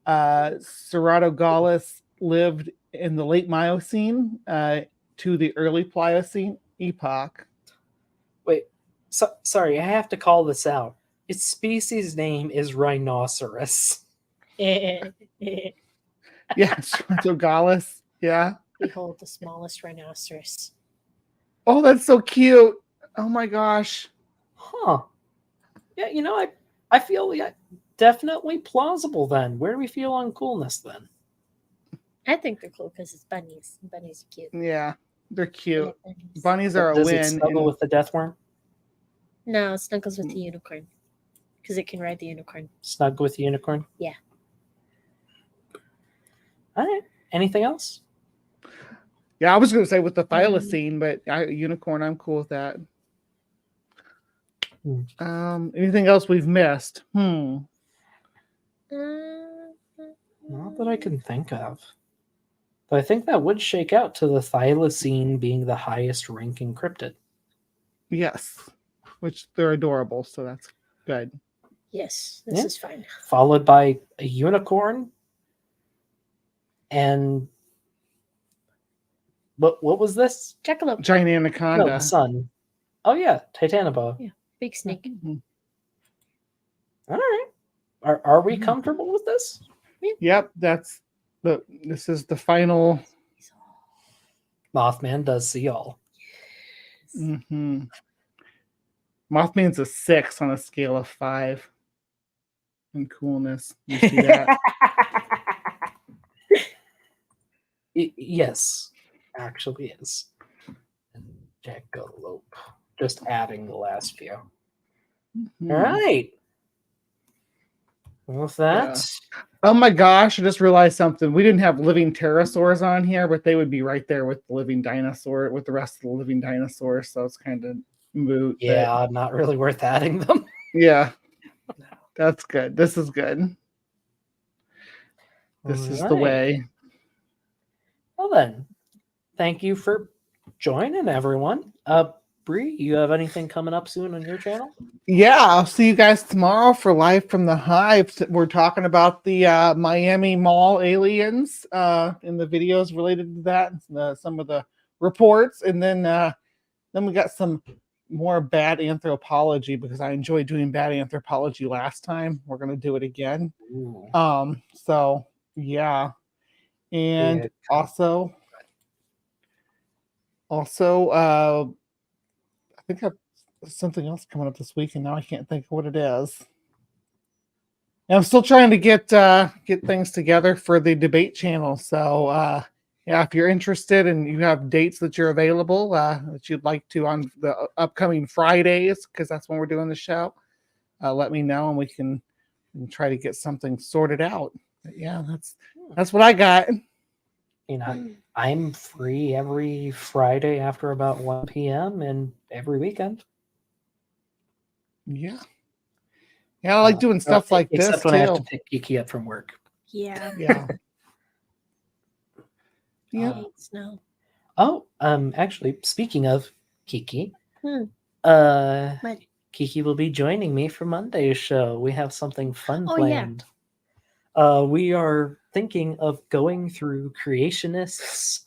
Ceratogallus lived in the late Miocene to the early Pliocene epoch. Wait, sorry, I have to call this out. Its species name is rhinoceros. Yeah, Ceratogallus. Yeah. Behold the smallest rhinoceros. Oh, that's so cute. Oh my gosh. Huh. Yeah, I feel definitely plausible then. Where do we feel on coolness then? I think they're cool because it's bunnies. Bunnies are cute. Yeah, they're cute. I like bunnies. Bunnies are a Does it win. snuggle with the death worm? No, it snuggles with the unicorn because it can ride the unicorn. Snug with the unicorn? Yeah. All right. Anything else? Yeah, I was going to say with the thylacine, but unicorn, I'm cool with that. Anything else we've missed? Not that I can think of. But I think that would shake out to the thylacine being the highest ranking cryptid. Yes, which they're adorable, so that's good. Yes, this Yeah. is fine. Followed by a unicorn and what was this? Jackalope, Giant No, anaconda. the sun. Oh yeah, Titanoboa. big snake. Mhm. All right. Are we comfortable with this? Yep, this is the final. Mothman does see all. Mm-hmm. Mothman's a 6 on a scale of 5 in coolness. You see that? Yes, actually is. And Jackalope. Just adding the last few. Mhm. All right. With that, Oh my gosh, I just realized something. We didn't have living pterosaurs on here, but they would be right there with the living dinosaur, with the rest of the living dinosaurs. So it's kind of moot. but yeah, not really worth adding them. yeah. That's good. This is good. This is the Alright. way. Well then, thank you for joining, everyone. Bree, you have anything coming up soon on your channel? Yeah, I'll see you guys tomorrow for Live from the Hive. We're talking about the Miami Mall aliens in the videos related to that, some of the reports, and then we got some more bad anthropology because I enjoyed doing bad anthropology last time. We're gonna do it again. Ooh. So yeah, and Yeah. also, I think I've something else coming up this week, and now I can't think of what it is. And I'm still trying to get things together for the debate channel. So yeah, if you're interested and you have dates that you're available that you'd like to on the upcoming Fridays, because that's when we're doing the show, let me know and we can try to get something sorted out. But yeah, that's what I got. You know, I'm free every Friday after about 1 p.m. and every weekend. Yeah. Yeah, I like doing stuff like this except when I have to too. pick Kiki up from work. Yeah. Yeah. Yeah. Thanks, no. Oh, actually, speaking of Kiki, Hmm. uh, Kiki will be joining me for Monday's show. We have something fun Oh, yeah. planned. We are thinking of going through creationists'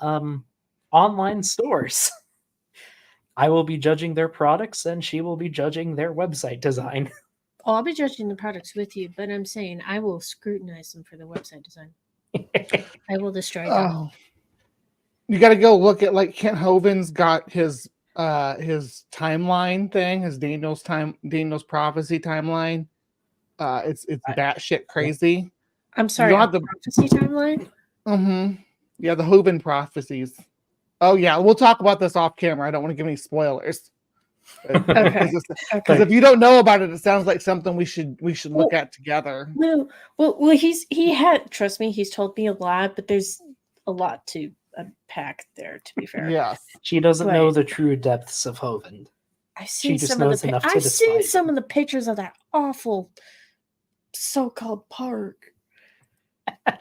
online stores. I will be judging their products, and she will be judging their website design. Oh, I'll be judging the products with you, but I'm saying I will scrutinize them for the website design. I will destroy them. Oh. You got to go look at, like, Kent Hovind's got his timeline thing, his Deinos prophecy timeline. It's batshit crazy. I'm sorry, You don't have the prophecy timeline? Mm-hmm. Yeah, the Hovind prophecies. Oh yeah, we'll talk about this off camera. I don't want to give any spoilers. Okay. Because if you don't know about it, it sounds like something we should look at together. No, well, he had, trust me, he's told me a lot, but there's a lot to unpack there. To be fair, Yes, she doesn't But- know the true depths of Hovind. I've She seen just some of knows the. enough to I've seen despise some him. of the pictures of that awful so-called park.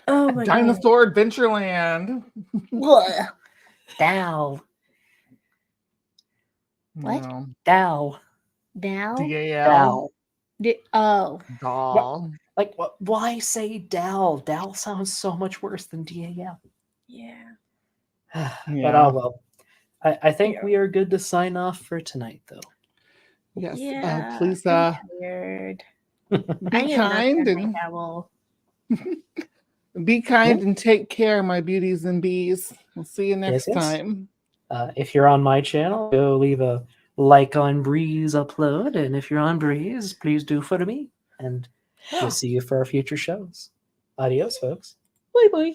Oh my god! Dinosaur Adventureland. Ugh. Dow. What? No. Dow. Now? DAL. Oh, Doll. Like, why say Dow? Dow sounds so much worse than DAL. yeah. But Yeah. oh well. I think we are good to sign off for tonight, though. Yes. Yeah. Please I'm tired. I be am kind not my and towel. and take care, my beauties and bees. We'll see you next Yes. time. If you're on my channel, go leave a like on Bree's upload, and if you're on Bree's, please do follow me. And we'll see you for our future shows. Adios, folks. Bye bye.